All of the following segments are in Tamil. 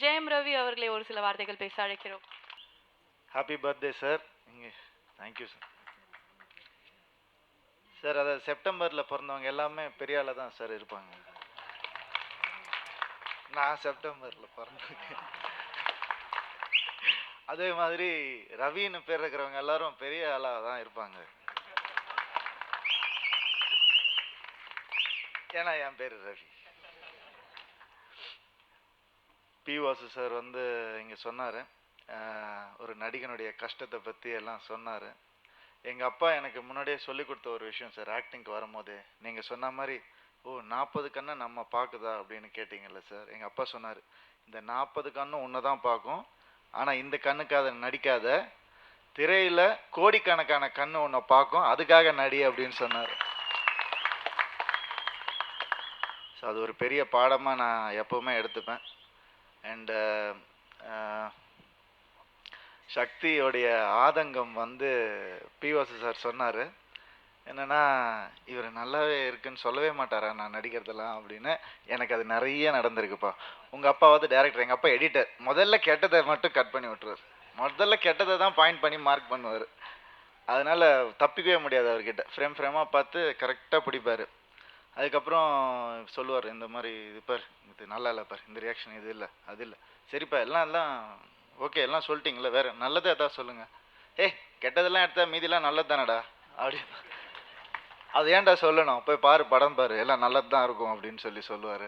ஜெயம் ரவி அவர்களை ஒரு சில வார்த்தைகள் பேச அழைக்கிறோம். Happy birthday sir. Thank you sir. Sir அதை செப்டம்பரில் பிறந்தவங்க எல்லாமே பெரிய ஆளாக தான் சார் இருப்பாங்க. நான் செப்டம்பரில் பிறந்தேன். அதே மாதிரி ரவின்னு பேர் இருக்கிறவங்க எல்லாரும் பெரிய ஆளாக தான் இருப்பாங்க. ஏன்னா என் பேர் ரவி. பி வாசு சார் வந்து இங்கே சொன்னார், ஒரு நடிகனுடைய கஷ்டத்தை பற்றி எல்லாம் சொன்னார். எங்கள் அப்பா எனக்கு முன்னாடியே சொல்லி கொடுத்த ஒரு விஷயம் சார், ஆக்டிங்க்கு வரும்போதே நீங்கள் சொன்ன மாதிரி 40 கண்ணை நம்ம பார்க்குதா அப்படின்னு கேட்டிங்கல்ல சார். எங்கள் அப்பா சொன்னார், இந்த 40 கண்ணும் உன்னை தான் பார்க்கும், ஆனால் இந்த கண்ணுக்கு அதை நடிக்காத, திரையில் கோடிக்கணக்கான கண்ணு உன்னை பார்க்கும், அதுக்காக நடி அப்படின்னு சொன்னார். ஸோ அது ஒரு பெரிய பாடமாக நான் எப்போவுமே எடுத்துப்பேன். அண்டு சக்தியோடைய ஆதங்கம் வந்து பி வாசு சார் சொன்னார், என்னென்னா இவர் நல்லாவே இருக்குன்னு சொல்லவே மாட்டாரா நான் நடிக்கிறதெல்லாம் அப்படின்னு. எனக்கு அது நிறைய நடந்திருக்குப்பா. உங்கள் அப்பா வந்து டேரக்டர், எங்கள் அப்பா எடிட்டர். முதல்ல கெட்டதை மட்டும் கட் பண்ணி விட்டுருவார், முதல்ல கெட்டதை தான் பாயிண்ட் பண்ணி மார்க் பண்ணுவார். அதனால் தப்பிக்கவே முடியாது அவர்கிட்ட. ஃப்ரேம் ஃப்ரேமாக பார்த்து கரெக்டாக பிடிப்பார். அதுக்கப்புறம் சொல்லுவார், இந்த மாதிரி இது பார், இது நல்லா இல்லை பார், இந்த ரியாக்ஷன் இது இல்லை, அது இல்லை, சரிப்பா எல்லாம் ஓகே எல்லாம் சொல்லிட்டீங்களா, வேறு நல்லதே எதாவது சொல்லுங்கள். கெட்டதெல்லாம் எடுத்தால் மீதிலாம் நல்லது தானடா அப்படி. அது ஏன்டா சொல்லணும், போய் பாரு, படம் பாரு, எல்லாம் நல்லது தான் இருக்கும் அப்படின்னு சொல்லுவார்.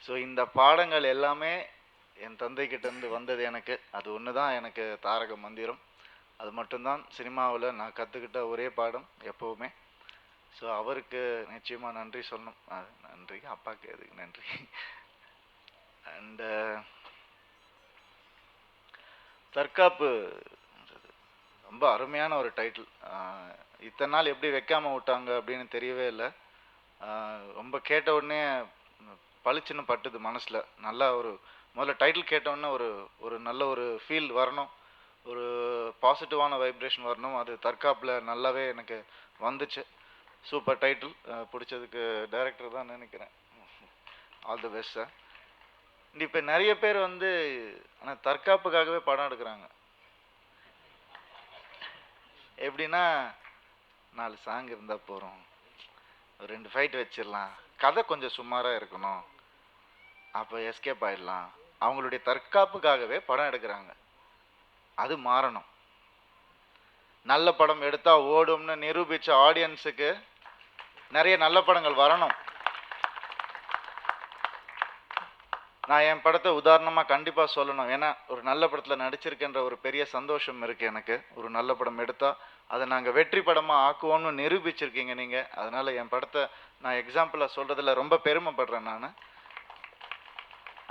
ஸோ இந்த பாடங்கள் எல்லாமே என் தந்தைக்கிட்டேருந்து வந்தது எனக்கு. அது ஒன்று தான் எனக்கு தாரக மந்திரம். அது மட்டும்தான் சினிமாவில் நான் கற்றுக்கிட்ட ஒரே பாடம் எப்போவுமே. ஸோ அவருக்கு நிச்சயமாக நன்றி சொல்லணும். நன்றி, அப்பாவுக்கு எதுக்கு நன்றி. அண்டு தற்காப்பு ரொம்ப அருமையான ஒரு டைட்டில். இத்தனை நாள் எப்படி வைக்காமல் விட்டாங்க அப்படின்னு தெரியவே இல்லை. ரொம்ப கேட்ட உடனே பளிச்சுன்னு பட்டுது மனசில். நல்லா ஒரு முதல்ல டைட்டில் கேட்டவுடனே ஒரு நல்ல ஒரு ஃபீல் வரணும், ஒரு பாசிட்டிவான வைப்ரேஷன் வரணும். அது தற்காப்பில் நல்லாவே எனக்கு வந்துச்சு. Super title. பிடிச்சதுக்கு டைரக்டர் தான் நினைக்கிறேன். All the best sir. இப்போ நிறைய பேர் வந்து ஆனால் தற்காப்புக்காகவே படம் எடுக்கிறாங்க. எப்படின்னா 4 சாங் இருந்தால் போகிறோம், ஒரு 2 ஃபைட் வச்சிடலாம், கதை கொஞ்சம் சுமாராக இருக்கணும், அப்போ எஸ்கேப் ஆகிடலாம். அவங்களுடைய தற்காப்புக்காகவே படம் எடுக்கிறாங்க. அது மாறணும். நல்ல படம் எடுத்தால் ஓடும்னு நிரூபித்த ஆடியன்ஸுக்கு நிறைய நல்ல படங்கள் வரணும். நான் என் படத்தை உதாரணமாக கண்டிப்பாக சொல்லணும். ஏன்னா ஒரு நல்ல படத்தில் நடிச்சிருக்கின்ற ஒரு பெரிய சந்தோஷம் இருக்குது எனக்கு. ஒரு நல்ல படம் எடுத்தால் அதை நாங்கள் வெற்றி படமாக ஆக்குவோம்னு நிரூபிச்சிருக்கீங்க நீங்கள். அதனால் என் படத்தை நான் எக்ஸாம்பிளாக சொல்கிறதுல ரொம்ப பெருமைப்படுறேன். நான்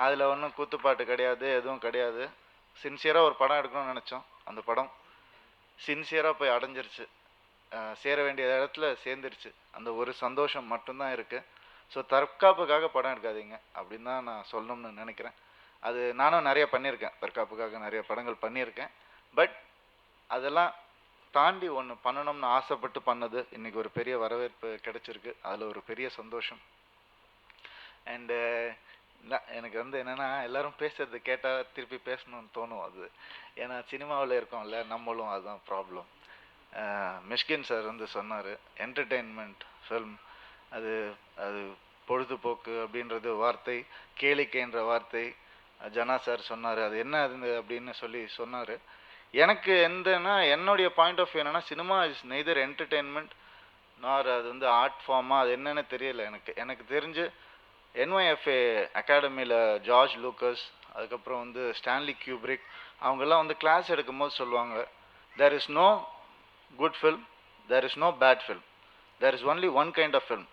அதில் ஒன்றும் கூத்துப்பாட்டு கிடையாது, எதுவும் கிடையாது. சின்சியராக ஒரு படம் எடுக்கணும்னு நினச்சோம். அந்த படம் சின்சியராக போய் அடைஞ்சிருச்சு, சேர வேண்டிய இடத்துல சேர்ந்துருச்சு. அந்த ஒரு சந்தோஷம் மட்டும்தான் இருக்குது. ஸோ தற்காப்புக்காக படம் எடுக்காதீங்க அப்படின்னு தான் நான் சொல்லணும்னு நினைக்கிறேன். அது நானும் நிறைய பண்ணியிருக்கேன், தற்காப்புக்காக நிறைய படங்கள் பண்ணியிருக்கேன். பட் அதெல்லாம் தாண்டி ஒன்று பண்ணணும்னு ஆசைப்பட்டு பண்ணது இன்றைக்கி ஒரு பெரிய வரவேற்பு கிடைச்சிருக்கு. அதில் ஒரு பெரிய சந்தோஷம். அண்டு எனக்கு வந்து என்னென்னா எல்லோரும் பேசுறது கேட்டால் திருப்பி பேசணும்னு தோணும். அது ஏன்னா சினிமாவில் இருக்கோம்ல, நம்மளும் அதுதான் ப்ராப்ளம். மிஷ்கின் சார் வந்து சொன்னார், என்டர்டெயின்மெண்ட் ஃபில்ம் அது அது பொழுதுபோக்கு அப்படின்றது வார்த்தை, கேளிக்கைன்ற வார்த்தை. ஜனா சார் சொன்னார், அது என்ன அது அப்படின்னு சொன்னார். எனக்கு என்னுடைய பாயிண்ட் ஆஃப் வியூ என்னென்னா, சினிமா இஸ் நெய்தர் என்டர்டெயின்மெண்ட் நார் அது வந்து ஆர்ட் ஃபார்மாக, அது என்னென்னு தெரியல எனக்கு தெரிஞ்சு NYFA அகாடமியில் ஜார்ஜ் லூக்கஸ், அதுக்கப்புறம் வந்து ஸ்டான்லி கியூப்ரிக், அவங்கெல்லாம் வந்து கிளாஸ் எடுக்கும்போது சொல்லுவாங்க, there is no good film, there is no bad film, there is only one kind of film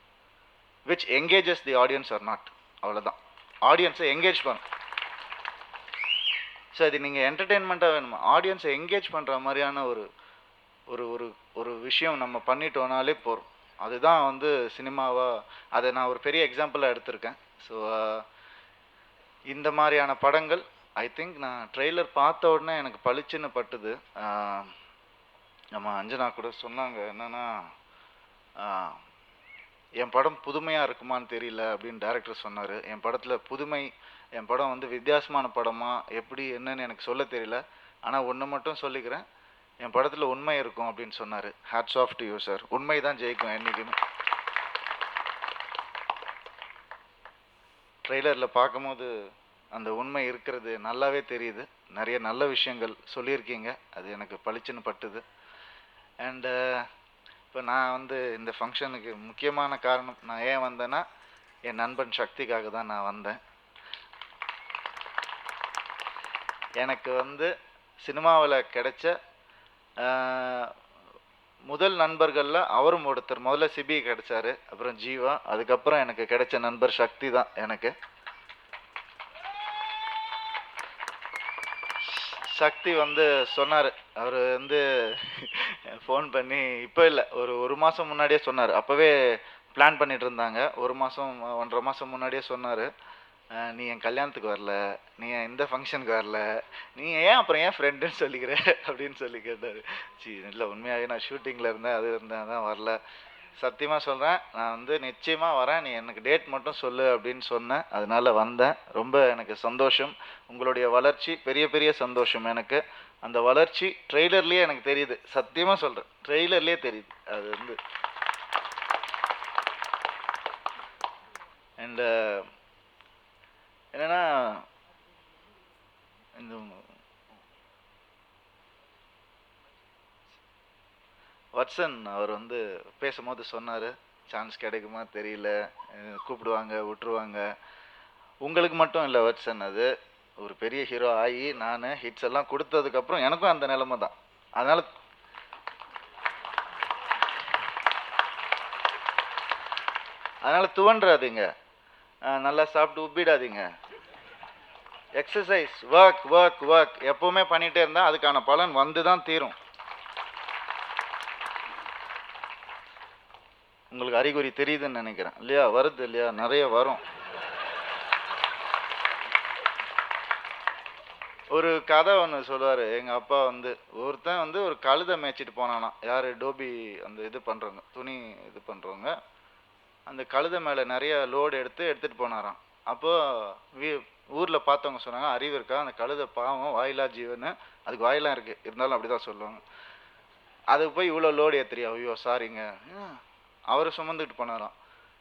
which engages the audience or not. அவ்வளோதான், ஆடியன்ஸை என்கேஜ் பண்ணும். ஸோ இது நீங்கள் என்டர்டெயின்மெண்ட்டாக வேணுமா, ஆடியன்ஸை என்கேஜ் பண்ணுற மாதிரியான ஒரு ஒரு ஒரு ஒரு விஷயம் நம்ம பண்ணிட்டோனாலே போகிறோம். அதுதான் வந்து சினிமாவாக. அதை நான் ஒரு பெரிய எக்ஸாம்பிளாக எடுத்திருக்கேன். ஸோ இந்த மாதிரியான படங்கள் ஐ திங்க் நான் ட்ரெய்லர் பார்த்த உடனே எனக்கு பளிச்சுன்னு பட்டுது. நம்ம அஞ்சனா கூட சொன்னாங்க, என்னென்னா என் படம் புதுமையாக இருக்குமான்னு தெரியல அப்படின்னு டைரக்டர் சொன்னார். என் படத்தில் புதுமை, என் படம் வந்து வித்தியாசமான படமா எப்படி என்னன்னு எனக்கு சொல்ல தெரியல. ஆனால் ஒன்று மட்டும் சொல்லிக்கிறேன், என் படத்தில் உண்மை இருக்கும் அப்படின்னு சொன்னார். Hats off to you sir. உண்மை தான் ஜெயிக்கும் என்றைக்குமே. ட்ரெய்லரில் பார்க்கும்போது அந்த உண்மை இருக்கிறது நல்லாவே தெரியுது. நிறைய நல்ல விஷயங்கள் சொல்லியிருக்கீங்க, அது எனக்கு பளிச்சுன்னு பட்டுது. அண்டு இப்போ நான் வந்து இந்த ஃபங்க்ஷனுக்கு முக்கியமான காரணம் நான் ஏன் வந்தேன்னா, என் நண்பன் சக்திக்காக தான் நான் வந்தேன். எனக்கு வந்து சினிமாவில் கிடைச்ச முதல் நண்பர்களில் அவரும் ஒருத்தர். முதல்ல சிபி கிடைச்சாரு, அப்புறம் ஜீவா, அதுக்கப்புறம் எனக்கு கிடைச்ச நண்பர் சக்தி தான் எனக்கு. சக்தி வந்து சொன்னார், அவர் வந்து ஃபோன் பண்ணி, இப்போ இல்லை ஒரு மாதம் முன்னாடியே சொன்னார். அப்போவே பிளான் பண்ணிட்டு இருந்தாங்க. 1 மாதம் 1.5 மாதம் முன்னாடியே சொன்னார், நீ என் கல்யாணத்துக்கு வரல, நீ இந்த ஃபங்க்ஷனுக்கு வரல, நீ ஏன் அப்புறம் ஏன் ஃப்ரெண்டுன்னு சொல்லிக்கிற அப்படின்னு சொல்லி கேட்டார். இல்லை உண்மையாகவே நான் ஷூட்டிங்கில் இருந்தேன், அது இருந்தேன், தான் வரல. சத்தியமாக சொல்கிறேன், நான் வந்து நிச்சயமாக வரேன், நீ எனக்கு டேட் மட்டும் சொல்லு அப்படின்னு சொன்னேன். அதனால் வந்தேன். ரொம்ப எனக்கு சந்தோஷம். உங்களுடைய வளர்ச்சி பெரிய பெரிய சந்தோஷம் எனக்கு. அந்த வளர்ச்சி ட்ரெய்லர்லேயே எனக்கு தெரியுது. சத்தியமாக சொல்கிறேன், ட்ரெய்லர்லேயே தெரியுது. அது வந்து அண்ட் என்னென்னா, இந்த வட்சன் அவர் வந்து பேசும்போது சொன்னார், சான்ஸ் கிடைக்குமா தெரியல, கூப்பிடுவாங்க விட்டுருவாங்க. உங்களுக்கு மட்டும் இல்லை வட்சன், அது ஒரு பெரிய ஹீரோ ஆகி நான் ஹிட்ஸ் எல்லாம் கொடுத்ததுக்கப்புறம் எனக்கும் அந்த நிலைமை தான். அதனால் துவன்றாதீங்க, நல்லா சாப்பிட்டு உப்பிடாதீங்க. எக்ஸசைஸ், ஒர்க் ஒர்க் ஒர்க் எப்போவுமே பண்ணிகிட்டே இருந்தால் அதுக்கான பலன் வந்து தான் தீரும். உங்களுக்கு அறிகுறி தெரியுதுன்னு நினைக்கிறேன் இல்லையா? வருது இல்லையா? நிறைய வரும். ஒரு கதை ஒன்று சொல்லுவார். எங்கள் அப்பா வந்து ஒருத்தன் வந்து ஒரு கழுதை மேய்ச்சிட்டு போனானா. யார்? டோபி அந்த இது பண்ணுறவங்க, துணி இது பண்ணுறவங்க. அந்த கழுதை மேலே நிறைய லோடு எடுத்துகிட்டு போனாராம். அப்போது ஊரில் பார்த்தவங்க சொன்னாங்க, அறிவு இருக்கா, அந்த கழுதை பாவம் வாயிலா ஜீவன், அதுக்கு வாயிலாம் இருக்குது, இருந்தாலும் அப்படி தான் சொல்லுவாங்க. அதுக்கு போய் இவ்வளோ லோடு ஏற்றுறியா? ஐயோ சாரிங்க. அவர் சுமந்துக்கிட்டு போனாராம்.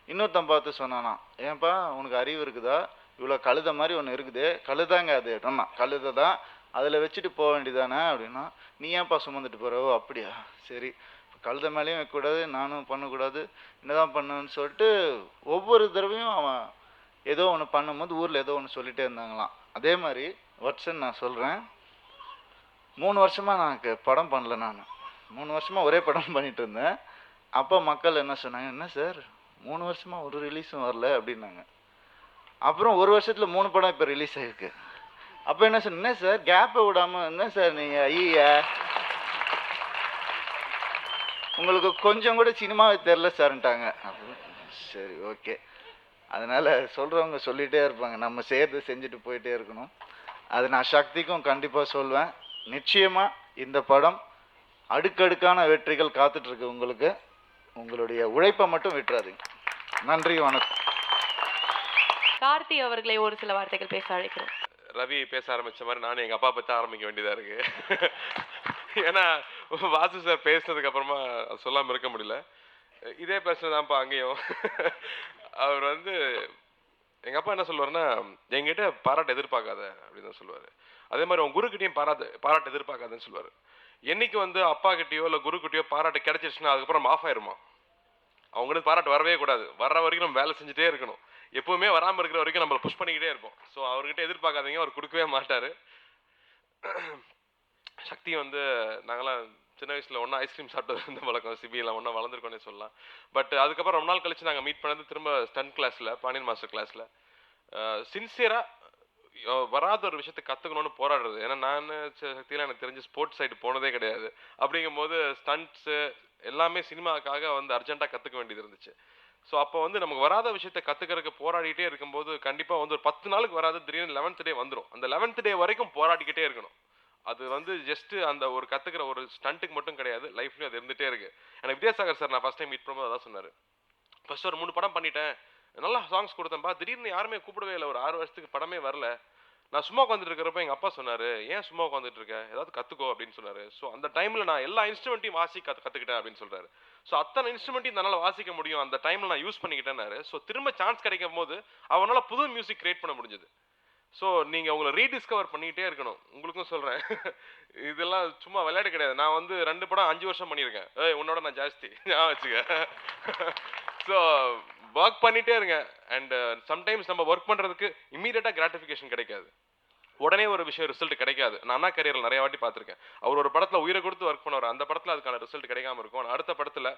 இன்னொருத்தன் பார்த்து சொன்னானா, ஏன்பா உனக்கு அறிவு இருக்குதா, இவ்வளோ கழுதை மாதிரி ஒன்று இருக்குது, கழுதாங்க அது, ஆமாம் கழுதை தான், அதில் வச்சுட்டு போக வேண்டியதானே அப்படின்னா, நீ ஏன்ப்பா சுமந்துட்டு போகிற? ஓ அப்படியா, சரி, கழுதை மேலேயும் வைக்கக்கூடாது, நானும் பண்ணக்கூடாது, என்னதான் பண்ணுன்னு சொல்லிட்டு ஒவ்வொரு தடவையும் அவன் ஏதோ ஒன்று பண்ணும்போது ஊரில் ஏதோ ஒன்று சொல்லிகிட்டே இருந்தாங்களாம். அதே மாதிரி வட்சன் நான் சொல்கிறேன், 3 வருஷமாக நான் படம் பண்ணல. நான் 3 வருஷமாக ஒரே படம் பண்ணிட்டு இருந்தேன். அப்போ மக்கள் என்ன சொன்னாங்க, என்ன சார் 3 வருஷமாக ஒரு ரிலீஸும் வரல அப்படின்னாங்க. அப்புறம் 1 வருஷத்தில் 3 படம் இப்போ ரிலீஸ் ஆகிருக்கு. அப்போ என்ன சொன்ன, என்ன சார் கேப்பை விடாமல், என்ன சார் நீங்கள் ஐயா உங்களுக்கு கொஞ்சம் கூட சினிமாவே தெரில சார்ன்ட்டாங்க. சரி ஓகே, அதனால் சொல்கிறவங்க சொல்லிகிட்டே இருப்பாங்க, நம்ம செய்கிறது செஞ்சுட்டு போயிட்டே இருக்கணும். அது நான் சக்திக்கும் கண்டிப்பாக சொல்வேன். நிச்சயமாக இந்த படம் அடுக்கடுக்கான வெற்றிகள் காத்துட்ருக்கு உங்களுக்கு. உங்களுடைய உழைப்பை மட்டும் விட்டுறாதீங்க. நன்றி, வணக்கம். கார்த்தி அவர்களை ஒரு சில வார்த்தைகள் பேச அழைக்கிறோம். ரவி பேச ஆரம்பித்த மாதிரி நானும் எங்கள் அப்பா பற்றி ஆரம்பிக்க வேண்டியதாக இருக்குது. ஏன்னா வாசு சார் பேசுனதுக்கு அப்புறமா சொல்லாமல் இருக்க முடியல. இதே பேசுனதான்ப்பா அங்கேயும். அவர் வந்து எங்கள் அப்பா என்ன சொல்லுவார்னா, எங்கிட்ட பாராட்டு எதிர்பார்க்காத அப்படின்னு தான் சொல்லுவார். அதே மாதிரி உன் குருக்கிட்டையும் பாராட்டு எதிர்பார்க்காதுன்னு சொல்லுவார். என்னைக்கு வந்து அப்பா கிட்டேயோ இல்லை குருக்கிட்டையோ பாராட்டு கிடைச்சிருச்சுன்னா அதுக்கப்புறம் ஆஃப் ஆயிருமா. அவங்களுக்கு பாராட்டு வரவே கூடாது. வர்ற வரைக்கும் நம்ம வேலை செஞ்சுட்டே இருக்கணும். எப்பவுமே வராமல் இருக்கிற வரைக்கும் நம்மளை புஷ் பண்ணிக்கிட்டே இருப்போம். ஸோ அவர்கிட்ட எதிர்பார்க்காதீங்க, அவர் கொடுக்கவே மாட்டார். சக்தி வந்து நாங்களாம் சின்ன வயசில் ஒன்றா ஐஸ்கிரீம் சாப்பிட்டது இருந்த வழக்கம், சிபியில் ஒன்றா வளர்ந்துருக்கோன்னே சொல்லலாம். பட் அதுக்கப்புறம் ரொம்ப நாள் கழிச்சு நாங்கள் மீட் பண்ணது திரும்ப ஸ்டண்ட் கிளாஸில், பாண்டியன் மாஸ்டர் கிளாஸில். சின்சியராக வராத ஒரு விஷயத்தை கற்றுக்கணும்னு போராடுறது. ஏன்னா நான் சக்தியெல்லாம் எனக்கு தெரிஞ்சு ஸ்போர்ட்ஸ் சைடு போனதே கிடையாது. அப்படிங்கும்போது ஸ்டண்ட்ஸு எல்லாமே சினிமாவுக்காக வந்து அர்ஜென்ட்டாக கற்றுக்க வேண்டியது இருந்துச்சு. ஸோ அப்போ வந்து நமக்கு வராத விஷயத்தை கற்றுக்கிறதுக்கு போராடிட்டே இருக்கும்போது கண்டிப்பாக வந்து ஒரு 10 நாளுக்கு வராது, திடீர்னு 11th டே வந்துடும். அந்த 11th டே வரைக்கும் போராடிக்கிட்டே இருக்கணும். அது வந்து ஜஸ்ட்டு அந்த ஒரு கற்றுக்கிற ஒரு ஸ்டண்ட்டுக்கு மட்டும் கிடையாது, லைஃப்லையும் அது இருந்துகிட்டே இருக்குது. எனக்கு வித்யாசாகர் சார் நான் ஃபஸ்ட் டைம் மீட் பண்ணும்போது அதான் சொன்னார். ஃபர்ஸ்ட் ஒரு 3 படம் பண்ணிட்டேன், நல்லா சாங்ஸ் கொடுத்தேன்ப்பா, திடீர்னு யாருமே கூப்பிடவே இல்லை, ஒரு 6 வருஷத்துக்கு படமே வரல. நான் சும்மா உட்காந்துட்டு இருக்கிறப்ப எங்கள் அப்பா சொன்னார், ஏன் சும்மா உட்காந்துட்டு இருக்க, ஏதாவது கற்றுக்கோ அப்படின்னு சொன்னார். ஸோ அந்த டைமில் நான் எல்லா இன்ஸ்ட்ருமெண்ட்டையும் வாசிக்க கற்றுக்கிட்டேன் அப்படின்னு சொல்கிறாரு. ஸோ அத்தனை இன்ஸ்ட்ருமெண்ட்டையும் தன்னால் வாசிக்க முடியும், அந்த டைமில் நான் யூஸ் பண்ணிக்கிட்டேன்னாரு. ஸோ திரும்ப சான்ஸ் கிடைக்கும் போது அவனால் புது மியூசிக் கிரியேட் பண்ண முடிஞ்சது. ஸோ நீங்கள் உங்களை ரீடிஸ்கவர் பண்ணிக்கிட்டே இருக்கணும். உங்களுக்கும் சொல்கிறேன், இதெல்லாம் சும்மா விளையாட்டு கிடையாது. நான் வந்து 2 படம் 5 வருஷம் பண்ணியிருக்கேன். உன்னோட நான் ஜாஸ்தி ஞாபகம் வச்சுக்க. ஸோ ஒர்க் பண்ணிகிட்டே இருங்க. அண்ட் சம்டைம்ஸ் நம்ம ஒர்க் பண்ணுறதுக்கு இம்மீடியட்டாக கிராட்டிஃபிகேஷன் கிடைக்காது, உடனே ஒரு விஷயம் ரிசல்ட் கிடைக்காது. நான் அண்ணா கரியரில் நிறைய வாட்டி பார்த்துருக்கேன். அவர் ஒரு படத்தில் உயிரை கொடுத்து ஒர்க் பண்ணுவார், அந்த படத்தில் அதுக்கான ரிசல்ட் கிடைக்காம இருக்கும். ஆனால் அடுத்த படத்தில்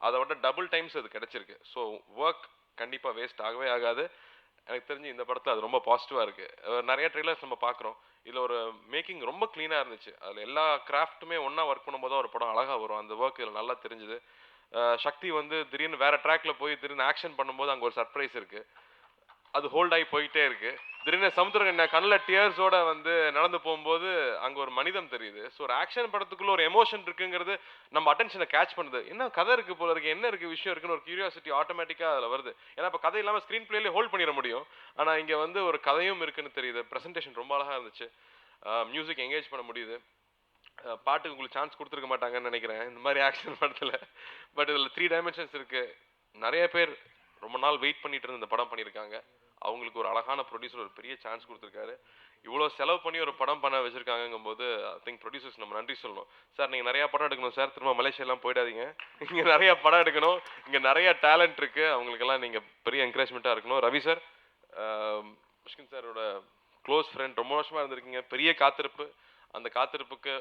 அதை விட டபுள் டைம்ஸ் அது கிடைச்சிருக்கு. ஸோ ஒர்க் கண்டிப்பாக வேஸ்ட் ஆகவே ஆகாது. எனக்கு தெரிஞ்சு இந்த படத்தில் அது ரொம்ப பாசிட்டிவாக இருக்குது. நிறைய ட்ரெய்லர்ஸ் நம்ம பார்க்குறோம், இதில் ஒரு மேக்கிங் ரொம்ப க்ளீனாக இருந்துச்சு. அதில் எல்லா கிராஃப்ட்டுமே ஒன்றா ஒர்க் பண்ணும்போது தான் ஒரு படம் அழகாக வரும். அந்த ஒர்க் இதில் நல்லா தெரிஞ்சுது. சக்தி வந்து திடீர்னு வேறு ட்ராக்ல போய் திடீர்னு ஆக்ஷன் பண்ணும்போது அங்கே ஒரு சர்ப்ரைஸ் இருக்குது, அது ஹோல்ட் ஆகி போயிட்டே இருக்குது. திடீர்னு சமுத்திரக்கண்ணன் கண்ணில் டியர்ஸோட வந்து நடந்து போகும்போது அங்கே ஒரு மனிதம் தெரியுது. ஸோ ஒரு ஆக்ஷன் படத்துக்குள்ள ஒரு எமோஷன் இருக்குங்கிறது நம்ம அட்டென்ஷனை கேட்ச் பண்ணுது. என்ன கதை இருக்குது போல இருக்குது, என்ன இருக்குது விஷயம் இருக்குன்னு ஒரு கியூரியாசிட்டி ஆட்டோமேட்டிக்காக அதில் வருது. ஏன்னா இப்போ கதை இல்லாமல் ஸ்க்ரீன் பிளேலேயே ஹோல்ட் பண்ணிட முடியும், ஆனால் இங்கே வந்து ஒரு கதையும் இருக்குன்னு தெரியுது. ப்ரெசன்டேஷன் ரொம்ப அழகாக இருந்துச்சு, மியூசிக் என்கேஜ் பண்ண முடியுது. பாட்டுக்கு உங்களுக்கு சான்ஸ் கொடுத்துருக்க மாட்டாங்கன்னு நினைக்கிறேன் இந்த மாதிரி ஆக்ஷன் படத்தில். பட் இதில் 3 டைமென்ஷன்ஸ் இருக்குது. நிறைய பேர் ரொம்ப நாள் வெயிட் பண்ணிட்டு இருந்து இந்த படம் பண்ணியிருக்காங்க. அவங்களுக்கு ஒரு அழகான ப்ரொடியூசர் ஒரு பெரிய சான்ஸ் கொடுத்துருக்காரு. இவ்வளோ செலவு பண்ணி ஒரு படம் பண்ண வச்சுருக்காங்கங்கும் போது ஐ திங்க் ப்ரொடியூசர்ஸ் நம்ம நன்றி சொல்லணும். சார் நீங்கள் நிறையா படம் எடுக்கணும் சார், திரும்ப மலேசியாலாம் போயிடாதீங்க, இங்கே நிறையா படம் எடுக்கணும், இங்கே நிறைய டேலண்ட் இருக்குது, அவங்களுக்கெல்லாம் நீங்கள் பெரிய என்கரேஜ்மெண்ட்டாக இருக்கணும். ரவி சார், மிஷ்கின் சாரோட க்ளோஸ் ஃப்ரெண்ட், ரொம்ப வருஷமாக இருந்திருக்கீங்க, பெரிய காத்திருப்பு. அந்த காத்திருப்புக்கு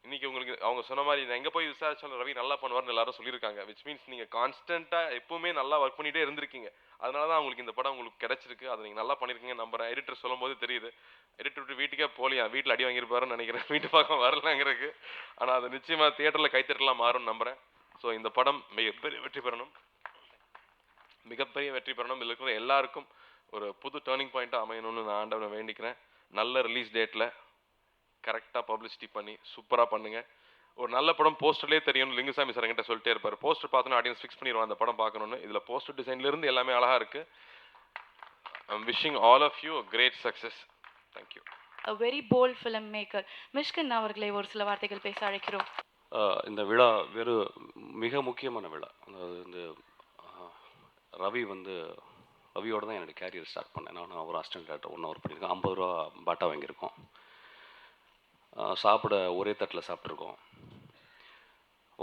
இன்னைக்கு உங்களுக்கு அவங்க சொன்ன மாதிரி நான் எங்கே போய் விசாரிச்சாலும் ரவி நல்லா பண்ணுவார்னு எல்லாரும் சொல்லியிருக்காங்க. விச் மீன்ஸ் நீங்கள் கான்ஸ்டண்ட்டாக எப்பவுமே நல்லா ஒர்க் பண்ணிகிட்டே இருந்திருக்கீங்க. அதனால தான் உங்களுக்கு இந்த படம் உங்களுக்கு கிடைச்சிருக்கு. அதை நீங்கள் நல்லா பண்ணியிருக்கீங்க நம்புறேன். எடிட்டர் சொல்லும் போது தெரியுது, எடிட்டர் விட்டு வீட்டுக்கே போலியா, வீட்டில் அடி வாங்கியிருப்பாருன்னு நினைக்கிறேன், வீட்டு பக்கம் வரலாங்கிறதுக்கு. ஆனால் அது நிச்சயமாக தியேட்டரில் கைத்தட்டலாம் மாறும்னு நம்புகிறேன். ஸோ இந்த படம் மிகப்பெரிய வெற்றி பெறணும், மிகப்பெரிய வெற்றி பெறணும். இதில் இருக்கிற எல்லாருக்கும் ஒரு புது டேர்னிங் பாயிண்ட்டாக அமையணும்னு நான் ஆண்டவனை வேண்டிக்கிறேன். நல்ல ரிலீஸ் டேட்டில் கரெக்டாக பப்ளிசிட்டி பண்ணி சூப்பராக பண்ணுங்கள். ஒரு நல்ல படம் போஸ்டர்லேயே தெரியும், லிங்குசாமி சார் என்கிட்ட சொல்லிட்டே இருப்பார். போஸ்டர் பார்த்தோன்னா ஆடியன்ஸ் ஃபிக்ஸ் பண்ணிடுவான் அந்த படம் பார்க்கணுன்னு. இதில் போஸ்டர் டிசைன்லேருந்து எல்லாமே அழகாக இருக்குது. I'm wishing all of you great success. Thank you. A very bold filmmaker. Mysskin அவர்களை ஒரு சில வார்த்தைகள் பேச அழைக்கிறோம். இந்த விழா மிக முக்கியமான விழா. அதாவது இந்த ரவியோட தான் என்னுடைய கேரியர் ஸ்டார்ட் பண்ணேன். நான் ஒரு அசிஸ்டன்ட் டேரக்டர் 1 ஹவர் பண்ணியிருக்கேன். 50 ரூபா பாட்டா வாங்கியிருக்கோம். சாப்பிட ஒரே தட்டில் சாப்பிட்ருக்கோம்.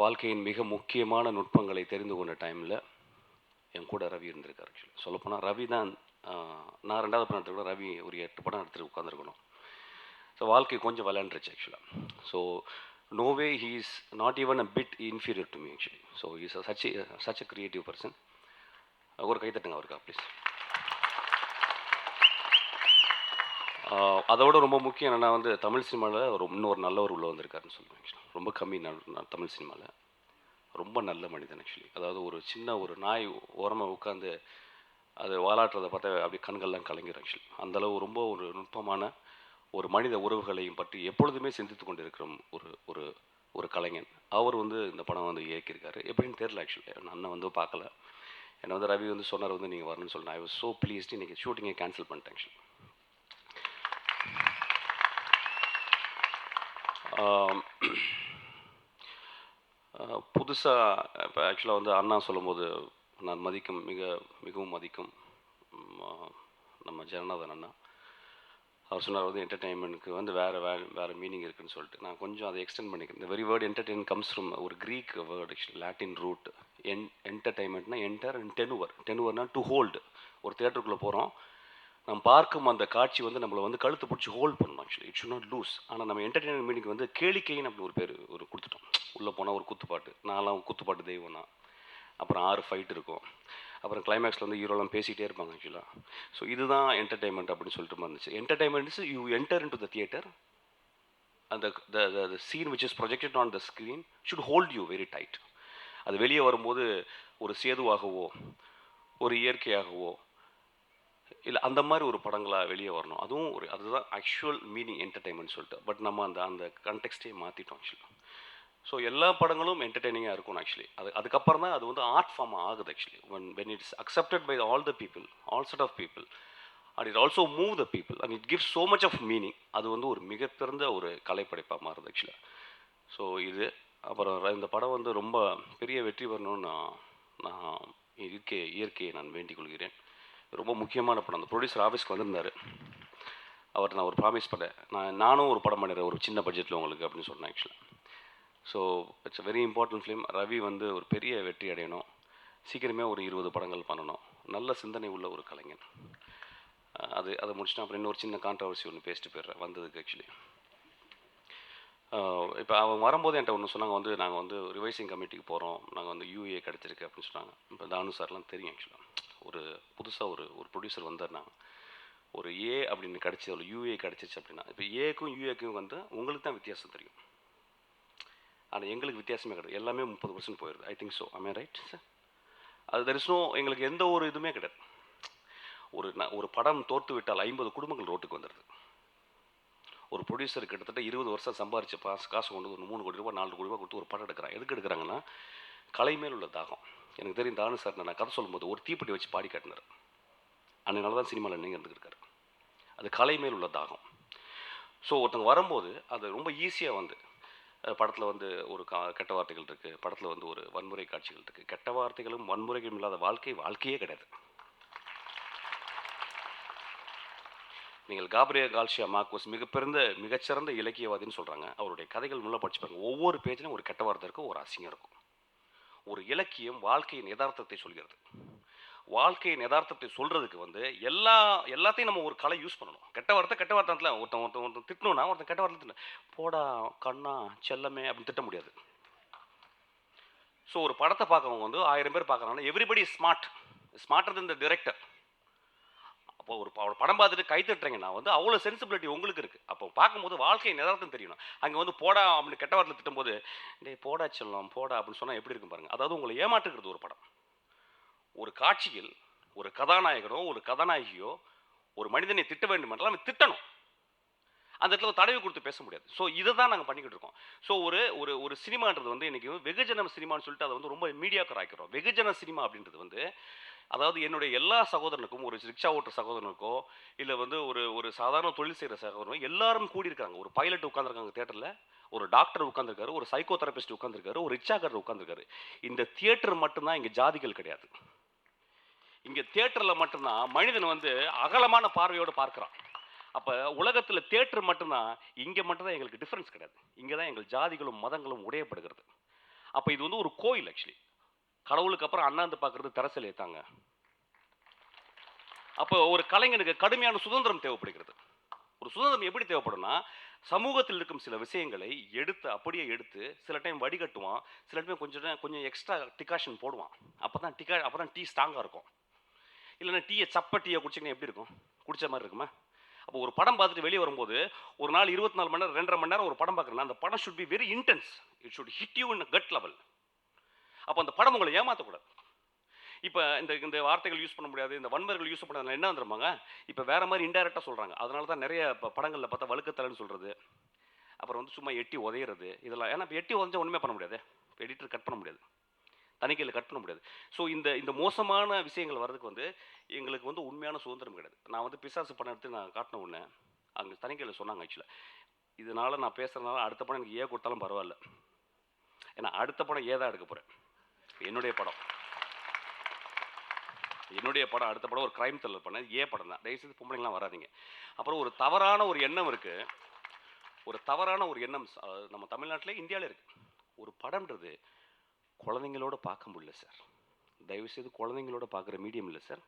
வாழ்க்கையின் மிக முக்கியமான நுட்பங்களை தெரிந்து கொண்ட டைமில் என் கூட ரவி இருந்திருக்கார். ஆக்சுவலி சொல்லப்போனால் ரவி தான் நான் 2வது படம் எடுத்துக்கூட ரவி ஒரு 8 படம் எடுத்துகிட்டு உட்காந்துருக்கணும். ஸோ வாழ்க்கை கொஞ்சம் விளையாண்டுருச்சு ஆக்சுவலாக. So no way he is not even a bit inferior to me actually. So he is such a creative person. ஒரு கை தட்டுங்க அவருக்கா ப்ளீஸ். அதோட ரொம்ப முக்கியம் என்னென்னா வந்து தமிழ் சினிமாவில் இன்னொரு நல்லவர் உள்ள வந்திருக்காருன்னு சொல்லுவேன். ஆக்சுவலி ரொம்ப கம்மி தமிழ் சினிமாவில் ரொம்ப நல்ல மனிதன் ஆக்சுவலி. அதாவது ஒரு சின்ன ஒரு நாய் ஓரமாக உட்காந்து அது வாலாட்டுறதை பார்த்தா அப்படி கண்கள்லாம் கலங்கிடும் ஆக்சுவலி. அந்தளவு ரொம்ப ஒரு நுட்பமான ஒரு மனித உறவுகளையும் பற்றி எப்பொழுதுமே சிந்தித்து கொண்டு இருக்கிற ஒரு கலைஞன். அவர் வந்து இந்த படம் வந்து இயக்கியிருக்காரு. எப்படின்னு தெரியல ஆக்சுவலி, அண்ணன் வந்து பார்க்கல. என்னை வந்து ரவி வந்து சொன்னார் வந்து நீங்கள் வரணும்னு சொல்லணும். I was so pleased. இன்றைக்கி ஷூட்டிங்கை கேன்சல் பண்ணிட்டேன் ஆக்சுவலி. புதுசாக இப்போ ஆக்சுவலாக வந்து அண்ணா சொல்லும்போது நான் மிகவும் மதிக்கும் நம்ம ஜெகநாதன் அண்ணா. அவர் சொன்னார் வந்து என்டர்டெயின்மெண்ட்டுக்கு வந்து வேறு மீனிங் இருக்குதுன்னு சொல்லிட்டு நான் கொஞ்சம் அதை எக்ஸ்டெண்ட் பண்ணிக்கிறேன். இந்த very word entertain comes from ஒரு Greek word actually, Latin root. என்டர்டெயின்மெண்ட்னா என்டர் அண்ட் டெனுவர்னா டு ஹோல்டு. ஒரு தியேட்டருக்குள்ளே போகிறோம், நம்ம பார்க்கும் அந்த காட்சி வந்து நம்மளை வந்து கழுத்து பிடிச்சி ஹோல்ட் பண்ணணும் actually. It should not loose. ஆனால் நம்ம என்டர்டெயின்மெண்ட் மீனிங் வந்து கேளிக்கைன்னு அப்படி ஒரு பேர் கொடுத்துட்டோம். உள்ளே போனால் ஒரு குத்துப்பாட்டு, நான்லாம் குத்துப்பாட்டு தெய்வம்னா, அப்புறம் 6 ஃபைட் இருக்கும், அப்புறம் கிளைமேக்ஸில் வந்து ஹீரோலாம் பேசிகிட்டே இருப்பாங்க ஆக்சுவலாக. ஸோ இதுதான் என்டர்டெயின்மெண்ட் அப்படின்னு சொல்லிட்டு இருந்துச்சு. Entertainment is you enter into the theatre, அந்த the scene which is projected on the screen should hold you very tight. அது வெளியே வரும்போது ஒரு சேதுவாகவோ ஒரு இயற்கையாகவோ இல்லை அந்த மாதிரி ஒரு படங்களாக வெளியே வரணும். அதுதான் ஆக்சுவல் மீனிங் என்டர்டெயின்மெண்ட் சொல்லிட்டு. பட் நம்ம அந்த கண்டெக்ஸ்டே மாற்றிட்டோம் ஆக்சுவலாக. ஸோ எல்லா படங்களும் என்டர்டெய்னிங்காக இருக்கும் ஆக்சுவலி. அதுக்கப்புறம் தான் அது வந்து ஆர்ட் ஃபார்ம் ஆகுது actually. when it's accepted by all the people, all set of people, and it also move the people and it gives so much of meaning. அது வந்து ஒரு மிகப்பெருந்த ஒரு கலைப்படைப்பாக மாறுது ஆக்சுவலாக. ஸோ இது அப்புறம் இந்த படம் வந்து ரொம்ப பெரிய வெற்றி பெறணும்னு நான் இயற்கையை நான் வேண்டிக் கொள்கிறேன். ரொம்ப முக்கியமான படம். அந்த ப்ரொடியூசர் ஆஃபீஸ்க்கு வந்திருந்தார். அவர்கிட்ட நான் ஒரு ப்ராமிஸ் பண்ணேன், நானும் ஒரு படம் பண்ணிடுறேன் ஒரு சின்ன பட்ஜெட்டில் உங்களுக்கு அப்படின்னு சொன்னேன் ஆக்சுவலாக. So it's a very important film. Ravi வந்து ஒரு பெரிய வெற்றி அடையணும், சீக்கிரமே ஒரு 20 படங்கள் பண்ணணும், நல்ல சிந்தனை உள்ள ஒரு கலைஞன். அதை முடிச்சுட்டு அப்புறம் இன்னொரு சின்ன கான்ட்ரவர்சி ஒன்று பேசிட்டு போயிடுறேன் வந்ததுக்கு ஆக்சுவலி. இப்போ அவங்க வரும்போது என்கிட்ட ஒன்று சொன்னாங்க, வந்து நாங்கள் வந்து ரிவைசிங் கமிட்டிக்கு போகிறோம், நாங்கள் வந்து யூஏ கிடச்சிருக்கு அப்படின்னு சொன்னாங்க. இப்போ தானு சார்லாம் தெரியும் ஆக்சுவலாக. ஒரு புதுசாக ஒரு ப்ரொடியூசர் வந்தார்னாங்க, ஒரு ஏ அப்படின்னு கிடச்சி அதில் யூஏ கிடச்சிச்சு அப்படின்னா, இப்போ ஏக்கும் யூஏக்கும் வந்து உங்களுக்கு தான் வித்தியாசம் தெரியும், ஆனால் எங்களுக்கு வித்தியாசமே கிடையாது. எல்லாமே 30% போயிடுது. I think so. I right sir? அது தரிசனம் எங்களுக்கு எந்த ஒரு இதுவுமே கிடையாது. ஒரு படம் தோற்று விட்டால் 50 குடும்பங்கள் ரோட்டுக்கு வந்துடுது. ஒரு ப்ரொடியூசர் கிட்டத்தட்ட 20 வருஷம் சம்பாரிச்சு காசு கொண்டு ஒரு 3 கோடி ரூபாய் 4 கோடி ரூபாய் கொடுத்து ஒரு படம் எடுக்கிறாங்க. எதுக்கு எடுக்கிறாங்கன்னா கலை மேல் உள்ள தாகம். எனக்கு தெரியும் தானு சார் நான் கதை சொல்லும்போது ஒரு தீப்பெட்டி வச்சு பாடி காட்டினார். அதனால தான் சினிமாவில் நீங்கள் இருந்துருக்காரு. அது கலை மேல் உள்ள தாகம். ஸோ ஒருத்தங்க வரும்போது அது ரொம்ப ஈஸியாக வந்து படத்தில் வந்து ஒரு கெட்ட வார்த்தைகள் இருக்குது, படத்தில் வந்து ஒரு வன்முறை காட்சிகள் இருக்குது. கெட்ட வார்த்தைகளும் வன்முறைகளும் இல்லாத வாழ்க்கையே கிடையாது. நீங்கள் காப்ரியல் கார்சியா மார்கோஸ் மிகச்சிறந்த இலக்கியவாதின்னு சொல்கிறாங்க. அவருடைய கதைகள் முள்ள படிச்சு பாருங்க, ஒவ்வொரு பேஜிலும் ஒரு கெட்ட வார்த்தை இருக்கும், ஒரு அசிங்கம் இருக்கும். ஒரு இலக்கியம் வாழ்க்கையின் யதார்த்தத்தை சொல்கிறது. வாழ்க்கையின் யதார்த்தத்தை சொல்கிறதுக்கு வந்து எல்லாத்தையும் நம்ம ஒரு கலை யூஸ் பண்ணணும். கெட்ட வார்த்தை ஒருத்தன் திட்டணும்னா ஒருத்தன் கெட்ட வார்த்தை திட்ட, போடா கண்ணா செல்லமே அப்படின்னு திட்ட முடியாது. ஸோ ஒரு படத்தை பார்க்கறவங்க வந்து 1000 பேர் பார்க்குறாங்கன்னா everybody smarter than the director. அப்போ ஒரு படம் பார்த்துட்டு கை தட்டுறீங்கன்னா வந்து அவ்வளோ சென்சிபிலிட்டி உங்களுக்கு இருக்குது. அப்போ பார்க்கும்போது வாழ்க்கையின் யதார்த்தம் தெரியணும். அங்கே வந்து போடா அப்படின்னு கெட்ட வார்த்தை திட்டும்போது டேய் போடா செல்லம் போடா அப்படின்னு சொன்னால் எப்படி இருக்கும் பாருங்கள். அதாவது உங்களை ஏமாற்றுகிறது ஒரு படம். ஒரு காட்சியில் ஒரு கதாநாயகனோ ஒரு கதாநாயகியோ ஒரு மனிதனை திட்ட வேண்டும் என்றால் அவன் திட்டணும். அந்த இடத்துல தடவி கொடுத்து பேச முடியாது. ஸோ இதை தான் நாங்கள் பண்ணிக்கிட்டு இருக்கோம். ஸோ ஒரு சினிமான்றது வந்து இன்றைக்கி வெகுஜன சினிமான்னு சொல்லிட்டு அதை வந்து ரொம்ப மீடியாக்கர் ஆக்கிறோம். வெகுஜன சினிமா அப்படின்றது வந்து அதாவது என்னுடைய எல்லா சகோதரனுக்கும், ஒரு ரிக்ஷா ஓட்டுற சகோதரனுக்கோ இல்லை வந்து ஒரு சாதாரண தொழில் செய்கிற சகோதரனோ எல்லாரும் கூடியிருக்காங்க. ஒரு பைலட் உட்காந்துருக்காங்க தியேட்டரில், ஒரு டாக்டர் உட்காந்துருக்காரு, ஒரு சைக்கோ தெரபிஸ்ட் உட்காந்துருக்காரு, ஒரு ரிக்ஷாக்காரர் உட்காந்துருக்காரு. இந்த தியேட்டர் மட்டும்தான் இங்கே ஜாதிகள் கிடையாது. இங்கே தியேட்டரில் மட்டும்தான் மனிதன் வந்து அகலமான பார்வையோடு பார்க்குறான். அப்போ உலகத்தில் தியேட்டர் மட்டும்தான், இங்கே மட்டும்தான் எங்களுக்கு டிஃப்ரென்ஸ் கிடையாது. இங்கே தான் எங்கள் ஜாதிகளும் மதங்களும் உடையப்படுகிறது. அப்போ இது வந்து ஒரு கோயில் ஆக்சுவலி. கடவுளுக்கு அப்புறம் அண்ணாந்து பார்க்குறது தரசில் ஏத்தாங்க. அப்போ ஒரு கலைஞனுக்கு கடுமையான சுதந்திரம் தேவைப்படுகிறது. ஒரு சுதந்திரம் எப்படி தேவைப்படும்னா, சமூகத்தில் இருக்கும் சில விஷயங்களை அப்படியே எடுத்து சில டைம் வடிகட்டுவான், சில டைம் கொஞ்சம் எக்ஸ்ட்ரா டிகாஷன் போடுவான். அப்போ தான் டீ ஸ்ட்ராங்காக இருக்கும். இல்லைன்னா டீயை குடிச்சிங்கன்னா எப்படி இருக்கும்? குடிச்ச மாதிரி இருக்குமா? அப்போ ஒரு படம் பார்த்துட்டு வெளியே வரும்போது ஒரு நாள் 24 மணி நேரம் 2.5 மணி நேரம் ஒரு படம் பார்க்குறேன்னா அந்த படம் should be very intense. It should hit you in cut level. அப்போ அந்த படம் உங்களை ஏமாற்றக்கூடாது. இப்போ இந்த வார்த்தைகள் யூஸ் பண்ண முடியாது, இந்த வன்முறைகள் யூஸ் பண்ணாத என்ன வந்துருமாங்க, இப்போ வேறு மாதிரி இன்டைரக்டாக சொல்கிறாங்க. அதனால தான் நிறைய படங்களில் பார்த்தா வழுக்கத்தலைன்னு சொல்கிறது, அப்புறம் வந்து சும்மா எட்டி உதையிறது இதெல்லாம். ஏன்னா இப்போ எட்டி உதஞ்சா ஒன்றுமே பண்ண முடியாது, இப்போ எடிட்டர் கட் பண்ண முடியாது, தணிக்கையில் கட் பண்ண முடியாது. ஸோ இந்த மோசமான விஷயங்கள் வர்றதுக்கு வந்து எங்களுக்கு வந்து உண்மையான சுதந்திரம் கிடையாது. நான் வந்து பிசாசு படம் எடுத்து நான் காட்டின உடனே அங்கே தணிக்கையில் சொன்னாங்க ஆக்சுவலாக, இதனால் நான் பேசுகிறதுனால அடுத்த படம் எனக்கு ஏ கொடுத்தாலும் பரவாயில்ல, ஏன்னா அடுத்த படம் ஏதான் எடுக்க போகிறேன். என்னுடைய படம் அடுத்த படம் ஒரு கிரைம் த்ரில்லர் பண்ணேன், ஏ படம் தான். தயவுசெய்து பொம்பளைங்களாம் வராதிங்க. அப்புறம் ஒரு தவறான ஒரு எண்ணம் இருக்குது. ஒரு தவறான ஒரு எண்ணம் நம்ம தமிழ்நாட்டிலே இந்தியாவிலே இருக்குது. ஒரு படம்ன்றது குழந்தைங்களோட பார்க்க முடியல சார். தயவுசெய்து குழந்தைங்களோட பார்க்குற மீடியம் இல்லை சார்.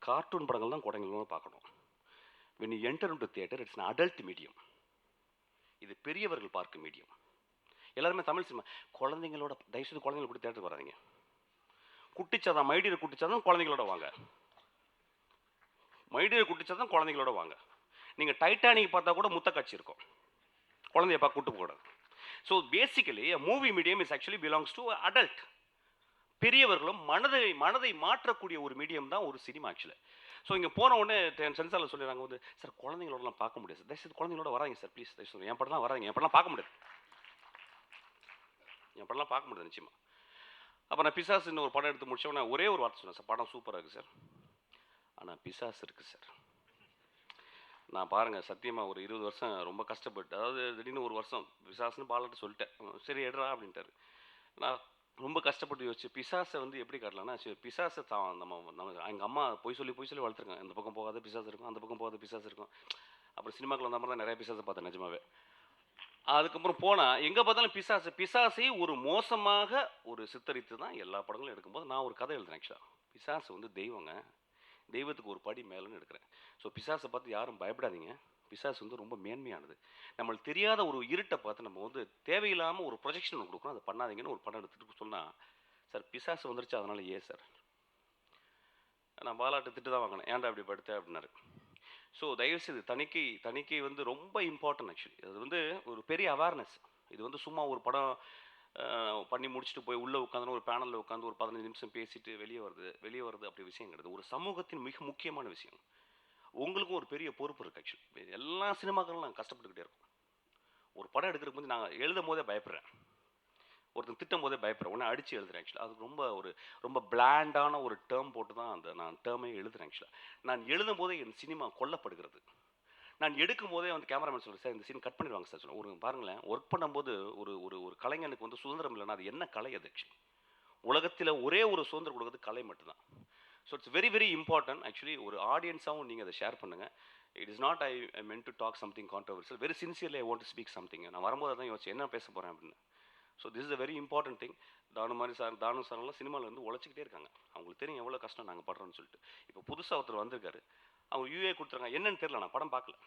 கார்ட்டூன் படங்கள் தான் குழந்தைங்களோட பார்க்கணும். when you enter into theater it's an adult medium. இது பெரியவர்கள் பார்க்கும் மீடியம். எல்லாருமே தமிழ் சினிமா குழந்தைங்களோட, தயவுசெய்து குழந்தைங்கள கூட தேட்டருக்கு வராதிங்க. குட்டிச்சாதான் மைடியர் குட்டிச்சாதான் குழந்தைங்களோட வாங்க. மைடியர் குட்டிச்சாதான் குழந்தைங்களோட வாங்க. நீங்கள் டைட்டானிக் பார்த்தா கூட முத்த காட்சி இருக்கும், குழந்தைய பார்க்க கூட்டு போகக்கூடாது. So basically movie medium is actually belongs to adult. பெரியவர்களும் மனதை மாற்றக்கூடிய ஒரு மீடியம் தான் ஒரு சினிமா ஆக்சுவலி. ஸோ இங்கே போன உடனே சென்சாரில் சொல்லிடுறாங்க வந்து, சார் குழந்தைங்களோடலாம் பார்க்க முடியாது சார், தயவுசெய்து குழந்தைங்களோட வராங்க சார் ப்ளீஸ், தயவுசெய்து என் படம்லாம் வராங்க, என் படம்லாம் பார்க்க முடியாது. என் படம்லாம் பார்க்க முடியாது நிச்சயமாக. அப்போ நான் பிசாசுன்னு ஒரு படம் எடுத்து முடிச்சோன்னே ஒரே ஒரு வார்த்தை சொன்னேன், சார் படம் சூப்பராக இருக்குது சார், ஆனால் பிசாசு இருக்குது சார். நான் பாருங்கள் சத்தியமாக ஒரு 20 வருஷம் ரொம்ப கஷ்டப்பட்டு, அதாவது திடீர்னு ஒரு வருஷம் பிசாசுன்னு பாலாட்டு சொல்லிட்டேன். சரி எடுறா அப்படின்ட்டாரு. நான் ரொம்ப கஷ்டப்பட்டு யோசிச்சு பிசாசை வந்து எப்படி காட்டலாம்னா, சரி பிசாசை நம்ம எங்கள் அம்மா பொய் சொல்லி வளர்த்துருக்காங்க. இந்த பக்கம் போகாத பிசாசு இருக்கும், அந்த பக்கம் போகாத பிசாசு இருக்கும். அப்புறம் சினிமாக்கள் வந்த மாதிரி தான் நிறைய பிசாசை பார்த்தேன் நிஜமாவே. அதுக்கப்புறம் போனால் எங்கே பார்த்தாலும் பிசாசை ஒரு மோசமாக ஒரு சித்தரித்து தான் எல்லா படங்களும் எடுக்கும்போது நான் ஒரு கதை எழுதுறேன். ஆக்சுவலாக பிசாசு வந்து தெய்வங்க, தெய்வத்துக்கு ஒரு படி மேலேன்னு எடுக்கிறேன். ஸோ பிசாசை பார்த்து யாரும் பயப்படாதீங்க. பிசாசு வந்து ரொம்ப மேன்மையானது. நம்மளுக்கு தெரியாத ஒரு இருட்டை பார்த்து நம்ம வந்து தேவையில்லாமல் ஒரு ப்ரொஜெக்ஷன் கொடுக்கணும், அதை பண்ணாதீங்கன்னு ஒரு படம் எடுத்துகிட்டு சொன்னால், சார் பிசாசு வந்துருச்சு அதனால் சார் நான் பாலாட்டு திட்டு தான் வாங்கினேன், ஏன்டா அப்படி படுத்தேன் அப்படின்னாரு. ஸோ தயவுசெய்து தணிக்கை வந்து ரொம்ப இம்பார்ட்டன்ட். ஆக்சுவலி அது வந்து ஒரு பெரிய அவேர்னஸ். இது வந்து சும்மா ஒரு படம் பண்ணி முடிச்சுட்டு போய் உள்ளே உட்காந்து ஒரு பேனலில் உட்காந்து ஒரு 15 நிமிஷம் பேசிட்டு வெளியே வருது அப்படி விஷயம் கிடையாது. ஒரு சமூகத்தின் மிக முக்கியமான விஷயம். உங்களுக்கும் ஒரு பெரிய பொறுப்பு இருக்குது. ஆக்சுவலி எல்லா சினிமாக்களும் நாங்கள் கஷ்டப்பட்டுக்கிட்டே இருக்கோம். ஒரு படம் எடுக்கிறதுக்கு வந்து நாங்கள் எழுதும் போதே பயப்படுறேன், ஒருத்தன் திட்டும் போதே பயப்படுறேன், உடனே அடித்து எழுதுறேன். ஆக்சுவலாக அது ரொம்ப பிளாண்டான ஒரு டேர்ம் போட்டு தான் அந்த நான் டேர்மே எழுதுறேன். ஆக்சுவலாக நான் எழுதும் போதே என் சினிமா கொல்லப்படுகிறது. நான் எடுக்கும் போதே வந்து கேமராமேன் சொல்கிறேன், சார் இந்த சீன் கட் பண்ணிடுவாங்க சார் சொல்லுவேன். ஒரு பாருங்களேன், ஒர்க் பண்ணும்போது ஒரு கலைஞனுக்கு வந்து சுதந்திரம் இல்லைன்னா அது என்ன கலை அது? ஆக்சுவலி உலகத்தில் ஒரே ஒரு சுதந்திரம் கொடுக்குறது கலை மட்டும்தான். So it's very very important. Actually ஒரு ஆடியன்ஸாகவும் நீங்கள் அதை ஷேர் பண்ணுங்கள். It is not I meant to talk something controversial, very sincerely I want to speak something. நான் வரும்போது தான் யோசிச்சு என்ன பேச போகிறேன் அப்படின்னு. So this is a very important thing. Thanu சார்லாம் சினிமாவில் வந்து உழைச்சிக்கிட்டே இருக்காங்க. அவங்களுக்கு தெரியும் எவ்வளோ கஷ்டம் நாங்கள் படுறோம்னு சொல்லிட்டு. இப்போ புதுசாக ஒருத்தர் வந்திருக்காரு, அவங்க யூஏ கொடுத்துருங்க, என்னன்னு தெரியல, நான் படம் பார்க்கல.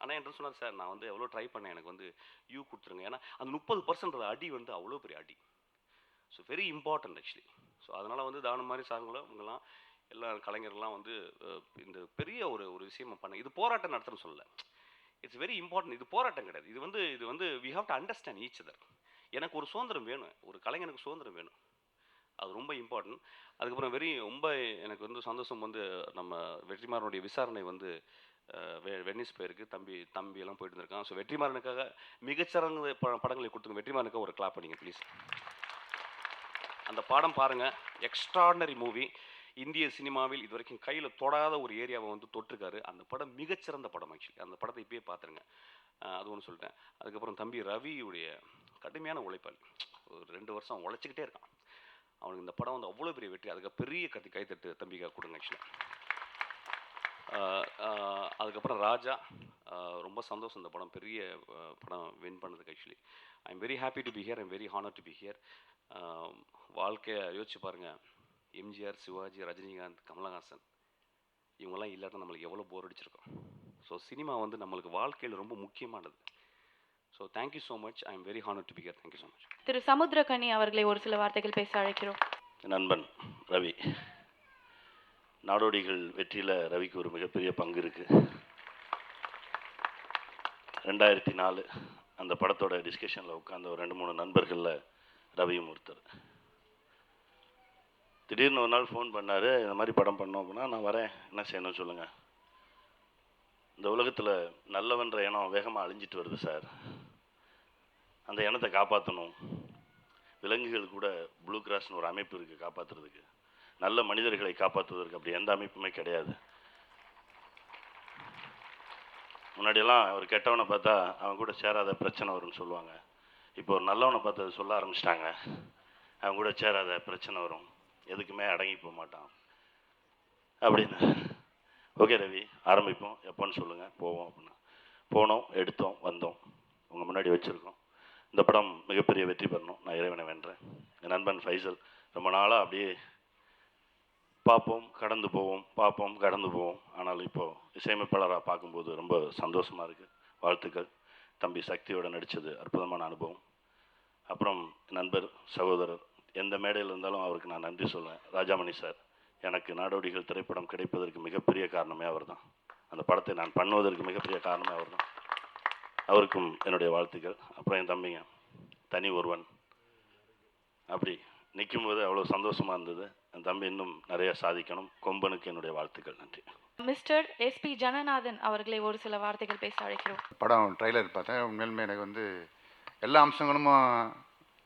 ஆனால் என்று சொன்னார், சார் நான் வந்து எவ்வளோ ட்ரை பண்ணேன், எனக்கு வந்து யூ கொடுத்துருங்க. ஏன்னா அந்த 30% அடி வந்து அவ்வளோ பெரிய அடி. So very important actually. So அதனால் வந்து தானு மாதிரி சாருங்களும் இவங்கெல்லாம் எல்லா கலைஞர்கள்லாம் வந்து இந்த பெரிய ஒரு விஷயமா பண்ண, இது போராட்டம் நடத்துன்னு சொல்லலை, இட்ஸ் வெரி இம்பார்ட்டன்ட். இது போராட்டம் கிடையாது, இது வந்து we have to understand each other. எனக்கு ஒரு சுதந்திரம் வேணும், ஒரு கலைஞனுக்கு சுதந்திரம் வேணும், அது ரொம்ப இம்பார்ட்டன்ட். அதுக்கப்புறம் ரொம்ப எனக்கு வந்து சந்தோஷம் வந்து நம்ம வெற்றிமாறனுடைய விசாரணை வந்து வெனிஸ் போயிருக்கு, தம்பி எல்லாம் போயிட்டு இருந்திருக்கான். ஸோ வெற்றிமாறனுக்காக மிகச்சிறந்த படங்களை கொடுத்துங்க. வெற்றிமாறனுக்காக ஒரு கிளாப் பண்ணிங்க ப்ளீஸ். அந்த படம் பாருங்கள், எக்ஸ்ட்ராடனரி மூவி. இந்திய சினிமாவில் இது வரைக்கும் கையில் தொடாத ஒரு ஏரியாவை வந்து தொட்டிருக்காரு. அந்த படம் மிகச்சிறந்த படம். ஆக்சுவலி அந்த படத்தை இப்போயே பார்த்துருங்க. அது ஒன்று சொல்லிட்டேன். அதுக்கப்புறம் தம்பி ரவியுடைய கடுமையான உழைப்பாளி, ஒரு 2 வருஷம் உழைச்சிக்கிட்டே இருக்கான். அவனுக்கு இந்த படம் வந்து அவ்வளோ பெரிய வெற்றி. அதுக்கு பெரிய கைத்தட்டு தம்பிக்காக கொடுங்க. ஆக்சுவலாக அதுக்கப்புறம் ராஜா, ரொம்ப சந்தோஷம் இந்த படம் பெரிய படம் வின் பண்ணதுக்கு. Actually I am very happy to be here, I am very honour to be here. வாழ்க்கையை யோசிச்சு பாருங்கள், எம்ஜிஆர், சிவாஜி, ரஜினிகாந்த், கமலஹாசன் இவங்கெல்லாம் இல்லாத நம்மளுக்கு எவ்வளோ போர் அடிச்சிருக்கோம். ஸோ சினிமா வந்து நம்மளுக்கு வாழ்க்கையில் ரொம்ப முக்கியமானது. So thank you so much, I am very honour to be here. Thank you so much. திரு சமுத்திரக்கனி அவர்களை ஒரு சில வார்த்தைகள் பேச அழைக்கிறோம். நண்பன் ரவி, நாடோடிகள் வெற்றியில் ரவிக்கு ஒரு மிகப்பெரிய பங்கு இருக்குது. 2004 அந்த படத்தோட டிஸ்கஷனில் உட்காந்து ஒரு 2-3 நண்பர்களில் ரவியும் ஒருத்தர். திடீர்னு ஒரு நாள் ஃபோன் பண்ணார், இந்த மாதிரி படம் பண்ணோம் அப்படின்னா, நான் வரேன், என்ன செய்யணும்னு சொல்லுங்கள். இந்த உலகத்தில் நல்லவன்ற இனம் வேகமாக அழிஞ்சிட்டு வருது சார், அந்த இனத்தை காப்பாற்றணும். விலங்குகள் கூட ப்ளூ கிராஸ்னு ஒரு அமைப்பு இருக்குது காப்பாற்றுறதுக்கு, நல்ல மனிதர்களை காப்பாற்றுவதற்கு அப்படி எந்த அமைப்புமே கிடையாது. முன்னாடியெல்லாம் ஒரு கெட்டவனை பார்த்தா அவன் கூட சேராத பிரச்சனை வரும்னு சொல்லுவாங்க. இப்போ ஒரு நல்லவனை பார்த்து அதை சொல்ல ஆரம்பிச்சிட்டாங்க, அவன் கூட சேராத பிரச்சனை வரும், எதுக்குமே அடங்கி போக மாட்டான் அப்படின்னு. ஓகே ரவி, ஆரம்பிப்போம், எப்போன்னு சொல்லுங்கள், போவோம் அப்படின்னா. போனோம், எடுத்தோம், வந்தோம், உங்கள் முன்னாடி வச்சுருக்கோம். இந்த படம் மிகப்பெரிய வெற்றி பெறணும், நான் இறைவனை வேண்டுறேன். என் நண்பன் ஃபைசல் ரொம்ப நாளாக அப்படியே பார்ப்போம் கடந்து போவோம், பார்ப்போம் கடந்து போவோம். ஆனால் இப்போது இசையமைப்பாளராக பார்க்கும்போது ரொம்ப சந்தோஷமாக இருக்குது. வாழ்த்துக்கள். தம்பி சக்தியோடு நடித்தது அற்புதமான அனுபவம். அப்புறம் நண்பர் சகோதரர் எந்த மேடையில் இருந்தாலும் அவருக்கு நான் நன்றி சொல்லுவேன். ராஜாமணி சார், எனக்கு நாடோடிகள் திரைப்படம் கிடைப்பதற்கு மிகப்பெரிய காரணமே அவர் தான். அந்த படத்தை நான் பண்ணுவதற்கு மிகப்பெரிய காரணமே அவர் தான். அவருக்கும் என்னுடைய வாழ்த்துக்கள். அப்புறம் என் தம்பிங்க தனி ஒருவன் அப்படி நிற்கும்போது அவ்வளோ சந்தோஷமாக இருந்தது. என் தம்பி இன்னும் நிறைய சாதிக்கணும். கொம்பனுக்கு என்னுடைய வாழ்த்துக்கள். நன்றி. மிஸ்டர் எஸ்பி ஜனநாதன் அவர்களை ஒரு சில வார்த்தைகள் பேச அழைக்கிறோம். படம் ட்ரைலர் பார்த்தேன். உண்மையிலுமே எனக்கு வந்து எல்லா அம்சங்களும்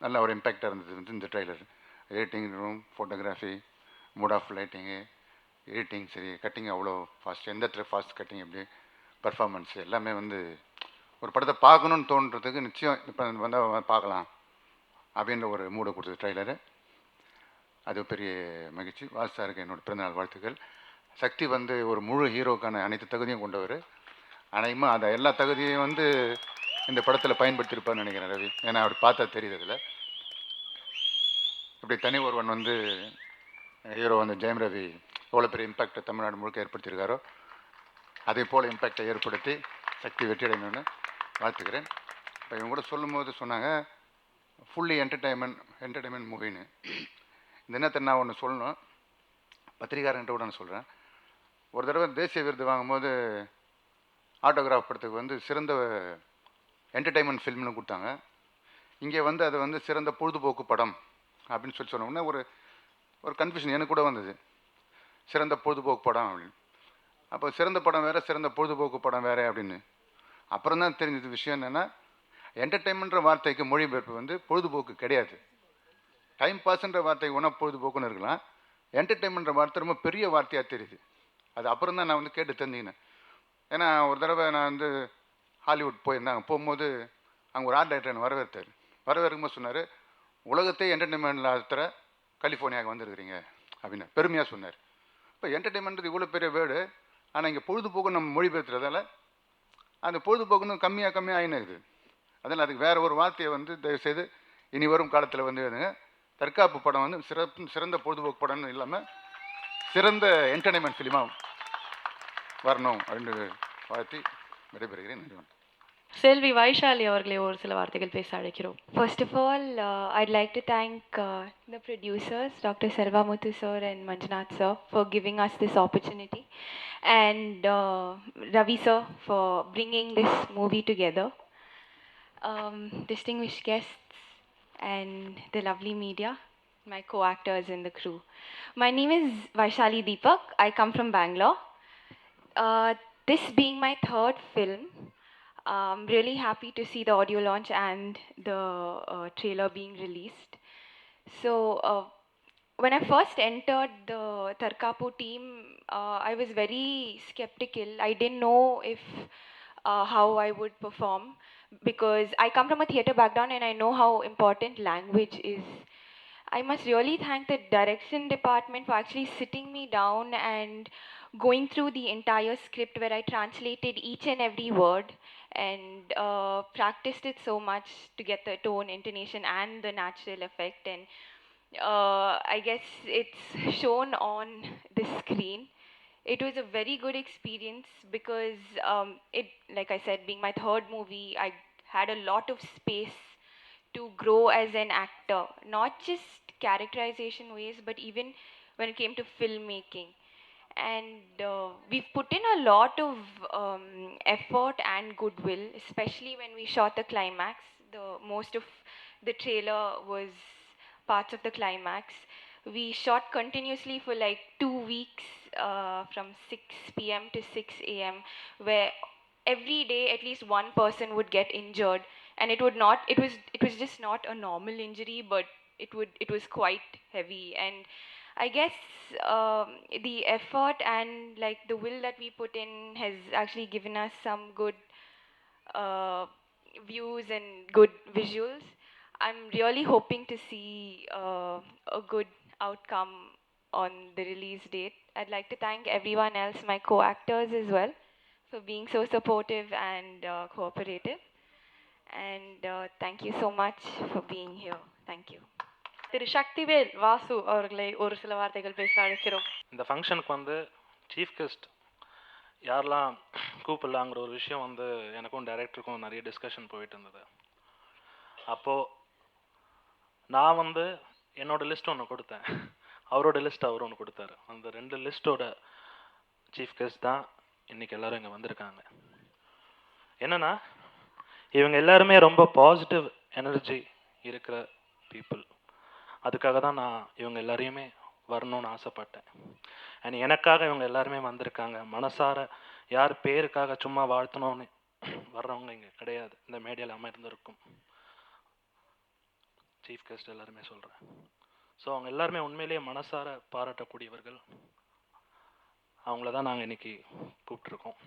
நல்ல ஒரு இம்பேக்டாக இருந்தது வந்து இந்த trailer. Editing room, photography, mood of lighting, editing சரி, கட்டிங் அவ்வளோ ஃபாஸ்ட், எந்த இடத்துல ஃபாஸ்ட் கட்டிங் எப்படி, பர்ஃபார்மன்ஸ் எல்லாமே வந்து ஒரு படத்தை பார்க்கணுன்னு தோன்றதுக்கு நிச்சயம் இப்போ வந்தால் பார்க்கலாம் அப்படின்ற ஒரு மூடை கொடுத்தது ட்ரைலரு. அது பெரிய மகிழ்ச்சி. வாசு சாருக்கு என்னோடய பிறந்தநாள் வாழ்த்துக்கள். சக்தி வந்து ஒரு முழு ஹீரோக்கான அனைத்து தகுதியும் கொண்டவர். அனைமா அந்த எல்லா தகுதியும் வந்து இந்த படத்தில் பயன்படுத்தியிருப்பார்னு நினைக்கிறேன் ரவி. ஏன்னா அப்படி பார்த்தா தெரியுது அதில். இப்படி தனி ஒருவன் வந்து ஹீரோ வந்து ஜெயம் ரவி எவ்வளோ பெரிய இம்பேக்டை தமிழ்நாடு முழுக்க ஏற்படுத்தியிருக்காரோ அதே போல் இம்பேக்டை ஏற்படுத்தி சக்தி வெற்றியடையணும்னு வாழ்த்துக்கிறேன். இப்போ இவங்க கூட சொல்லும் போது சொன்னாங்க ஃபுல்லி என்டர்டைன்மெண்ட் மூவின்னு. இந்த நேரத்தை நான் ஒன்று சொல்லணும், பத்திரிகாரன்ட்ட கூட நான் சொல்கிறேன். ஒரு தடவை தேசிய விருது வாங்கும்போது ஆட்டோகிராஃப் படத்துக்கு வந்து சிறந்த என்டர்டைன்மெண்ட் ஃபில்ம்னு கொடுத்தாங்க. இங்கே வந்து அது வந்து சிறந்த பொழுதுபோக்கு படம் அப்படின்னு சொல்லி சொன்னோம்னா ஒரு கன்ஃபியூஷன் எனக்கு கூட வந்தது. சிறந்த பொழுதுபோக்கு படம் அப்படின்னு. அப்போ சிறந்த படம் வேறு, சிறந்த பொழுதுபோக்கு படம் வேறு அப்படின்னு. அப்புறம் தான் தெரிஞ்சது விஷயம் என்னென்னா, என்டர்டைன்மெண்ட்ற வார்த்தைக்கு மொழிபெயர்ப்பு வந்து பொழுதுபோக்கு கிடையாது. டைம் பாஸ்ன்ற வார்த்தைக்கு ஒன்றா பொழுதுபோக்குன்னு இருக்கலாம். என்டர்டைன்மெண்ட்ற வார்த்தை ரொம்ப பெரிய வார்த்தையாக தெரியுது. அது அப்புறம் தான் நான் வந்து கேட்டு தெரிஞ்சுக்கினேன். ஏன்னா ஒரு தடவை நான் வந்து ஹாலிவுட் போயிருந்தேன். போகும்போது அங்கே ஒரு ஆர்ட் டைரக்டர் என்னை வரவேற்றார். வரவேற்கும்போது சொன்னார், உலகத்தையே என்டர்டைன்மெண்ட்டில் ஆத்துற கலிஃபோர்னியாவுக்கு வந்துருக்குறீங்க அப்படின்னு பெருமையாக சொன்னார். இப்போ என்டர்டைன்மெண்ட் இவ்வளோ பெரிய வேர்டு, ஆனால் இங்கே பொழுதுபோக்கு நம்ம மொழிபெயர்த்துறதால அந்த பொழுதுபோக்குன்னு கம்மியாக ஆகினுக்குது. அதனால் அதுக்கு வேறு ஒரு வார்த்தையை வந்து தயவுசெய்து இனி வரும் காலத்தில் வந்து எழுதுங்க. தற்காப்பு படம் வந்து சிறந்த பொழுதுபோக்கு படம்னு இல்லாமல் சிறந்த என்டர்டைன்மெண்ட் ஃபிலிமாக வரணும் அப்படின்னு வாழ்த்தி விடைபெறுகிறேன். நன்றி. செல்வி வைஷாலி அவர்களை ஒரு சில வார்த்தைகள் பேச அழைக்கிறோம். First of all, I'd like to thank the producers, Dr. Sarvamuthu sir and Manjunath sir, for giving us this opportunity, and Ravi sir for bringing this movie together. Distinguished guests and the lovely media, my co-actors in the crew. My name is Vaishali Deepak. I come from Bangalore. This being my third film, I'm really happy to see the audio launch and the trailer being released. So when I first entered the Tarkapu team, I was very skeptical. I didn't know if how I would perform, because I come from a theatre background and I know how important language is. I must really thank the direction department for actually sitting me down and going through the entire script, where I translated each and every word and practiced it so much to get the tone, intonation and the natural effect. And I guess it's shown on the screen. It was a very good experience because it, like I said, being my third movie, I had a lot of space to grow as an actor, not just characterization ways, but even when it came to filmmaking. And we've put in a lot of effort and goodwill, especially when we shot the climax. Most of the trailer was parts of the climax. We shot continuously for like 2 weeks, from 6 p.m. to 6 a.m., where every day at least one person would get injured, and it was just not a normal injury, but it was quite heavy. And I guess the effort and like the will that we put in has actually given us some good views and good visuals. I'm really hoping to see a good outcome on the release date. I'd like to thank everyone else, my co-actors as well, for being so supportive and cooperative. And thank you so much for being here. Thank you. திரு சக்திவேல் வாசு அவர்களை ஒரு சில வார்த்தைகள் பேச அழைக்கிறோம். இந்த ஃபங்க்ஷனுக்கு வந்து சீஃப் கெஸ்ட் யாரெல்லாம் கூப்பிடலாங்கிற ஒரு விஷயம் வந்து எனக்கும் டைரக்டருக்கும் நிறைய டிஸ்கஷன் போயிட்டு இருந்தது. அப்போது நான் வந்து என்னோடய லிஸ்ட் ஒன்று கொடுத்தேன், அவரோட லிஸ்ட் அவர் ஒன்று கொடுத்தாரு. அந்த 2 லிஸ்ட்டோட சீஃப் கெஸ்ட் தான் இன்றைக்கி எல்லோரும் இங்கே வந்திருக்காங்க. என்னென்னா, இவங்க எல்லாருமே ரொம்ப பாசிட்டிவ் எனர்ஜி இருக்கிற பீப்புள். அதுக்காக தான் நான் இவங்க எல்லாரையுமே வரணும்னு ஆசைப்பட்டேன். அண்ட் எனக்காக இவங்க எல்லாருமே வந்திருக்காங்க. மனசார யார் பேருக்காக சும்மா வாழ்த்தணும்னு வர்றவங்க இங்கே கிடையாது, இந்த மேடையில் அமர்ந்திருக்கும் சீஃப் கெஸ்ட் எல்லாருமே சொல்கிறேன். ஸோ அவங்க எல்லாருமே உண்மையிலேயே மனசார பாராட்டக்கூடியவர்கள். அவங்கள தான் நாங்கள் இன்றைக்கி கூப்பிட்ருக்கோம்.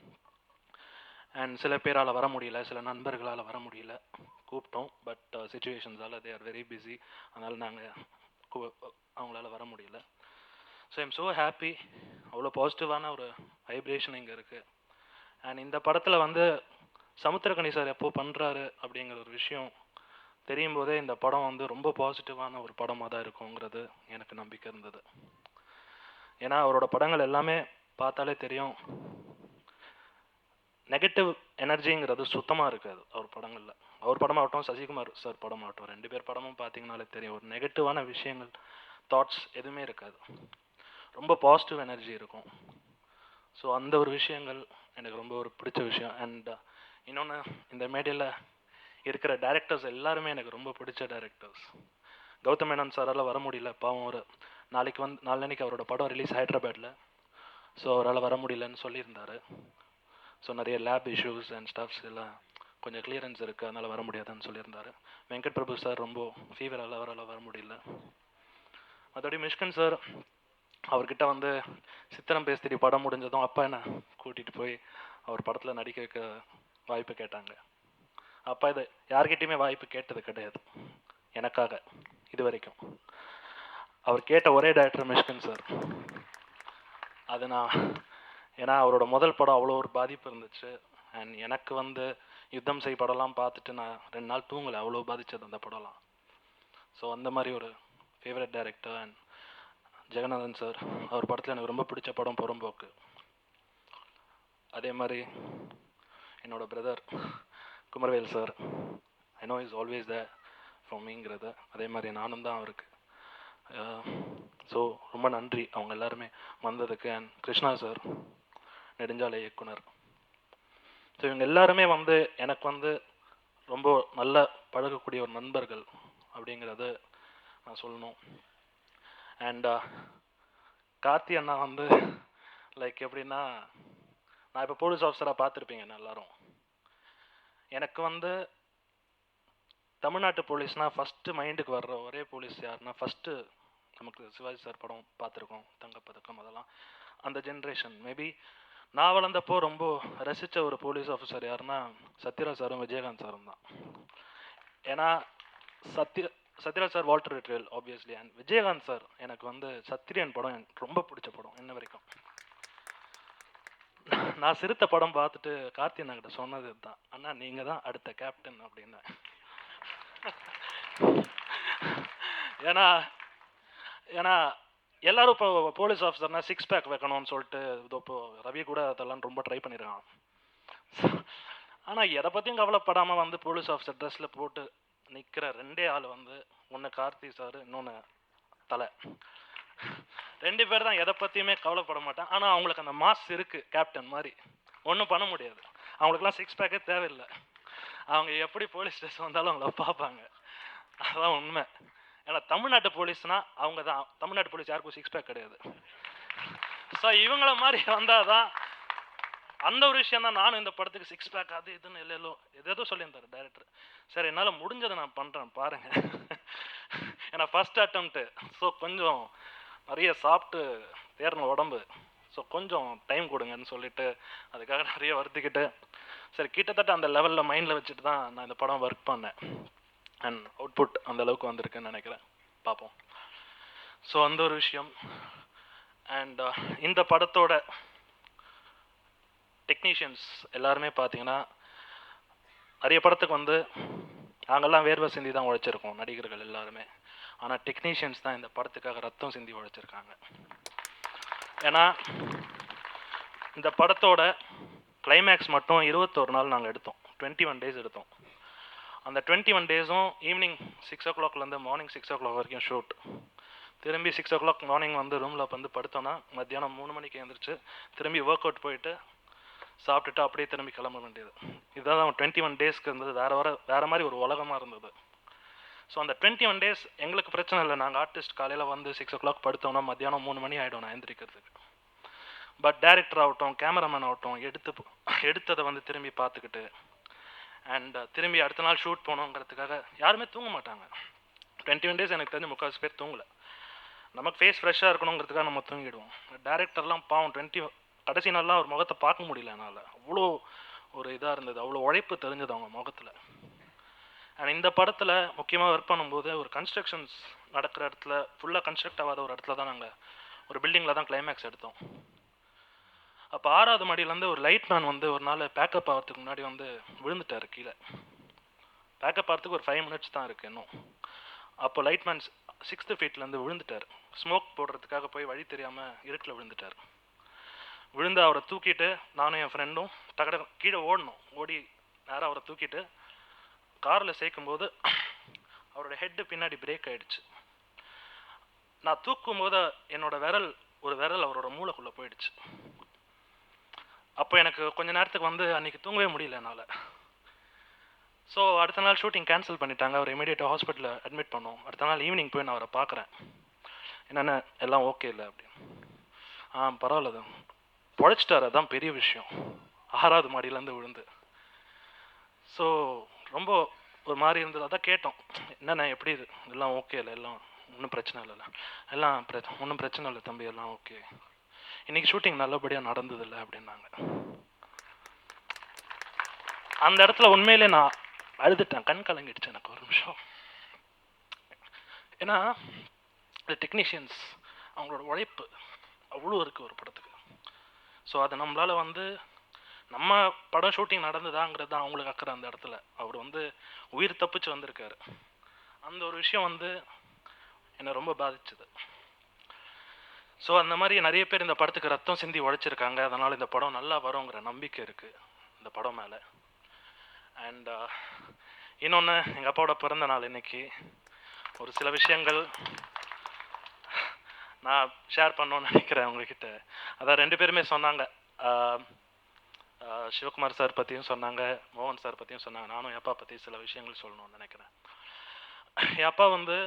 அண்ட் சில பேரால் வர முடியல, சில நண்பர்களால் வர முடியல, கூப்பிட்டோம். பட் சுச்சுவேஷன்ஸால் தே ஆர் வெரி பிஸி, அதனால் நாங்கள் அவங்களால வர முடியல. So I'm so happy. அவ்வளோ பாசிட்டிவான ஒரு வைப்ரேஷன் இங்கே இருக்குது. அண்ட் இந்த படத்தில் வந்து சமுத்திரக்கனி சார் எப்போ பண்ணுறாரு அப்படிங்கிற ஒரு விஷயம் தெரியும் போதே இந்த படம் வந்து ரொம்ப பாசிட்டிவான ஒரு படமாக தான் இருக்குங்கிறது எனக்கு நம்பிக்கை இருந்தது. ஏன்னா அவரோட படங்கள் எல்லாமே பார்த்தாலே தெரியும், நெகட்டிவ் எனர்ஜிங்கிறது சுத்தமாக இருக்காது அவர் படங்களில். அவர் படமாகட்டும், சசிகுமார் சார் படமாகட்டும், 2 பேர் படமும் பார்த்தீங்கனாலே தெரியும், ஒரு நெகட்டிவான விஷயங்கள், தாட்ஸ் எதுவுமே இருக்காது. ரொம்ப பாசிட்டிவ் எனர்ஜி இருக்கும். ஸோ அந்த ஒரு விஷயங்கள் எனக்கு ரொம்ப ஒரு பிடிச்ச விஷயம். அண்ட் இன்னொன்று, இந்த மேடையில் இருக்கிற டைரக்டர்ஸ் எல்லாருமே எனக்கு ரொம்ப பிடிச்ச டைரக்டர்ஸ். கௌதம் மேனன் சாரால் வர முடியல, பாவம். ஒரு நாளைக்கு அவரோட படம் ரிலீஸ் ஹைதராபாத்தில். ஸோ அவரால் வர முடியலன்னு சொல்லியிருந்தார். ஸோ நிறைய லேப் இஷ்யூஸ் அண்ட் ஸ்டாஃப்ஸ் எல்லாம் கொஞ்சம் கிளியரன்ஸ் இருக்குது, அதனால் வர முடியாதுன்னு சொல்லியிருந்தார். வெங்கட் பிரபு சார் ரொம்ப ஃபீவரால் அவரால் வர முடியல. மற்றபடி மிஷ்கன் சார், அவர்கிட்ட வந்து சித்திரம் பேஸ்திரி படம் முடிஞ்சதும் அப்பா என்ன கூட்டிகிட்டு போய் அவர் படத்தில் நடிக்க வைக்க வாய்ப்பு கேட்டாங்க. அப்பா இதை யார்கிட்டையுமே வாய்ப்பு கேட்டது கிடையாது எனக்காக இது வரைக்கும். அவர் கேட்ட ஒரே டைரக்டர் மிஷ்கன் சார். அது நான், ஏன்னா அவரோட முதல் படம் அவ்வளோ ஒரு பாதிப்பு இருந்துச்சு. அண்ட் எனக்கு வந்து யுத்தம் செய் படம்லாம் பார்த்துட்டு நான் 2 நாள் தூங்கலை, அவ்வளோ பாதிச்சது அந்த படம்லாம். ஸோ அந்த மாதிரி ஒரு favourite director. And Jeganathan sir, அவர் படத்தில் எனக்கு ரொம்ப பிடிச்ச படம் புறம்போக்கு. அதே மாதிரி என்னோட brother Kumaravel sir, I know is always the from மீங்கிறது. அதே மாதிரி நானும் தான் அவருக்கு. ஸோ ரொம்ப நன்றி அவங்க எல்லாருமே வந்ததுக்கு. அண்ட் கிருஷ்ணா சார், நெடுஞ்சாலை இயக்குனர். ஸோ இவங்க எல்லாருமே வந்து எனக்கு வந்து ரொம்ப நல்ல பழகக்கூடிய ஒரு நண்பர்கள் அப்படிங்கிறது நான் சொல்லணும். அண்ட் கார்த்தி அண்ணா வந்து லைக் எப்படின்னா, நான் இப்போ போலீஸ் ஆஃபீஸராக பார்த்துருப்பீங்க எல்லாரும். எனக்கு வந்து தமிழ்நாட்டு போலீஸ்னால் ஃபஸ்ட்டு மைண்டுக்கு வர்ற ஒரே போலீஸ் யாருன்னா, ஃபஸ்ட்டு நமக்கு சிவாஜி சார் படம் பார்த்துருக்கோம், தங்கப்பதக்கம், அதெல்லாம் அந்த ஜென்ரேஷன். மேபி நான் வளர்ந்தப்போ ரொம்ப ரசித்த ஒரு போலீஸ் ஆஃபீஸர் யாருன்னா சத்யராஜ் சாரும் விஜயகாந்த் சாரும் தான். ஏன்னா சத்யராஜ் சார் வால்டர் ரிட்ரியல் ஆப்வியஸ்லி. அண்ட் விஜயகாந்த் சார் எனக்கு வந்து சத்திரியன் படம் எனக்கு ரொம்ப பிடிச்ச படம் இன்ன வரைக்கும். நான் சிறுத்தை படம் பார்த்துட்டு கார்த்தி அண்ணா கிட்ட சொன்னது தான், அண்ணா நீங்கள் தான் அடுத்த கேப்டன் அப்படின்னு. ஏன்னா ஏன்னா எல்லாரும் இப்போ போலீஸ் ஆஃபீஸர்னா 6 பேக் வைக்கணும்னு சொல்லிட்டு இப்போ ரவி கூட அதெல்லாம் ரொம்ப ட்ரை பண்ணியிருக்கான். ஆனால் எதை பற்றியும் கவலைப்படாமல் வந்து போலீஸ் ஆஃபீஸர் ட்ரெஸ்ஸில் போட்டு நிற்கிற 2 ஆள் வந்து, ஒன்று கார்த்தி சார், இன்னொன்று தலை. 2 பேர் தான் எதை பற்றியுமே கவலைப்பட மாட்டேன். ஆனால் அவங்களுக்கு அந்த மாஸ் இருக்குது, கேப்டன் மாதிரி. ஒன்றும் பண்ண முடியாது, அவங்களுக்குலாம் 6 பேக்கே தேவையில்லை. அவங்க எப்படி போலீஸ் ஸ்டேஷன் வந்தாலும் அவங்கள பார்ப்பாங்க. அதுதான் உண்மை. ஏன்னா தமிழ்நாட்டு போலீஸ்னால் அவங்க தான். தமிழ்நாட்டு போலீஸ் யாருக்கும் 6 பேக் கிடையாது. ஸோ இவங்கள மாதிரி வந்தால் தான் அந்த ஒரு விஷயம் தான். நானும் இந்த படத்துக்கு 6 பேக் அது இதுன்னு எதோ சொல்லியிருந்தார் டைரக்டர். சரி, என்னால் முடிஞ்சதை நான் பண்ணுறேன் பாருங்கள். ஏன்னா ஃபஸ்ட் அட்டம்ப்ட்டு. ஸோ கொஞ்சம் நிறைய சாப்பிட்டு தேர்ன உடம்பு, ஸோ கொஞ்சம் டைம் கொடுங்கன்னு சொல்லிவிட்டு அதுக்காக நிறைய வருத்திக்கிட்டு, சரி கிட்டத்தட்ட அந்த லெவலில் மைண்டில் வச்சுட்டு தான் நான் இந்த படம் ஒர்க் பண்ணேன். அண்ட் அவுட்புட் அந்தளவுக்கு வந்திருக்குன்னு நினைக்கிறேன், பார்ப்போம். ஸோ அந்த ஒரு விஷயம். அண்ட் இந்த படத்தோட டெக்னீஷியன்ஸ் எல்லாருமே பார்த்தீங்கன்னா, நிறைய படத்துக்கு வந்து நாங்கள்லாம் வேர்வை சிந்தி தான் உழைச்சிருக்கோம், நடிகர்கள் எல்லாருமே. ஆனால் டெக்னீஷியன்ஸ் தான் இந்த படத்துக்காக ரத்தம் சிந்தி உழைச்சிருக்காங்க. ஏன்னா இந்த படத்தோட கிளைமேக்ஸ் மட்டும் 21 நாள் நாங்கள் எடுத்தோம், 21 டேஸ் எடுத்தோம். அந்த 21 டேஸும் ஈவினிங் 6 o'clockலேருந்து மார்னிங் 6 o'clock வரைக்கும் ஷூட். திரும்பி 6 o'clock மார்னிங் வந்து ரூமில் வந்து படுத்தோன்னா மத்தியானம் 3 மணிக்கு எழுந்திரிச்சு திரும்பி ஒர்க் அவுட் போயிட்டு சாப்பிட்டுட்டு அப்படியே திரும்பி கிளம்ப வேண்டியது. இதுதான் 21 டேஸ்க்கு இருந்தது. வேறு மாதிரி ஒரு உலகமாக இருந்தது. ஸோ அந்த 21 டேஸ் எங்களுக்கு பிரச்சனை இல்லை. நாங்கள் ஆர்டிஸ்ட் காலையில் வந்து 6 o'clock படுத்தோன்னா மத்தியானம் 3 மணி ஆகிடும் நான் எழுந்திரிக்கிறதுக்கு. பட் டைரக்டர் ஆகட்டும், கேமராமேன் ஆகட்டும், எடுத்ததை வந்து திரும்பி பார்த்துக்கிட்டு அண்ட் திரும்பி அடுத்த நாள் ஷூட் போகணுங்கிறதுக்காக யாருமே தூங்க மாட்டாங்க. 21 டேஸ் எனக்கு தெரிஞ்சு முக்கால்வாசி பேர் தூங்கலை. நமக்கு ஃபேஸ் ஃப்ரெஷ்ஷாக இருக்கணுங்கிறதுக்காக நம்ம தூங்கிடுவோம். டேரக்டர்லாம் பாவம் கடைசி நாள்லாம் அவர் முகத்தை பார்க்க முடியல என்னால். அவ்வளோ ஒரு இதாக இருந்தது, அவ்வளோ உழைப்பு தெரிஞ்சது அவங்க முகத்தில். அண்ட் இந்த படத்தில் முக்கியமாக ஒர்க் பண்ணும்போது ஒரு கன்ஸ்ட்ரக்ஷன்ஸ் நடக்கிற இடத்துல, ஃபுல்லாக கன்ஸ்ட்ரக்ட் ஆகாத ஒரு இடத்துல தான் நாங்கள் ஒரு பில்டிங்கில் தான் கிளைமேக்ஸ் எடுத்தோம். அப்போ 6வது மாடியிலேருந்து ஒரு லைட் மேன் வந்து ஒரு நாள் பேக்கப் ஆகிறதுக்கு முன்னாடி வந்து விழுந்துட்டார் கீழே. பேக்கப் ஆகிறதுக்கு ஒரு 5 மினிட்ஸ் தான் இருக்குது இன்னும். அப்போ லைட் மேன் 6th ஃபீட்லேருந்து விழுந்துட்டார். ஸ்மோக் போடுறதுக்காக போய் வழி தெரியாமல் இருட்டில் விழுந்துட்டார். விழுந்து அவரை தூக்கிட்டு நானும் என் ஃப்ரெண்டும் கீழே ஓடணும். ஓடி நேராக அவரை தூக்கிட்டு காரில் சேர்க்கும்போது அவரோட ஹெட்டு பின்னாடி பிரேக் ஆகிடுச்சு. நான் தூக்கும்போது என்னோட ஒரு விரல் அவரோட மூளைக்குள்ளே போயிடுச்சு. அப்போ எனக்கு கொஞ்ச நேரத்துக்கு வந்து அன்றைக்கி தூங்கவே முடியல என்னால். ஸோ அடுத்த நாள் ஷூட்டிங் கேன்சல் பண்ணிட்டாங்க. அவர் இமீடியட்டாக ஹாஸ்பிட்டலில் அட்மிட் பண்ணோம். அடுத்த நாள் ஈவினிங் போய் நான் அவரை பார்க்குறேன். என்னென்ன எல்லாம் ஓகே இல்லை அப்படின்னு. பரவாயில்ல தான் பொழைச்சிட்டார், அதுதான் பெரிய விஷயம். 6வது மாடியிலேருந்து விழுந்து. ஸோ ரொம்ப ஒரு மாதிரி இருந்தது. அதான் கேட்டோம், என்னென்ன எப்படி இது எல்லாம் ஓகே இல்லை, எல்லாம் ஒன்றும் பிரச்சனை இல்லைல்ல, எல்லாம் ஒன்றும் பிரச்சனை இல்லை தம்பி, எல்லாம் ஓகே, இன்றைக்கி ஷூட்டிங் நல்லபடியாக நடந்ததில்லை அப்படின்னாங்க. அந்த இடத்துல உண்மையிலே நான் அழுதுட்டேன், கண் கலங்கிடுச்சு எனக்கு ஒரு நிமிஷம். ஏன்னா இந்த டெக்னீஷியன்ஸ் அவங்களோட உழைப்பு அவ்வளோ இருக்குது ஒரு படத்துக்கு. ஸோ அது நம்மளால் வந்து நம்ம படம் ஷூட்டிங் நடந்ததாங்கிறது தான் அவங்களுக்கு அக்கறை. அந்த இடத்துல அவர் வந்து உயிர் தப்பிச்சு வந்திருக்காரு. அந்த ஒரு விஷயம் வந்து என்னை ரொம்ப பாதிச்சுது. ஸோ அந்த மாதிரி நிறைய பேர் இந்த படத்துக்கு ரத்தம் சிந்தி உழைச்சிருக்காங்க. அதனால் இந்த படம் நல்லா வருங்கிற நம்பிக்கை இருக்குது இந்த படம் மேலே. அண்ட் இன்னொன்று, எங்கள் அப்பாவோட பிறந்த நாள் இன்னைக்கு. ஒரு சில விஷயங்கள் நான் ஷேர் பண்ணணும்னு நினைக்கிறேன் உங்ககிட்ட. அதான் 2 பேருமே சொன்னாங்க, சிவகுமார் சார் பற்றியும் சொன்னாங்க, மோகன் சார் பற்றியும் சொன்னாங்க. நானும் என் அப்பா பற்றி சில விஷயங்கள் சொல்லணும்னு நினைக்கிறேன். என் அப்பா வந்து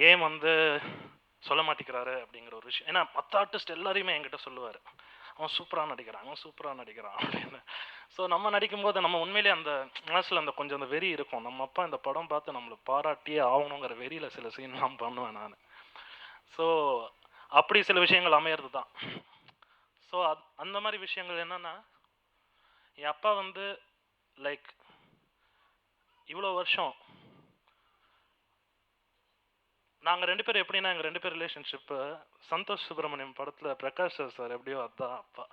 ஏன் வந்து சொல்ல மாட்டேங்கிறாரு அப்படிங்கிற ஒரு விஷயம். ஏன்னா மற்ற ஆர்டிஸ்ட் எல்லாரையுமே என்கிட்ட சொல்லுவார், அவன் சூப்பராக நடிக்கிறான் அப்படின்னு. ஸோ நம்ம நடிக்கும்போது நம்ம உண்மையிலே அந்த மனசில் அந்த கொஞ்சம் அந்த வெறி இருக்கும். நம்ம அப்பா இந்த படம் பார்த்து நம்மளை பாராட்டியே ஆகணுங்கிற வெறியில் சில சீன்லாம் பண்ணுவேன் நான். ஸோ அப்படி சில விஷயங்கள் அமையிறது தான். ஸோ அந்த மாதிரி விஷயங்கள் என்னென்னா, என் அப்பா வந்து லைக் இவ்வளோ வருஷம் நாங்கள் 2 பேரும் எப்படின்னா, எங்கள் 2 பேர் ரிலேஷன்ஷிப்பு சந்தோஷ் சுப்ரமணியம் படத்தில் பிரகாஷ் சார் எப்படியோ அதுதான் அப்பா.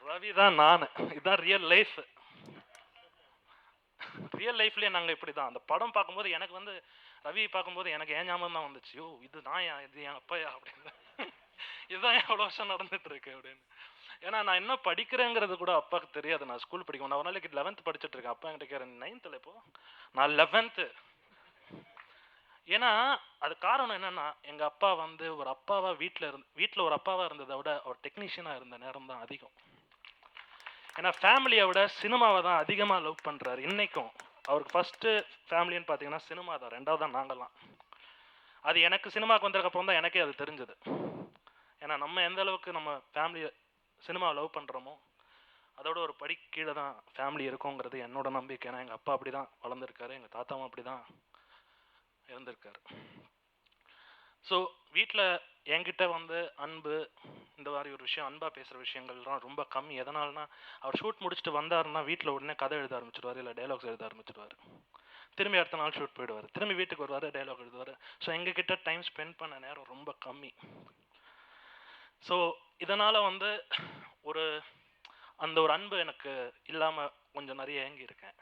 ரவி தான் நான். இதுதான் ரியல் லைஃப். ரியல் லைஃப்லேயே நாங்கள் இப்படி தான். அந்த படம் பார்க்கும்போது எனக்கு வந்து ரவி பார்க்கும்போது எனக்கு ஏன் ஞாபகம் தான் வந்துச்சு, இது நான் இது என் அப்பாயா அப்படின்னு. இதுதான் எவ்வளோ வருஷம் நடந்துட்டு இருக்கு அப்படின்னு. ஏன்னா நான் என்ன படிக்கிறேங்கிறது கூட அப்பாவுக்கு தெரியாது. நான் ஸ்கூல் படிக்கும், நான் ஒரு நாளைக்கு 11th படிச்சுட்டு இருக்கேன். அப்பா என்கிட்ட கேட்குறேன் 9th இப்போ, நான் 11th. ஏன்னா அது காரணம் என்னன்னா, எங்கள் அப்பா வந்து ஒரு அப்பாவாக வீட்டில் ஒரு அப்பாவாக இருந்ததை விட அவர் டெக்னீஷியனாக இருந்த நேரம் தான் அதிகம். ஏன்னா ஃபேமிலியை விட சினிமாவை தான் அதிகமாக லவ் பண்ணுறாரு இன்றைக்கும். அவருக்கு ஃபஸ்ட்டு ஃபேமிலின்னு பார்த்தீங்கன்னா சினிமா தான், 2வது தான் நாங்கள்லாம். அது எனக்கு சினிமாவுக்கு வந்ததுக்கப்புறம் தான் எனக்கே அது தெரிஞ்சது. ஏன்னா நம்ம எந்த அளவுக்கு நம்ம ஃபேமிலியை சினிமாவை லவ் பண்ணுறோமோ அதோட ஒரு படி கீழே தான் ஃபேமிலி இருக்குங்கிறது என்னோட நம்பிக்கை. ஏன்னா எங்கள் அப்பா அப்படி தான் வளர்ந்துருக்காரு, எங்கள் தாத்தாவும் அப்படி தான் இருந்திருக்காரு. ஸோ வீட்டில் என்கிட்ட வந்து அன்பு, இந்த மாதிரி ஒரு விஷயம், அன்பாக பேசுகிற விஷயங்கள்லாம் ரொம்ப கம்மி. எதனால்னா, அவர் ஷூட் முடிச்சுட்டு வந்தாருன்னா வீட்டில் உடனே கதை எழுத ஆரம்பிச்சிடுவார், இல்லை டைலாக்ஸ் எழுத ஆரம்பிச்சிடுவார். திரும்பி அடுத்த நாள் ஷூட் போயிடுவார், திரும்பி வீட்டுக்கு வருவார், டைலாக் எழுதுவார். ஸோ எங்ககிட்ட டைம் ஸ்பெண்ட் பண்ண நேரம் ரொம்ப கம்மி. ஸோ இதனால் வந்து அந்த ஒரு அன்பு எனக்கு இல்லாமல் கொஞ்சம் நிறைய ஏங்கியிருக்கேன்.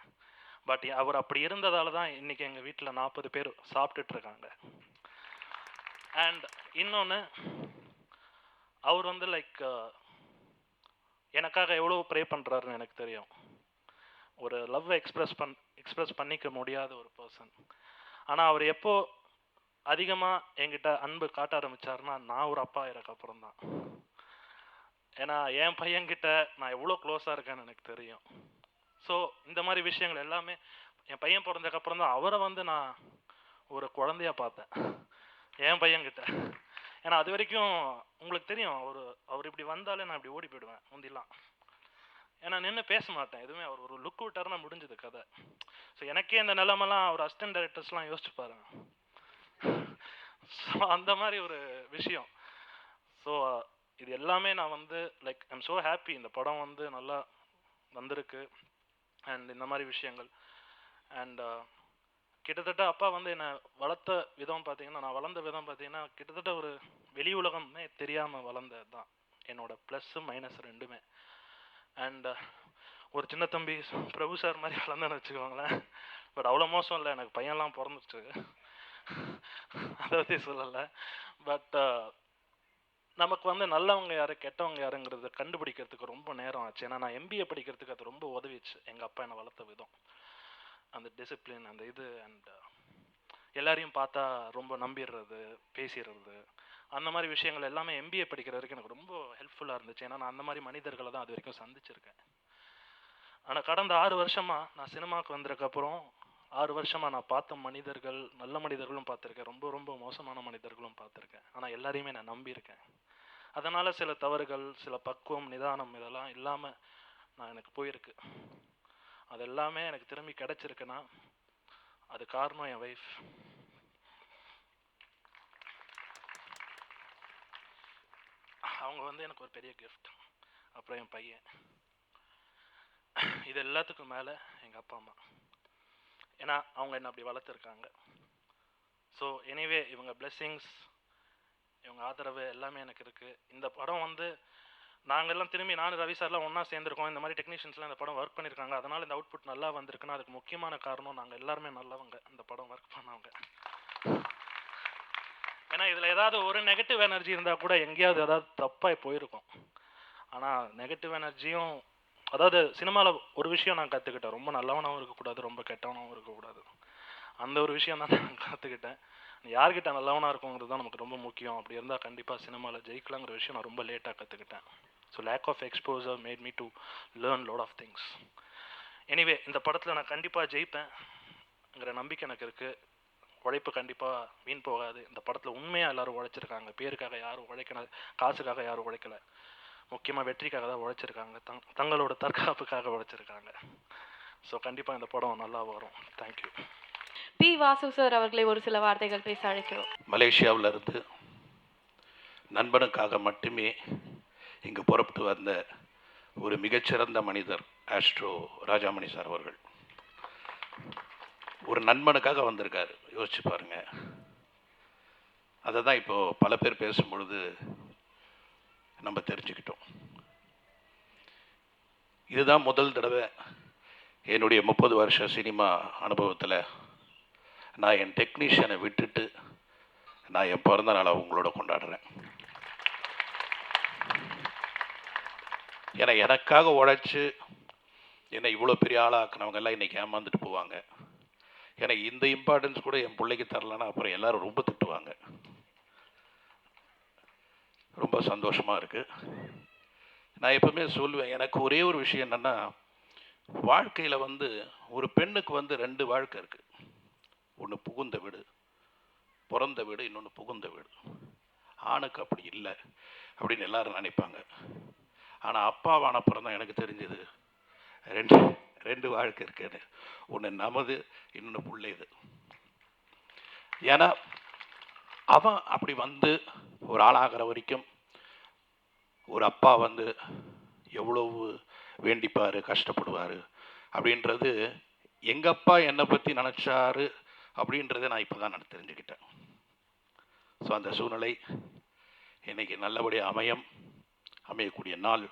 பட் அவர் அப்படி இருந்ததால தான் இன்றைக்கி எங்கள் வீட்டில் 40 பேர் சாப்பிட்டுட்ருக்காங்க. அண்ட் இன்னொன்று, அவர் வந்து லைக் எனக்காக எவ்வளோ ப்ரே பண்ணுறாருன்னு எனக்கு தெரியும். ஒரு லவ் எக்ஸ்ப்ரெஸ் பண்ணிக்க முடியாத ஒரு பர்சன். ஆனால் அவர் எப்போ அதிகமாக என்கிட்ட அன்பு காட்ட ஆரம்பித்தார்னா, நான் ஒரு அப்பா ஆகிறதுக்கப்புறம் தான். ஏன்னா என் பையன்கிட்ட நான் எவ்வளோ க்ளோஸாக இருக்கேன்னு எனக்கு தெரியும். ஸோ இந்த மாதிரி விஷயங்கள் எல்லாமே என் பையன் பிறந்ததுக்கப்புறம் தான் அவரை வந்து நான் ஒரு குழந்தையாக பார்த்தேன் என் பையன்கிட்ட. ஏன்னா அது வரைக்கும் உங்களுக்கு தெரியும், அவர் இப்படி வந்தாலே நான் இப்படி ஓடி போயிடுவேன் முந்திலாம். ஏன்னா நின்று பேச மாட்டேன் எதுவுமே. அவர் ஒரு லுக் விட்டாருன்னா முடிஞ்சது கதை. ஸோ எனக்கே இந்த நிலமெல்லாம் அவர் அசிஸ்டன்ட் டைரக்டர்ஸ்லாம் யோசிச்சு பாருங்க. ஸோ அந்த மாதிரி ஒரு விஷயம். ஸோ இது எல்லாமே நான் வந்து லைக் ஐம் ஸோ ஹாப்பி. இந்த படம் வந்து நல்லா வந்திருக்கு அண்ட் இந்த மாதிரி விஷயங்கள். அண்ட் கிட்டத்தட்ட அப்பா வந்து என்னை வளர்த்த விதம் பார்த்தீங்கன்னா, நான் வளர்ந்த விதம் பார்த்தீங்கன்னா கிட்டத்தட்ட ஒரு வெளி உலகமே தெரியாமல் வளர்ந்தது தான் என்னோட ப்ளஸ்ஸு மைனஸ் ரெண்டுமே. அண்ட் ஒரு சின்ன தம்பி பிரபு சார் மாதிரி வளர்ந்தேன்னு வச்சுக்கோங்களேன். பட் அவ்வளோ மோசம் இல்லை, எனக்கு பையன்லாம் பிறந்துச்சு, அதை பற்றி சொல்லலை. பட் நமக்கு வந்து நல்லவங்க யார் கெட்டவங்க யாருங்கிறத கண்டுபிடிக்கிறதுக்கு ரொம்ப நேரம் ஆச்சு. ஏன்னா நான் எம்பிஏ படிக்கிறதுக்கு அது ரொம்ப உதவிச்சு. எங்கள் அப்பா என்னை வளர்த்த விதம், அந்த டிசிப்ளின், அந்த இது. அண்ட் எல்லாரையும் பார்த்தா ரொம்ப நம்பிடுறது, பேசிடுறது, அந்த மாதிரி விஷயங்கள் எல்லாமே எம்பிஏ படிக்கிற வரைக்கும் எனக்கு ரொம்ப ஹெல்ப்ஃபுல்லாக இருந்துச்சு. ஏன்னா நான் அந்த மாதிரி மனிதர்களை தான் அது வரைக்கும் சந்திச்சிருக்கேன். ஆனால் கடந்த 6 வருஷமாக நான் சினிமாவுக்கு வந்ததுக்கப்புறம் 6 வருஷமாக நான் பார்த்த மனிதர்கள், நல்ல மனிதர்களும் பார்த்துருக்கேன், ரொம்ப ரொம்ப மோசமான மனிதர்களும் பார்த்துருக்கேன். ஆனால் எல்லாரையுமே நான் நம்பியிருக்கேன். அதனால் சில தவறுகள், சில பக்குவம், நிதானம் இதெல்லாம் இல்லாமல் நான் எனக்கு போயிருக்கு. அது எல்லாமே எனக்கு திரும்பி கிடச்சிருக்குன்னா அது காரணம் என் ஒய்ஃப். அவங்க வந்து எனக்கு ஒரு பெரிய கிஃப்ட். அப்புறம் என் பையன். இது எல்லாத்துக்கும் மேலே எங்கள் அப்பா அம்மா. ஏன்னா அவங்க என்னை அப்படி வளர்த்துருக்காங்க. ஸோ எனிவே இவங்க பிளெஸ்ஸிங்ஸ், இவங்க ஆதரவு எல்லாமே எனக்கு இருக்குது. இந்த படம் வந்து நாங்கள் எல்லாம் திரும்பி நானும் ரவி சார்லாம் ஒன்றா சேர்ந்துருக்கோம். இந்த மாதிரி டெக்னீஷியன்ஸ்லாம் இந்த படம் ஒர்க் பண்ணியிருக்காங்க. அதனால் இந்த அவுட்புட் நல்லா வந்திருக்குன்னா அதுக்கு முக்கியமான காரணம் நாங்கள் எல்லாருமே நல்லவங்க, இந்த படம் ஒர்க் பண்ணவங்க. ஏன்னா இதில் ஏதாவது ஒரு நெகட்டிவ் எனர்ஜி இருந்தால் கூட எங்கேயாவது ஏதாவது தப்பாக போயிருக்கும். ஆனால் நெகட்டிவ் எனர்ஜியும், அதாவது சினிமாவில் ஒரு விஷயம் நான் கற்றுக்கிட்டேன், ரொம்ப நல்லவனாகவும் இருக்கக்கூடாது, ரொம்ப கெட்டவனாகவும் இருக்கக்கூடாது. அந்த ஒரு விஷயம் தான் நான் கற்றுக்கிட்டேன். யார்கிட்ட நல்லவனாக இருக்குங்கிறது தான் நமக்கு ரொம்ப முக்கியம். அப்படி இருந்தால் கண்டிப்பாக சினிமாவில் ஜெயிக்கலாங்கிற விஷயம் நான் ரொம்ப லேட்டாக கற்றுக்கிட்டேன். So lack of exposure made me to learn lot of things. Anyway இந்த படத்தில் நான் கண்டிப்பாக ஜெயிப்பேன்ங்கிற நம்பிக்கை எனக்கு இருக்குது. உழைப்பு கண்டிப்பாக வீண் போகாது. இந்த படத்தில் உண்மையாக எல்லோரும் உழைச்சிருக்காங்க. பேருக்காக யாரும் உழைக்கல, காசுக்காக யாரும் உழைக்கலை, முக்கியமாக வெற்றிக்காக தான் உழைச்சிருக்காங்க, தங்களோட தற்காப்புக்காக உழைச்சிருக்காங்க. ஸோ கண்டிப்பாக இந்த படம் நல்லா வரும். தேங்க்யூ. பி வாசு சார் அவர்களை ஒரு சில வார்த்தைகள் பேச அழைக்கிறோம். மலேசியாவில் இருந்து நண்பனுக்காக மட்டுமே இங்கு புறப்பட்டு வந்த ஒரு மிகச்சிறந்த மனிதர் ஆஸ்ட்ரோ ராஜாமணி சார் அவர்கள். ஒரு நண்பனுக்காக வந்திருக்காரு, யோசிச்சு பாருங்க. அதை தான் இப்போது பல பேர் பேசும்பொழுது நம்ம தெரிஞ்சுக்கிட்டோம். இதுதான் முதல் தடவை என்னுடைய 30 வருஷ சினிமா அனுபவத்தில் நான் என் டெக்னீஷியனை விட்டுட்டு நான் என் பிறந்த நாளை அவங்களோட கொண்டாடுறேன். ஏன்னா எனக்காக உழைச்சி என்னை இவ்வளோ பெரிய ஆளாக்குனவங்க எல்லாம் இன்றைக்கி ஏமாந்துட்டு போவாங்க. ஏன்னா இந்த இம்பார்ட்டன்ஸ் கூட என் பிள்ளைக்கு தரலன்னா அப்புறம் எல்லோரும் ரொம்ப திட்டுவாங்க. ரொம்ப சந்தோஷமாக இருக்குது. நான் எப்பவுமே சொல்லுவேன், எனக்கு ஒரே ஒரு விஷயம் என்னென்னா, வாழ்க்கையில் வந்து ஒரு பெண்ணுக்கு வந்து 2 வாழ்க்கை இருக்குது. ஒன்று புகுந்த வீடு, பிறந்த வீடு, இன்னொன்று புகுந்த வீடு. ஆணுக்கு அப்படி இல்லை அப்படின்னு எல்லாரும் நினைப்பாங்க. ஆனால் அப்பாவான அப்புறம் தான் எனக்கு தெரிஞ்சது ரெண்டு வாழ்க்கை இருக்குன்னு. ஒன்று நமது, இன்னொன்று பிள்ளைது. ஏன்னா அவன் அப்படி வந்து ஒரு ஆளாகிற வரைக்கும் ஒரு அப்பா வந்து எவ்வளவு வேண்டிப்பார், கஷ்டப்படுவார் அப்படின்றது எங்கள் அப்பா என்னை பற்றி நினச்சாரு அப்படின்றத நான் இப்போ தான் நான் தெரிஞ்சுக்கிட்டேன். ஸோ அந்த சூழ்நிலை இன்றைக்கி நல்லபடியாக அமையக்கூடிய நாள்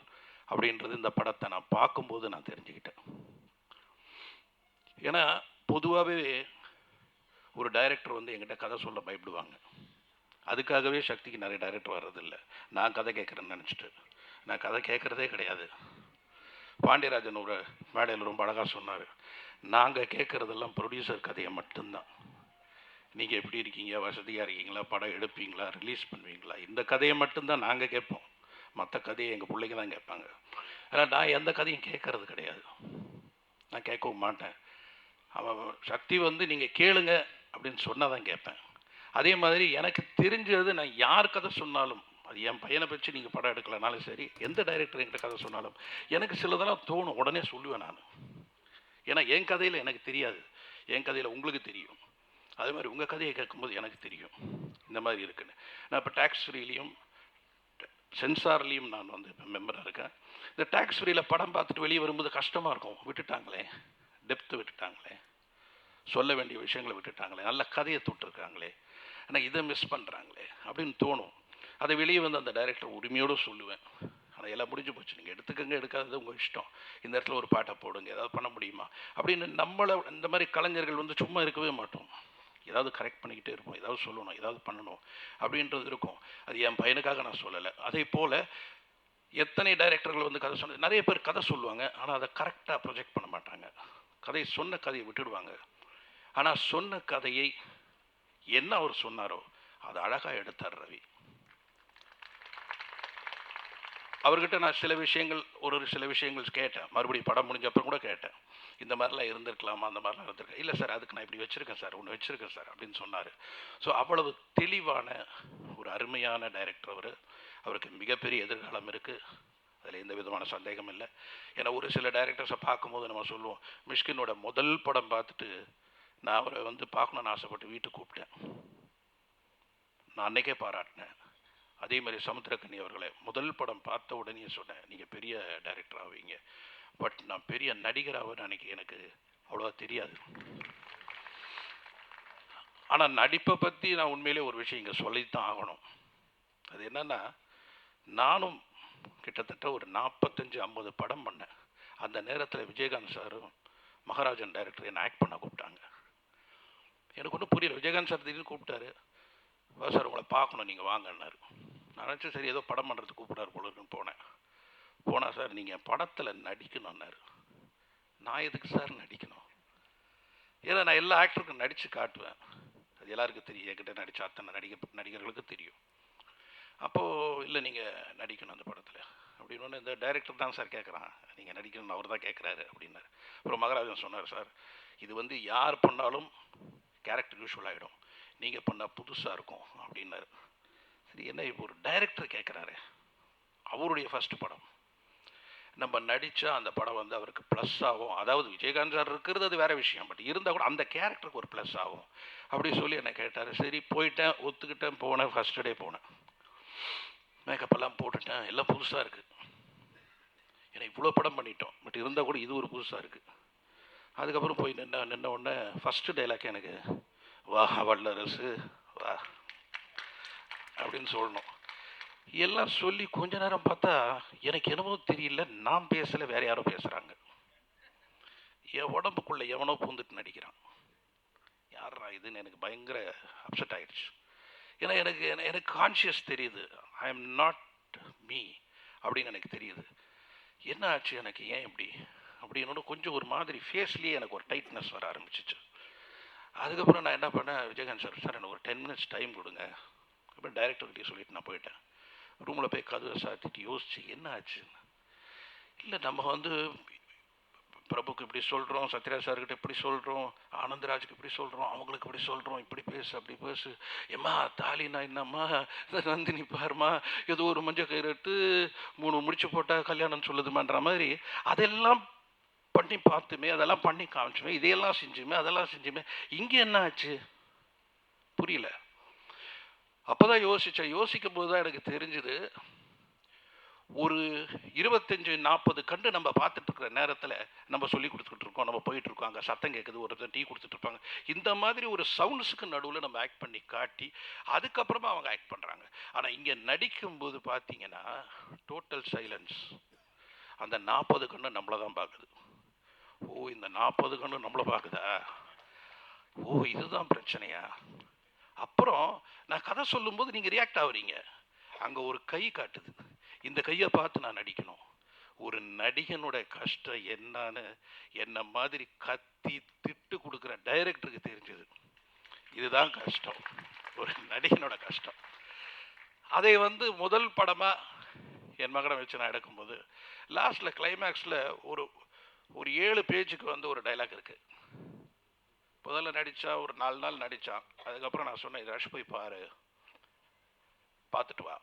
அப்படின்றது இந்த படத்தை நான் பார்க்கும்போது நான் தெரிஞ்சுக்கிட்டேன். ஏன்னா பொதுவாகவே ஒரு டைரக்டர் வந்து என்கிட்ட கதை சொல்ல பயப்படுவாங்க. அதுக்காகவே சக்திக்கு நிறைய டைரக்டர் வர்றதில்லை. நான் கதை கேட்குறேன்னு நினச்சிட்டு நான் கதை கேட்குறதே கிடையாது. பாண்டியராஜன் ஒரு மேடையில் ரொம்ப அழகாக சொன்னார், நாங்கள் கேட்குறதெல்லாம் ப்ரொடியூசர் கதையை மட்டும்தான். நீங்கள் எப்படி இருக்கீங்க, வசதியாக இருக்கீங்களா, படம் எடுப்பீங்களா, ரிலீஸ் பண்ணுவீங்களா, இந்த கதையை மட்டும்தான் நாங்கள் கேட்போம். மற்ற கதையை எங்கள் பிள்ளைங்க தான் கேட்பாங்க. ஆனால் நான் எந்த கதையும் கேட்குறது கிடையாது, நான் கேட்கவும் மாட்டேன். அவன் சக்தி வந்து நீங்கள் கேளுங்க அப்படின்னு சொன்னால் தான் கேட்பேன். அதே மாதிரி எனக்கு தெரிஞ்சது நான் யார் கதை சொன்னாலும் அது என் பையனை வச்சு நீங்கள் படம் எடுக்கலனாலும் சரி, எந்த டைரக்டர் என்கிட்ட கதை சொன்னாலும் எனக்கு சிலதெல்லாம் தோணும், உடனே சொல்லுவேன் நான். ஏன்னா என் கதையில் எனக்கு தெரியாது, என் கதையில் உங்களுக்கு தெரியும். அதே மாதிரி உங்கள் கதையை கேட்கும்போது எனக்கு தெரியும் இந்த மாதிரி இருக்குன்னு. நான் இப்போ டேக்ஸ் ஃப்ரீலையும் சென்சார்லேயும் நான் வந்து மெம்பராக இருக்கேன். இந்த டேக்ஸ் ஃப்ரீயில் படம் பார்த்துட்டு வெளியே வரும்போது கஷ்டமாக இருக்கும், விட்டுட்டாங்களே, டெப்த்து விட்டுட்டாங்களே, சொல்ல வேண்டிய விஷயங்களை விட்டுட்டாங்களே, நல்ல கதையை தொட்டிருக்காங்களே, ஆனால் இதை மிஸ் பண்ணுறாங்களே அப்படின்னு தோணும். அதை வெளியே வந்து அந்த டைரக்டர் உரிமையோடு சொல்லுவேன். ஆனால் எல்லாம் முடிஞ்சு போச்சு, நீங்கள் எடுத்துக்கங்க, எடுக்காதது உங்கள் இஷ்டம், இந்த இடத்துல ஒரு பாட்டை போடுங்க, ஏதாவது பண்ண முடியுமா அப்படின்னு. நம்மளை இந்த மாதிரி கலைஞர்கள் வந்து சும்மா இருக்கவே மாட்டோம், ஏதாவது கரெக்ட் பண்ணிக்கிட்டே இருப்போம், ஏதாவது சொல்லணும், ஏதாவது பண்ணணும் அப்படின்றது இருக்கும். அது என் பையனுக்காக நான் சொல்லலை. அதே போல் எத்தனை டைரக்டர்கள் வந்து கதை சொன்ன, நிறைய பேர் கதை சொல்லுவாங்க, ஆனால் அதை கரெக்டாக ப்ரொஜெக்ட் பண்ண மாட்டாங்க. கதை சொன்ன கதையை விட்டுடுவாங்க. ஆனால் சொன்ன கதையை என்ன அவர் சொன்னாரோ அதை அழகாக எடுத்தார் ரவி. அவர்கிட்ட நான் சில விஷயங்கள் சில விஷயங்கள் கேட்டேன், மறுபடியும் படம் முடிஞ்சப்பறம் கூட கேட்டேன், இந்த மாதிரிலாம் இருந்திருக்கலாமா, அந்த மாதிரிலாம் இருந்திருக்கேன். இல்லை சார், அதுக்கு நான் இப்படி வச்சுருக்கேன் சார், ஒன்று வச்சுருக்கேன் சார் அப்படின்னு சொன்னார். ஸோ அவ்வளவு தெளிவான ஒரு அருமையான டைரக்டர் அவர். அவருக்கு மிகப்பெரிய எதிர்காலம் இருக்குது, அதில் எந்த விதமான சந்தேகம் இல்லை. ஏன்னா ஒரு சில டைரக்டர்ஸை பார்க்கும்போது நம்ம சொல்லுவோம், மிஷ்கினோட முதல் படம் பார்த்துட்டு நான் அவரை வந்து பார்க்கணுன்னு ஆசைப்பட்டு வீட்டுக்கு கூப்பிட்டேன், நான் அன்றைக்கே பாராட்டினேன். அதே மாதிரி சமுத்திரக்கனி அவர்களை முதல் படம் பார்த்த உடனே சொன்னேன், நீங்கள் பெரிய டைரக்டர் ஆவீங்க, பட் நான் பெரிய நடிகராக அன்றைக்கி எனக்கு அவ்வளோவா தெரியாது. ஆனால் நடிப்பை பற்றி நான் உண்மையிலே ஒரு விஷயம் இங்கே சொல்லித்தான் ஆகணும். அது என்னென்னா, நானும் கிட்டத்தட்ட ஒரு 45-50 படம் பண்ணேன். அந்த நேரத்தில் விஜயகாந்த் சாரும் மகாராஜன் டைரக்டர் என்னை ஆக்ட் பண்ண கூப்பிட்டாங்க. எனக்கு ஒன்றும் புரியல, விஜயகாந்த் சார் திடீர்னு கூப்பிட்டாரு, சார் உங்களை பார்க்கணும், நீங்கள் வாங்கன்னாரு. நான் நினச்சேன் சரி ஏதோ படம் பண்ணுறதுக்கு கூப்பிடாரு போல இருக்குன்னு போனால் சார் நீங்கள் படத்தில் நடிக்கணும்னாரு. நான் எதுக்கு சார் நடிக்கணும்? ஏன்னா நான் எல்லா ஆக்டருக்கும் நடித்து காட்டுவேன், அது எல்லாருக்கும் தெரியும், என்கிட்ட நடித்த அத்தனை நடிகர்களுக்கு தெரியும். அப்போது இல்லை நீங்கள் நடிக்கணும் அந்த படத்தில் அப்படின்னு. இந்த டைரக்டர் தான் சார் கேட்குறான், நீங்கள் நடிக்கணும்னு அவர் தான் கேட்குறாரு அப்படின்னாரு. அப்புறம் மகாராஜன் சொன்னார், சார் இது வந்து யார் பண்ணாலும் கேரக்டர் யூஸ்வல் ஆகிடும், நீங்கள் பண்ணால் புதுசாக இருக்கும் அப்படின்னாரு. சரி, என்ன இப்போ ஒரு டைரக்டர் கேட்குறாரு, அவருடைய ஃபஸ்ட்டு படம் நம்ம நடித்தா அந்த படம் வந்து அவருக்கு ப்ளஸ் ஆகும். அதாவது விஜயகாந்த் சார் இருக்கிறது அது வேறு விஷயம், பட் இருந்தால் கூட அந்த கேரக்டருக்கு ஒரு ப்ளஸ் ஆகும் அப்படி சொல்லி என்னை கேட்டார். சரி போயிட்டேன், ஒத்துக்கிட்டேன், போனேன். ஃபஸ்ட்டு டே போனேன், மேக்கப்பெல்லாம் போட்டுட்டேன், எல்லாம் புதுசாக இருக்குது. ஏன்னா இவ்வளோ படம் பண்ணிட்டோம், பட் இருந்தால் கூட இது ஒரு புதுசாக இருக்குது. அதுக்கப்புறம் போய் நின்ன உடனே ஃபஸ்ட்டு டைலாக் எனக்கு வா வல்லரசு வா அப்படின்னு சொல்லணும். எல்லாம் சொல்லி கொஞ்ச நேரம் பார்த்தா எனக்கு என்னமோ தெரியல, நான் பேசலை, வேற யாரோ பேசுகிறாங்க. என் உடம்புக்குள்ளே எவனோ பூந்துட்டு நடிக்கிறான். யாரா இதுன்னு எனக்கு பயங்கர அப்செட் ஆகிடுச்சு. ஏன்னா எனக்கு கான்ஷியஸ் தெரியுது, ஐ எம் நாட் மீ அப்படின்னு எனக்கு தெரியுது. என்ன ஆச்சு எனக்கு, ஏன் இப்படி அப்படின்னு கொஞ்சம் ஒரு மாதிரி ஃபேஸ்லேயே எனக்கு ஒரு டைட்னஸ் வர ஆரம்பிச்சிச்சு. அதுக்கப்புறம் நான் என்ன பண்ணேன், விஜயகாந்த் சார் எனக்கு ஒரு 10 minutes டைம் கொடுங்க அப்புறம் டைரக்டர்கிட்டே சொல்லிட்டு நான் போயிட்டேன். ரூமில் போய் கதவை சாத்திட்டு யோசிச்சு என்ன ஆச்சுன்னு. இல்லை நம்ம வந்து பிரபுக்கு இப்படி சொல்கிறோம், சத்யராஜ் சார்கிட்ட இப்படி சொல்கிறோம், ஆனந்தராஜுக்கு இப்படி சொல்கிறோம், அவங்களுக்கு இப்படி சொல்கிறோம், இப்படி பேசு அப்படி பேசு, எம்மா தாலினா என்னம்மா, நந்தினி பாருமா, ஏதோ ஒரு மஞ்சள் கயிறு எடுத்து 3 முடிச்சு போட்டால் கல்யாணம் சொல்லுதுமான்ற மாதிரி அதெல்லாம் பண்ணி பார்த்துமே, அதெல்லாம் பண்ணி காமிச்சுமே, இதையெல்லாம் செஞ்சுமே, அதெல்லாம் செஞ்சுமே, இங்கே என்ன ஆச்சு புரியல. அப்போ தான் யோசிக்கும் போது தான் எனக்கு தெரிஞ்சுது, ஒரு 25-40 கண்டு நம்ம பார்த்துட்டு இருக்கிற நேரத்தில் நம்ம சொல்லி கொடுத்துக்கிட்டு இருக்கோம், நம்ம போயிட்டு இருக்கோம், அங்கே சத்தம் கேட்குது, ஒருத்தர் டீ கொடுத்துட்டு இருப்பாங்க, இந்த மாதிரி ஒரு சவுண்ட்ஸுக்கு நடுவில் நம்ம ஆக்ட் பண்ணி காட்டி அதுக்கப்புறமா அவங்க ஆக்ட் பண்ணுறாங்க. ஆனால் இங்கே நடிக்கும்போது பார்த்தீங்கன்னா டோட்டல் சைலன்ஸ். அந்த 40 கண்ணு நம்மளை தான் பார்க்குது. ஓ இந்த 40 கண்ணு நம்மளை பார்க்குதா, ஓ இதுதான் பிரச்சனையா. அப்புறம் நான் கதை சொல்லும்போது நீங்கள் ரியாக்ட் ஆகுறீங்க, அங்கே ஒரு கை காட்டுது, இந்த கையை பார்த்து நான் நடிக்கணும். ஒரு நடிகனோட கஷ்டம் என்னன்னு என்ன மாதிரி கத்தி திட்டு கொடுக்குற டைரக்டருக்கு தெரிஞ்சது. இதுதான் கஷ்டம், ஒரு நடிகனோட கஷ்டம். அதை வந்து முதல் படமாக என் மகனை வச்சு நான் எடுக்கும்போது லாஸ்ட்டில் கிளைமேக்ஸில் ஒரு 7 பேஜுக்கு வந்து ஒரு டைலாக் இருக்குது. முதல்ல நடித்தா ஒரு 4 நாள் நடித்தான். அதுக்கப்புறம் நான் சொன்னேன், ரஷ் போய் பாரு, பார்த்துட்டு வா,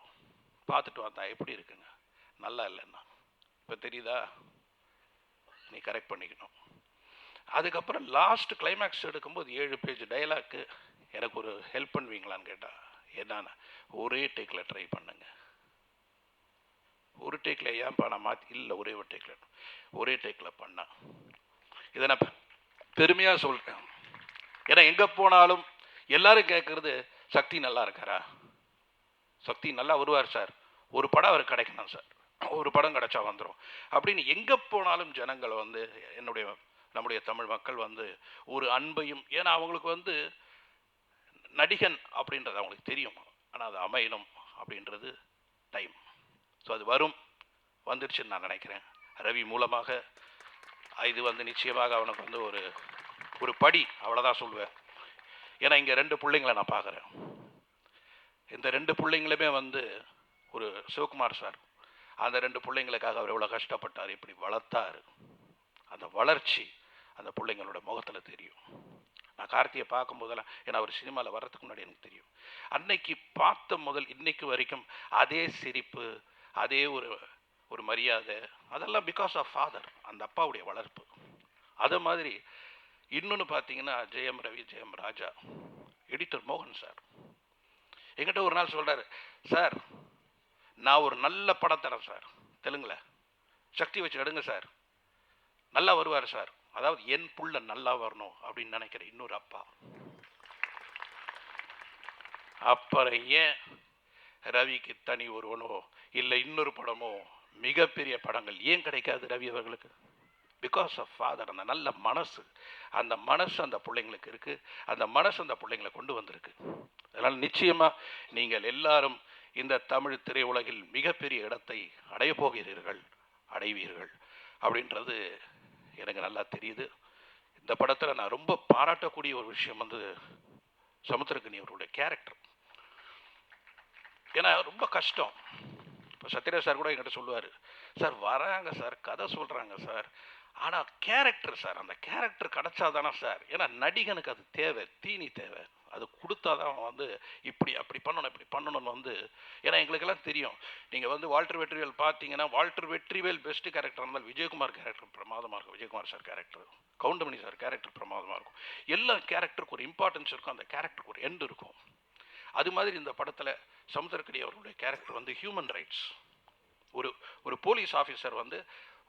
பார்த்துட்டு வந்தான், எப்படி இருக்குங்க, நல்லா இல்லைன்னா. இப்போ தெரியுதா, நீ கரெக்ட் பண்ணிக்கணும். அதுக்கப்புறம் லாஸ்ட் கிளைமேக்ஸ் எடுக்கும்போது 7 பேஜ் டைலாக்கு, எனக்கு ஒரு ஹெல்ப் பண்ணுவீங்களான்னு கேட்டா, என்னன்னா ஒரே டேக்கில் ட்ரை பண்ணுங்க. ஒரு டேக்கில் ஏன்ப்பா நான் மாற்றி, இல்லை ஒரே ஒரு டேக்கில், ஒரே டேக்கில் பண்ணா. இதை நான் பெருமையாக சொல்கிறேன். ஏன்னா எங்கே போனாலும் எல்லாரும் கேட்குறது, சக்தி நல்லா இருக்காரா, சக்தி நல்லா வருவார் சார், ஒரு படம் அவர் கிடைக்கணும் சார், ஒரு படம் கிடைச்சா வந்துடும் அப்படின்னு எங்கே போனாலும் ஜனங்கள் வந்து நம்முடைய தமிழ் மக்கள் வந்து ஒரு அன்பையும், ஏன்னா அவங்களுக்கு வந்து நடிகன் அப்படின்றது அவங்களுக்கு தெரியும், ஆனால் அது அமையணும் அப்படின்றது டைம். ஸோ அது வந்துடுச்சுன்னு நான் நினைக்கிறேன். ரவி மூலமாக இது வந்து நிச்சயமாக அவனுக்கு வந்து ஒரு படி, அவ்வளோதான் சொல்லுவேன். ஏன்னா இங்கே 2 பிள்ளைங்களை நான் பார்க்குறேன். இந்த 2 பிள்ளைங்களுமே வந்து ஒரு சிவகுமார் சார் அந்த 2 பிள்ளைங்களுக்காக அவர் எவ்வளோ கஷ்டப்பட்டார், எப்படி வளர்த்தார், அந்த வளர்ச்சி அந்த பிள்ளைங்களோட முகத்தில் தெரியும். நான் கார்த்தியை பார்க்கும் போதெல்லாம், ஏன்னா அவர் சினிமாவில் வர்றதுக்கு முன்னாடி எனக்கு தெரியும், அன்னைக்கு பார்த்த முதல் இன்னைக்கு வரைக்கும் அதே சிரிப்பு, அதே ஒரு மரியாதை, அதெல்லாம் பிகாஸ் ஆஃப் ஃபாதர், அந்த அப்பாவுடைய வளர்ப்பு. அது மாதிரி இன்னொன்று பார்த்தீங்கன்னா ஜெயம் ரவி, ஜெயம் ராஜா, எடிட்டர் மோகன் சார் என்கிட்ட ஒரு நாள் சொல்கிறார், சார் நான் ஒரு நல்ல படம் தரேன் சார், தெலுங்குல சக்தி வச்சு எடுங்க சார், நல்லா வருவார் சார். அதாவது என் புள்ள நல்லா வரணும் அப்படின்னு நினைக்கிற இன்னொரு அப்பா. அப்புறம் ஏன் ரவிக்கு தனி ஒருவனோ இல்லை இன்னொரு படமோ, மிகப்பெரிய படங்கள் ஏன் கிடைக்காது ரவி அவர்களுக்கு? Because of father. அந்த நல்ல மனசு, அந்த மனசு அந்த பிள்ளைங்களுக்கு இருக்குது, அந்த மனசு அந்த பிள்ளைங்களை கொண்டு வந்திருக்கு. அதனால் நிச்சயமாக நீங்கள் எல்லாரும் இந்த தமிழ் திரையுலகில் மிகப்பெரிய இடத்தை அடைய போகிறீர்கள், அடைவீர்கள் அப்படின்றது எனக்கு நல்லா தெரியுது. இந்த படத்தில் நான் ரொம்ப பாராட்டக்கூடிய ஒரு விஷயம் வந்து சமுத்திரக்கனி அவருடைய கேரக்டர். ஏன்னா ரொம்ப கஷ்டம். இப்போ சத்யராஜ் சார் கூட என்கிட்ட சொல்லுவார், சார் வராங்க சார், கதை சொல்கிறாங்க சார், ஆனால் கேரக்டர் சார், அந்த கேரக்டர் கிடச்சா தானே சார், ஏன்னா நடிகனுக்கு அது தேவை, தீனி தேவை, அது கொடுத்தா தான் அவன் வந்து இப்படி அப்படி பண்ணணும் இப்படி பண்ணணும்னு வந்து. ஏன்னா எங்களுக்கெல்லாம் தெரியும், நீங்கள் வந்து வால்டர் வெற்றிவேல் பார்த்தீங்கன்னா, வால்டர் வெற்றிவேல் பெஸ்ட்டு கேரக்டர் இருந்தால் விஜயகுமார் கேரக்டர் பிரமாதமாக இருக்கும், Vijayakumar sir character, Goundamani sir character பிரமாதமாக இருக்கும். எல்லா கேரக்டருக்கு ஒரு இம்பார்ட்டன்ஸ் இருக்கும், அந்த கேரக்டருக்கு ஒரு எண்ட் இருக்கும். அது மாதிரி இந்த படத்தில் சமுத்திரக்கனி அவர்களுடைய கேரக்டர் வந்து ஹியூமன் ரைட்ஸ். ஒரு போலீஸ் ஆஃபீஸர் வந்து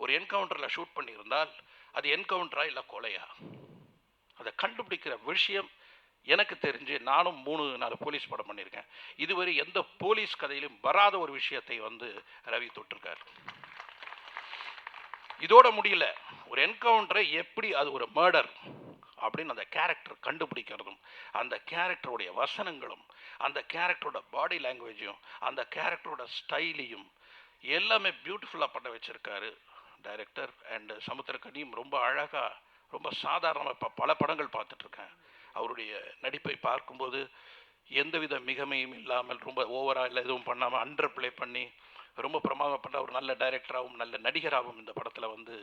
ஒரு என்கவுண்டரில் ஷூட் பண்ணியிருந்தால் அது என்கவுண்டரா இல்லை கொலையா, அதை கண்டுபிடிக்கிற விஷயம் எனக்கு தெரிஞ்சு, நானும் 3-4 போலீஸ் படம் பண்ணியிருக்கேன், இதுவரை எந்த போலீஸ் கதையிலும் வராத ஒரு விஷயத்தை வந்து ரவி தொட்டிருக்கார். இதோட முடியல, ஒரு என்கவுண்டரை எப்படி அது ஒரு மர்டர் அப்படின்னு அந்த கேரக்டர் கண்டுபிடிக்கிறதும், அந்த கேரக்டருடைய வசனங்களும், அந்த கேரக்டரோட பாடி லாங்குவேஜையும், அந்த கேரக்டரோட ஸ்டைலையும் எல்லாமே பியூட்டிஃபுல்லாக பண்ண வச்சுருக்காரு டைரக்டர். அண்டு சமுத்திரக்கனியும் ரொம்ப அழகாக, ரொம்ப சாதாரணமாக, இப்போ பல படங்கள் பார்த்துட்ருக்கேன், அவருடைய நடிப்பை பார்க்கும்போது எந்தவித மிகமையும் இல்லாமல், ரொம்ப ஓவராக இல்லை எதுவும் பண்ணாமல், அண்டர் ப்ளே பண்ணி ரொம்ப பிரமாதம் பண்ண ஒரு நல்ல டைரக்டராகவும் நல்ல நடிகராகவும் இந்த படத்தில் வந்து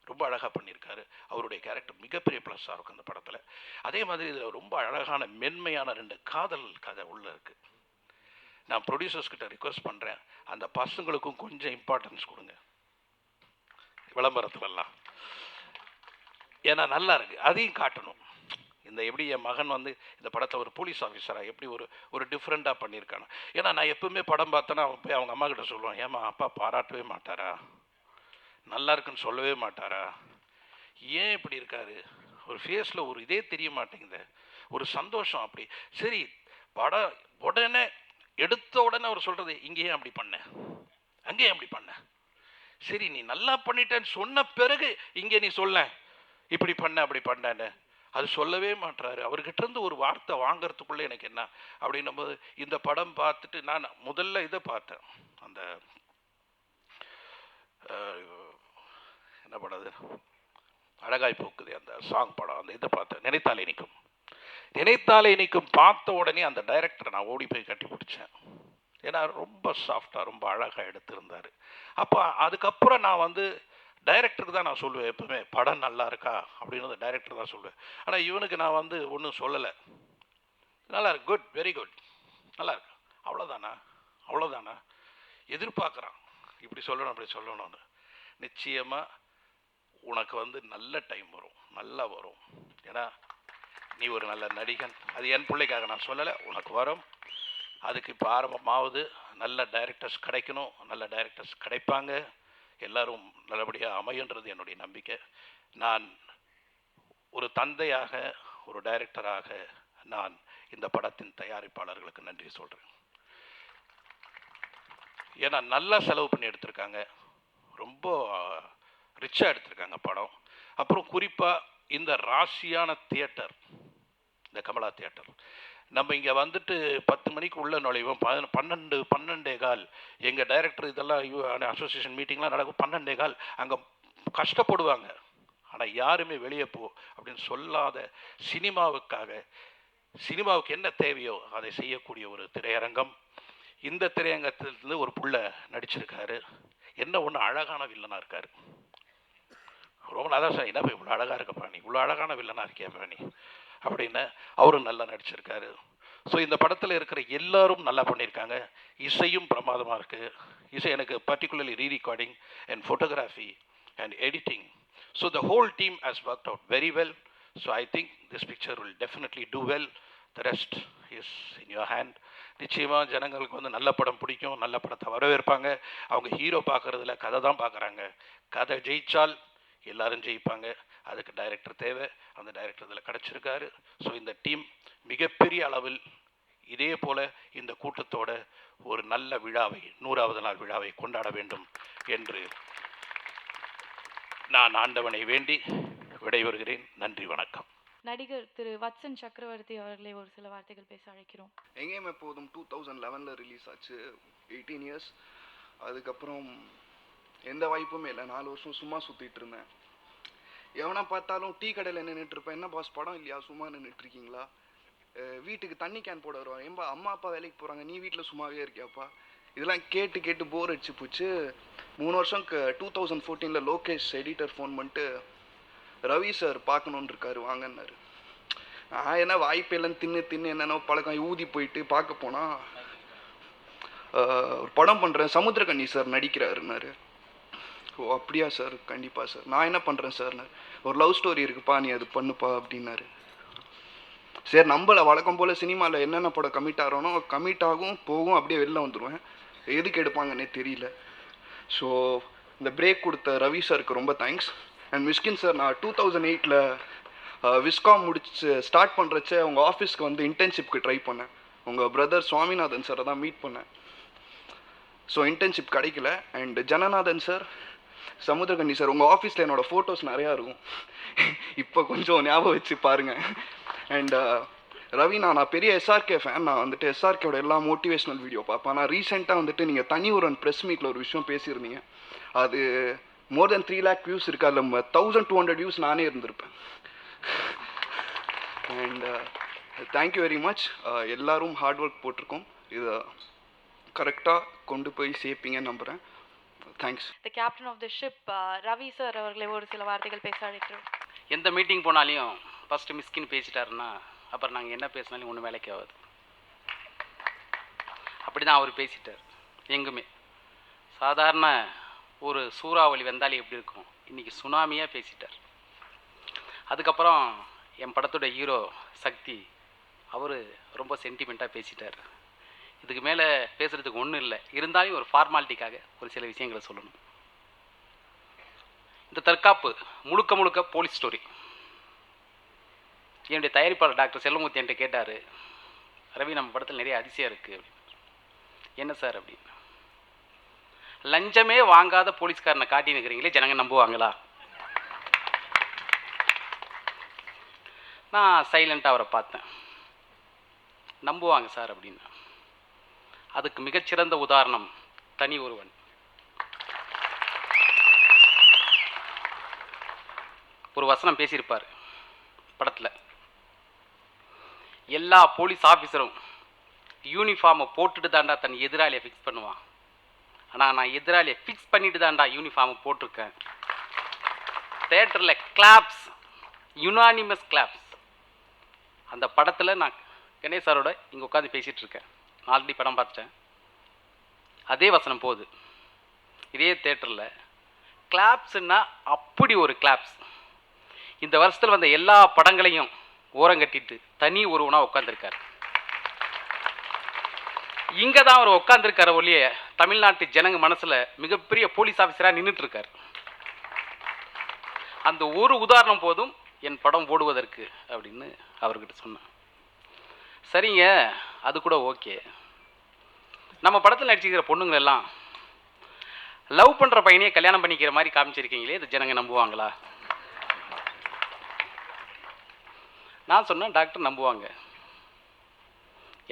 ரொம்ப அழகாக பண்ணியிருக்காரு. அவருடைய கேரக்டர் மிகப்பெரிய ப்ளஸ்ஸாக இருக்கும் இந்த படத்தில். அதே மாதிரி இதில் ரொம்ப அழகான மென்மையான 2 காதல் கதை உள்ளே இருக்குது. நான் ப்ரொடியூசர்ஸ் கிட்ட ரிக்வெஸ்ட் பண்ணுறேன், அந்த பசங்களுக்கும் கொஞ்சம் இம்பார்ட்டன்ஸ் கொடுங்க விளம்பரத்துலலாம், ஏன்னா நல்லா இருக்குது, அதையும் காட்டணும். இந்த எப்படி என் மகன் வந்து இந்த படத்தை ஒரு போலீஸ் ஆஃபீஸராக எப்படி ஒரு டிஃப்ரெண்ட்டாக பண்ணியிருக்கானு. ஏன்னா நான் எப்பவுமே படம் பார்த்தேன்னா அவன் போய் அவங்க அம்மா கிட்ட சொல்லுவான், ஏம்மா அப்பா பாராட்டவே மாட்டாரா, நல்லா இருக்குன்னு சொல்லவே மாட்டாரா, ஏன் இப்படி இருக்காரு, ஒரு ஃபேஸில் ஒரு இதே தெரிய மாட்டேங்குது, ஒரு சந்தோஷம் அப்படி. சரி, படம் உடனே எடுத்த உடனே அவர் சொல்கிறது, இங்கேயும் அப்படி பண்ண, அங்கேயும் அப்படி பண்ண, சரி நீ நல்லா பண்ணிட்டேன்னு சொன்ன பிறகு இங்கே நீ சொல்ல இப்படி பண்ண அப்படி பண்ணேன்னு, அது சொல்லவே மாட்டாரு. அவர்கிட்ட இருந்து ஒரு வார்த்தை வாங்கிறதுக்குள்ளே எனக்கு என்ன அப்படின்னும் போது, இந்த படம் பார்த்துட்டு நான் முதல்ல இதை பார்த்தேன், அந்த என்ன படம் அது, அழகாய் போக்குது அந்த சாங் படம், அந்த இதை பார்த்தேன், நினைத்தாலே நிற்கும். நினைத்தாலே நிற்கும் பார்த்த உடனே அந்த டைரக்டரை நான் ஓடி போய் கட்டி பிடிச்சேன். ஏன்னா ரொம்ப சாஃப்டாக ரொம்ப அழகாக எடுத்திருந்தார். அப்போ அதுக்கப்புறம் நான் வந்து டைரக்டருக்கு தான் நான் சொல்லுவேன் எப்பவுமே, படம் நல்லா இருக்கா அப்படின்னு டைரக்டர் தான் சொல்லுவேன். ஆனால் இவனுக்கு நான் வந்து ஒன்றும் சொல்லலை, நல்லா இருக்கு, குட், வெரி குட், நல்லா இருக்கு, அவ்வளோதானா அவ்வளோதானா, எதிர்பார்க்குறான், இப்படி சொல்லணும் அப்படி சொல்லணும்னு. நிச்சயமாக உனக்கு வந்து நல்ல டைம் வரும், நல்லா வரும். ஏன்னா நீ ஒரு நல்ல நடிகன். அது என் பிள்ளைக்காக நான் சொல்லலை, உனக்கு வரும். அதுக்கு இப்போ ஆரம்பமாவது. நல்ல டைரக்டர்ஸ் கிடைக்கணும், நல்ல டைரக்டர்ஸ் கிடைப்பாங்க, எல்லாரும் நல்லபடியாக அமையுன்றது என்னுடைய நம்பிக்கை. நான் ஒரு தந்தையாக, ஒரு டைரக்டராக நான் இந்த படத்தின் தயாரிப்பாளர்களுக்கு நன்றி சொல்கிறேன். ஏன்னா நல்லா செலவு பண்ணி எடுத்திருக்காங்க, ரொம்ப ரிச்சாக எடுத்திருக்காங்க படம். அப்புறம் குறிப்பாக இந்த ராசியான தியேட்டர், இந்த கமலா தியேட்டர், நம்ம இங்கே வந்துட்டு 10 மணிக்கு உள்ளே நுழைவோம், 12:15 எங்கள் டைரக்டர் இதெல்லாம் அசோசியேஷன் மீட்டிங்லாம் நடக்கும், 12:15 அங்கே கஷ்டப்படுவாங்க. ஆனால் யாருமே வெளியே போ அப்படின்னு சொல்லாத, சினிமாவுக்கு என்ன தேவையோ அதை செய்யக்கூடிய ஒரு திரையரங்கம். இந்த திரையரங்கத்திலிருந்து ஒரு புள்ள நடிச்சிருக்காரு. என்ன ஒன்று அழகான வில்லனாக இருக்கார். ரொம்ப நல்லா சார், என்ன இவ்வளோ அழகாக இருக்கப்பா நீ, இவ்வளோ அழகான வில்லனாக இருக்கியாப்பா நீ அப்படின்னு அவரும் நல்லா நடிச்சிருக்காரு. ஸோ இந்த படத்தில் இருக்கிற எல்லாரும் நல்லா பண்ணியிருக்காங்க. இசையும் பிரமாதமாக இருக்குது. இசை எனக்கு particularly re-recording and photography and editing. So the whole team has worked out very well. So I think this picture will definitely do well. The rest is in your hand. நிச்சயமாக ஜனங்களுக்கு வந்து நல்ல படம் பிடிக்கும், நல்ல படத்தை வரவேற்பாங்க. அவங்க ஹீரோ பார்க்குறதுல கதை தான் பார்க்குறாங்க. கதை ஜெயித்தால் எல்லாரும் ஜெயிப்பாங்க. அதுக்கு டைரக்டர் தேவை, அந்த டைரக்டர் இதில் கிடச்சிருக்காரு. ஸோ இந்த டீம் மிகப்பெரிய அளவில் இதே போல் இந்த கூட்டத்தோட ஒரு நல்ல விழாவை, 100வது நாள் விழாவை கொண்டாட வேண்டும் என்று நான் ஆண்டவனை வேண்டி விடைபெறுகிறேன். நன்றி, வணக்கம். நடிகர் திரு வத்சன் சக்கரவர்த்தி அவர்களை ஒரு சில வார்த்தைகள் பேச அழைக்கிறோம். எங்கேயும் எப்போதும் 2011 ரிலீஸ் ஆச்சு, 18 இயர்ஸ். அதுக்கப்புறம் எந்த வாய்ப்புமே இல்லை. 4 வருஷம் சும்மா சுற்றிட்டு இருந்தேன். எவனா பார்த்தாலும் டீ கடையில் நின்றுட்டுருப்பேன். என்ன பாஸ் படம் இல்லையா, சும்மா நின்றுட்டுருக்கீங்களா? வீட்டுக்கு தண்ணி கேன் போட வருவாங்க. ஏன்பா அம்மா அப்பா வேலைக்கு போகிறாங்க, நீ வீட்டில் சும்மாவே இருக்கியாப்பா? இதெல்லாம் கேட்டு கேட்டு போர் அடிச்சு போச்சு. 3 வருஷம் 2014 லோகேஷ் எடிட்டர் ஃபோன் பண்ணிட்டு ரவி சார் பார்க்கணுன்னு இருக்காரு வாங்கன்னாரு. என்ன வாய்ப்பு இல்லைன்னு தின்னு என்னென்ன பழக்கம் ஊதி போயிட்டு பார்க்க போனால் ஒரு படம் பண்ணுறேன், சமுத்திரகனி சார் நடிக்கிறாருன்னாரு. ஓ அப்படியா சார், கண்டிப்பாக சார். நான் என்ன பண்ணுறேன் சார்னார். ஒரு லவ் ஸ்டோரி இருக்குப்பா, நீ அது பண்ணுப்பா அப்படின்னாரு. சரி, நம்மளை வழக்கம் போல் சினிமாவில் என்னென்ன படம் கமிட் ஆகிறோனோ கமிட் ஆகும், போகும், அப்படியே வெளில வந்துடுவேன். எதுக்கு எடுப்பாங்கன்னே தெரியல. ஸோ இந்த பிரேக் கொடுத்த ரவி சாருக்கு ரொம்ப தேங்க்ஸ். அண்ட் மிஸ்கின் சார், நான் 2008 விஸ்காம் முடிச்சு ஸ்டார்ட் பண்ணுறச்ச உங்கள் ஆஃபீஸ்க்கு வந்து இன்டர்ன்ஷிப்க்கு ட்ரை பண்ணேன். உங்கள் பிரதர் சுவாமிநாதன் சாரை தான் மீட் பண்ணேன். ஸோ இன்டர்ன்ஷிப் கிடைக்கல. And Jananathan sir, Samuthirakani sir, உங்கள் ஆஃபீஸில் என்னோடய ஃபோட்டோஸ் நிறையா இருக்கும், இப்போ கொஞ்சம் ஞாபகம் வச்சு பாருங்கள். அண்ட் ரவி, நான் பெரிய எஸ்ஆர்கே ஃபேன். நான் வந்துட்டு எஸ்ஆர்கேவோட எல்லா மோட்டிவேஷ்னல் வீடியோ பார்ப்பேன். நான் ரீசெண்டாக வந்துட்டு நீங்கள் தனி ஒரு ப்ரெஸ் மீட்டில் ஒரு விஷயம் பேசியிருந்தீங்க. அது more than 3 lakh வியூஸ் இருக்கா, அதில் 1200 வியூஸ் நானே இருந்திருப்பேன். And thank you very much. எல்லோரும் ஹார்ட் ஒர்க் போட்டிருக்கோம், இதை கரெக்டாக கொண்டு போய் சேர்ப்பீங்கன்னு நம்புகிறேன். Thanks. The captain of the ship Ravi sir அவர்களை ஒரு சில வார்த்தைகள் பேச அழைக்கிறோம். எந்த மீட்டிங் போனாலையும் ஃபஸ்ட்டு மிஸ்கின் பேசிட்டாருன்னா அப்புறம் நாங்கள் என்ன பேசினாலும் ஒன்றும் வேலைக்கு ஆகாது. அப்படி தான் அவர் பேசிட்டார். எங்குமே சாதாரண ஒரு சூறாவளி வந்தாலே எப்படி இருக்கும், இன்றைக்கி சுனாமியாக பேசிட்டார். அதுக்கப்புறம் என் படத்தோட ஹீரோ சக்தி, அவர் ரொம்ப சென்டிமெண்ட்டாக பேசிட்டார். இதுக்கு மேலே பேசுகிறதுக்கு ஒன்றும் இல்லை. இருந்தாலும் ஒரு ஃபார்மாலிட்டிக்காக ஒரு சில விஷயங்களை சொல்லணும். இந்த தற்காப்பு முழுக்க போலீஸ் ஸ்டோரி. என்னுடைய தயாரிப்பாளர் டாக்டர் செல்வமூர்த்தி என்கிட்ட கேட்டார், ரவி நம்ம படத்தில் நிறைய அதிசயம் இருக்குது அப்படின்னு. என்ன சார் அப்படின்னு. லஞ்சமே வாங்காத போலீஸ்காரனை காட்டி நிற்கிறீங்களே, ஜனங்க நம்புவாங்களா? நான் சைலண்ட்டாக அவரை பார்த்தேன். நம்புவாங்க சார் அப்படின்னு. அதுக்கு மிகச்சிறந்த உதாரணம் தனி ஒருவன். ஒரு வசனம் பேசியிருப்பார் படத்தில். எல்லா போலீஸ் ஆஃபீஸரும் யூனிஃபார்மை போட்டுட்டு தாண்டா தன் எதிராளியை ஃபிக்ஸ் பண்ணுவான். ஆனால் நான் எதிராளியை ஃபிக்ஸ் பண்ணிட்டு தாண்டா யூனிஃபார்மை போட்டிருக்கேன். தேட்டரில் கிளாப்ஸ், யுனானிமஸ் கிளாப்ஸ். அந்த படத்தில் நான் கணேஷ் சாரோட இங்கே உட்காந்து பேசிகிட்டு இருக்கேன். ஆல்ரெடி படம் பார்த்துட்டேன். அதே வசனம் போகுது. இதே தேட்டரில் கிளாப்ஸ்ன்னா அப்படி ஒரு கிளாப்ஸ். இந்த வருஷத்தில் வந்த எல்லா படங்களையும் ஓரங்கட்டிட்டு தனி ஒருவனாக உட்காந்துருக்கார். இங்கே தான் அவர் உட்காந்துருக்கார ஒழிய தமிழ்நாட்டு ஜனங்க மனசில் மிகப்பெரிய போலீஸ் ஆஃபீஸராக நின்றுட்டுருக்கார். அந்த ஒரு உதாரணம் போதும் என் படம் ஓடுவதற்கு அப்படின்னு அவர்கிட்ட சொன்னேன். சரிங்க, அது கூட ஓகே. நம்ம படத்தில் நடிச்சிக்கிற பொண்ணுங்களெல்லாம் லவ் பண்ணுற பையனையே கல்யாணம் பண்ணிக்கிற மாதிரி காமிச்சிருக்கீங்களே, இது ஜனங்க நம்புவாங்களா? நான் சொன்னேன், டாக்டர் நம்புவாங்க.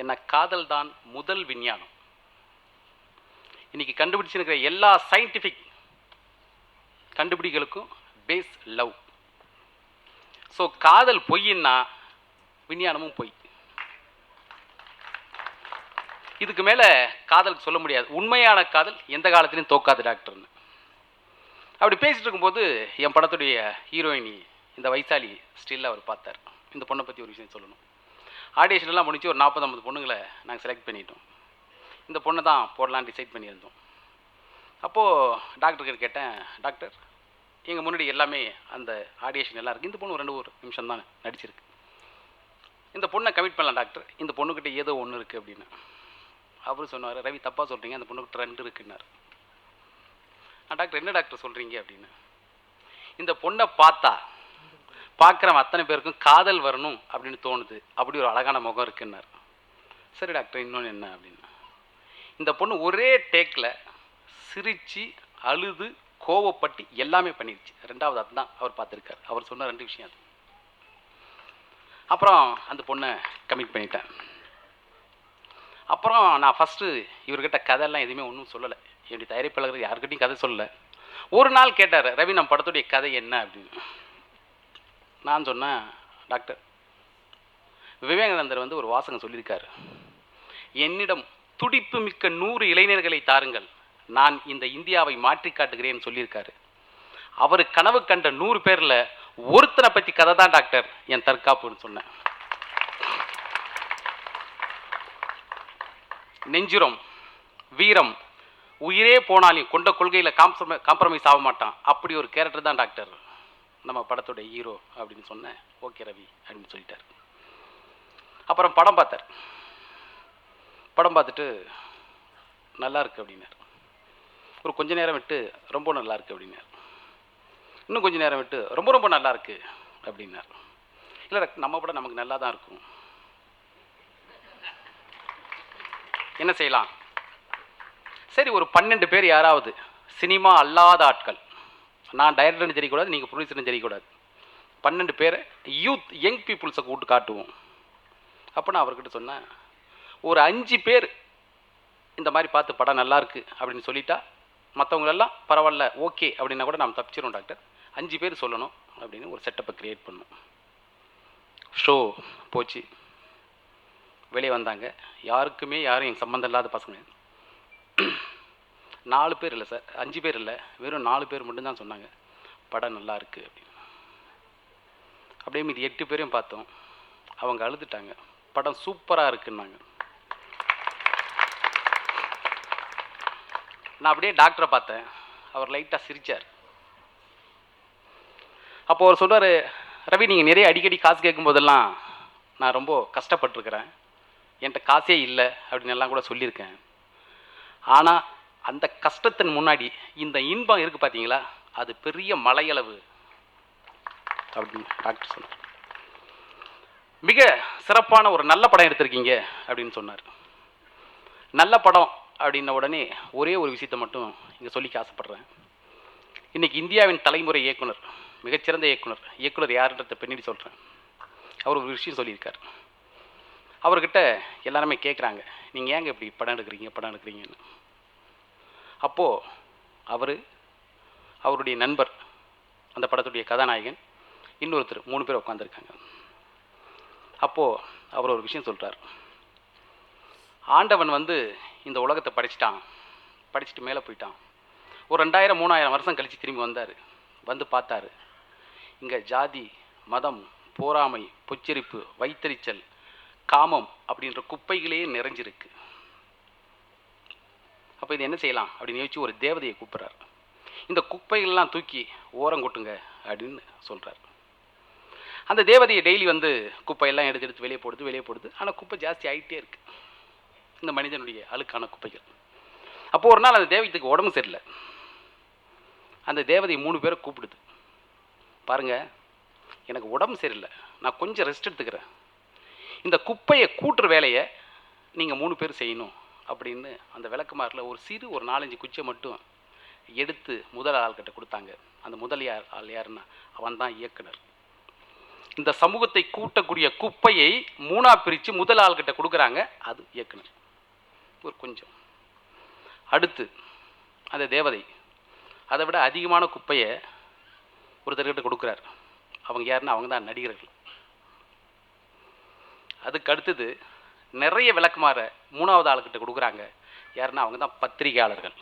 என்ன காதல் தான் முதல் விஞ்ஞானம். இன்னைக்கு கண்டுபிடிச்சிருக்கிற எல்லா சயின்டிஃபிக் கண்டுபிடிகளுக்கும் பேஸ் லவ். ஸோ காதல் பொய்ன்னா விஞ்ஞானமும் பொய். இதுக்கு மேலே காதலுக்கு சொல்ல முடியாது. உண்மையான காதல் எந்த காலத்திலையும் தோக்காது டாக்டர்னு. அப்படி பேசிட்டு இருக்கும்போது என் படத்துடைய ஹீரோயினி இந்த வைசாலி ஸ்டில் அவர் பார்த்தார். இந்த பொண்ணை பற்றி ஒரு விஷயம் சொல்லணும். ஆடியேஷன்லாம் முடிச்சு ஒரு 40-50 பொண்ணுங்களை நாங்கள் செலக்ட் பண்ணிட்டோம். இந்த பொண்ணை தான் போடலான்னு டிசைட் பண்ணியிருந்தோம். அப்போது டாக்டர்கிட்ட கேட்டேன், டாக்டர் எங்கள் முன்னாடி எல்லாமே அந்த ஆடியேஷன் எல்லாம் இருக்குது, இந்த பொண்ணு 2 நிமிஷம் தான் நடிச்சிருக்கு, இந்த பொண்ணை கமிட் பண்ணலாம் டாக்டர், இந்த பொண்ணுக்கிட்ட ஏதோ ஒன்று இருக்குது அப்படின்னு. அவர் சொன்னார், ரவி தப்பாக சொல்கிறீங்க, அந்த பொண்ணுக்கிட்ட 2 இருக்குன்னார். டாக்டர் என்ன டாக்டர் சொல்கிறீங்க அப்படின்னு. இந்த பொண்ணை பார்க்குறவன் அத்தனை பேருக்கும் காதல் வரணும் அப்படின்னு தோணுது, அப்படி ஒரு அழகான முகம் இருக்குன்னார். சரி டாக்டர், இன்னொன்று என்ன அப்படின்னு. இந்த பொண்ணு ஒரே டேக்கில் சிரித்து அழுது கோவப்பட்டு எல்லாமே பண்ணிடுச்சு. 2வது அதுதான் அவர் பார்த்துருக்கார். அவர் சொன்ன 2 விஷயம் அது. அப்புறம் அந்த பொண்ணை கமிட் பண்ணிட்டேன். அப்புறம் நான் ஃபஸ்ட்டு இவர்கிட்ட கதையெல்லாம் எதுவுமே ஒன்றும் சொல்லலை. என்னுடைய தயாரிப்பாளர்கள் யாருக்கிட்டையும் கதை சொல்லலை. ஒரு நாள் கேட்டார், ரவி நம்ம படத்துடைய கதை என்ன அப்படின்னு. நான் சொன்னேன், டாக்டர் விவேகானந்தர் ஒரு வாசகம் சொல்லியிருக்காரு, என்னிடம் துடிப்பு மிக்க 100 இளைஞர்களை தாருங்கள், நான் இந்த இந்தியாவை மாற்றி காட்டுகிறேன்னு சொல்லியிருக்காரு. அவர் கனவு கண்ட 100 பேரில் ஒருத்தனை பற்றி கதை தான் டாக்டர் என் தற்காப்புன்னு சொன்னேன். நெஞ்சுரம், வீரம், உயிரே போனாலும் கொண்ட கொள்கையில் காம்ப்ரமைஸ் ஆக மாட்டான், அப்படி ஒரு கேரக்டர் தான் டாக்டர் நம்ம படத்தோட ஹீரோ அப்படின்னு சொன்னேன். ஓகே ரவி அப்படின்னு சொல்லிட்டார். அப்புறம் படம் பார்த்தார். படம் பார்த்துட்டு நல்லா இருக்கு அப்படின்னார். ஒரு கொஞ்ச நேரம் விட்டு ரொம்ப நல்லா இருக்கு அப்படின்னார். இன்னும் கொஞ்சம் நேரம் விட்டு ரொம்ப ரொம்ப நல்லா இருக்கு அப்படின்னார். இல்லை நம்ம படம் நமக்கு நல்லா தான் இருக்கும், என்ன செய்யலாம்? சரி, ஒரு 12 பேர் யாராவது சினிமா அல்லாத ஆட்கள், நான் டைரக்டர்னு தெரியக்கூடாது, நீங்கள் ப்ரொடியூசர்னு தெரியக்கூடாது, 12 பேரை யூத் யங் பீப்புள்ஸை கூப்பிட்டு காட்டுவோம். அப்போ நான் அவர்கிட்ட சொன்னேன், ஒரு 5 பேர் இந்த மாதிரி பார்த்து படம் நல்லா இருக்கு அப்படின்னு சொல்லிட்டா மற்றவங்களெல்லாம் பரவாயில்ல ஓகே அப்படின்னா கூட நாம் தப்பிச்சிடும் டாக்டர், 5 பேர் சொல்லணும் அப்படின்னு ஒரு செட்டப்பை க்ரியேட் பண்ணோம். ஷோ போச்சு, வெளியே வந்தாங்க. யாருக்குமே யாரும் எங்கள் சம்மந்தம் இல்லாத பசங்க. 4 பேர் இல்லை சார், 5 பேர் இல்லை, வெறும் 4 பேர் மட்டும்தான் சொன்னாங்க படம் நல்லா இருக்குது அப்படின்னு. அப்படியே மீதி 8 பேரையும் பார்த்தோம், அவங்க அழுதுட்டாங்க, படம் சூப்பராக இருக்குன்னாங்க. நான் அப்படியே டாக்டரை பார்த்தேன், அவர் லைட்டாக சிரித்தார். அப்போ அவர் சொல்கிறார், ரவி நீங்கள் நிறைய அடிக்கடி காசு கேட்கும்போதெல்லாம் நான் ரொம்ப கஷ்டப்பட்டுருக்கிறேன், என்கிட்ட காசே இல்லை அப்படின்னு எல்லாம் கூட சொல்லியிருக்கேன். ஆனால் அந்த கஷ்டத்தின் முன்னாடி இந்த இன்பம் இருக்குது பார்த்தீங்களா, அது பெரிய மலையளவு அப்படின்னு டாக்டர் சொன்னார். மிக சிறப்பான ஒரு நல்ல படம் எடுத்திருக்கீங்க அப்படின்னு சொன்னார். நல்ல படம் அப்படின்ன உடனே ஒரே ஒரு விஷயத்தை மட்டும் இங்கே சொல்லிக்க ஆசைப்பட்றேன். இன்றைக்கி இந்தியாவின் தலைமுறை இயக்குனர், மிகச்சிறந்த இயக்குனர் யாருன்றதை பின்னாடி சொல்கிறேன். அவர் ஒரு விஷயம் சொல்லியிருக்கார். அவர்கிட்ட எல்லாருமே கேட்குறாங்க, நீங்கள் ஏங்க இப்படி படம் எடுக்கிறீங்கன்னு. அப்போது அவருடைய நண்பர், அந்த படத்துடைய கதாநாயகன், இன்னொருத்தர், 3 பேர் உட்காந்துருக்காங்க. அப்போது அவர் ஒரு விஷயம் சொல்கிறார், ஆண்டவன் இந்த உலகத்தை படிச்சுட்டு மேலே போயிட்டான். ஒரு 2000-3000 வருஷம் கழித்து திரும்பி வந்தார். பார்த்தாரு, இங்கே ஜாதி, மதம், போராமை, பொச்சரிப்பு, வைத்தறிச்சல், காமம் அப்படின்ற குப்பைகளே நிறைஞ்சிருக்கு. அப்போ இது என்ன செய்யலாம் அப்படின்னு யோசிச்சு ஒரு தேவதையை கூப்பிட்றாரு. இந்த குப்பைகள்லாம் தூக்கி ஓரம் கொட்டுங்க அப்படின்னு சொல்கிறார். அந்த தேவதையை டெய்லி வந்து குப்பையெல்லாம் எடுத்து எடுத்து வெளியே போடுது. ஆனால் குப்பை ஜாஸ்தி ஆகிட்டே இருக்குது, இந்த மனிதனுடைய அழுக்கான குப்பைகள். அப்போது ஒரு நாள் அந்த தேவதைக்கு உடம்பு சரியில்லை. அந்த தேவதை 3 பேரை கூப்பிடுது. பாருங்கள், எனக்கு உடம்பு சரியில்லை, நான் கொஞ்சம் ரெஸ்ட் எடுத்துக்கிறேன், இந்த குப்பையை கூட்டுற வேலையை நீங்கள் 3 பேர் செய்யணும் அப்படின்னு அந்த விளக்குமாரில் ஒரு 4-5 குச்சியை மட்டும் எடுத்து முதல் ஆள்கிட்ட கொடுத்தாங்க. அந்த முதல் ஆள் யாருன்னா அவன் தான் இயக்குனர். இந்த சமூகத்தை கூட்டக்கூடிய குப்பையை 3ஆக பிரித்து முதல் ஆள்கிட்ட கொடுக்குறாங்க, அது இயக்குனர். ஒரு கொஞ்சம் அடுத்து அந்த தேவதை அதை விட அதிகமான குப்பையை ஒருத்தர்கிட்ட கொடுக்குறார். அவங்க யாருன்னா அவங்க தான் நடிகர்கள். அதுக்கு அடுத்தது நிறைய விளக்குமாற 3ஆவது ஆளுக்கிட்ட கொடுக்குறாங்க. யாருன்னா அவங்க தான் பத்திரிகையாளர்கள்.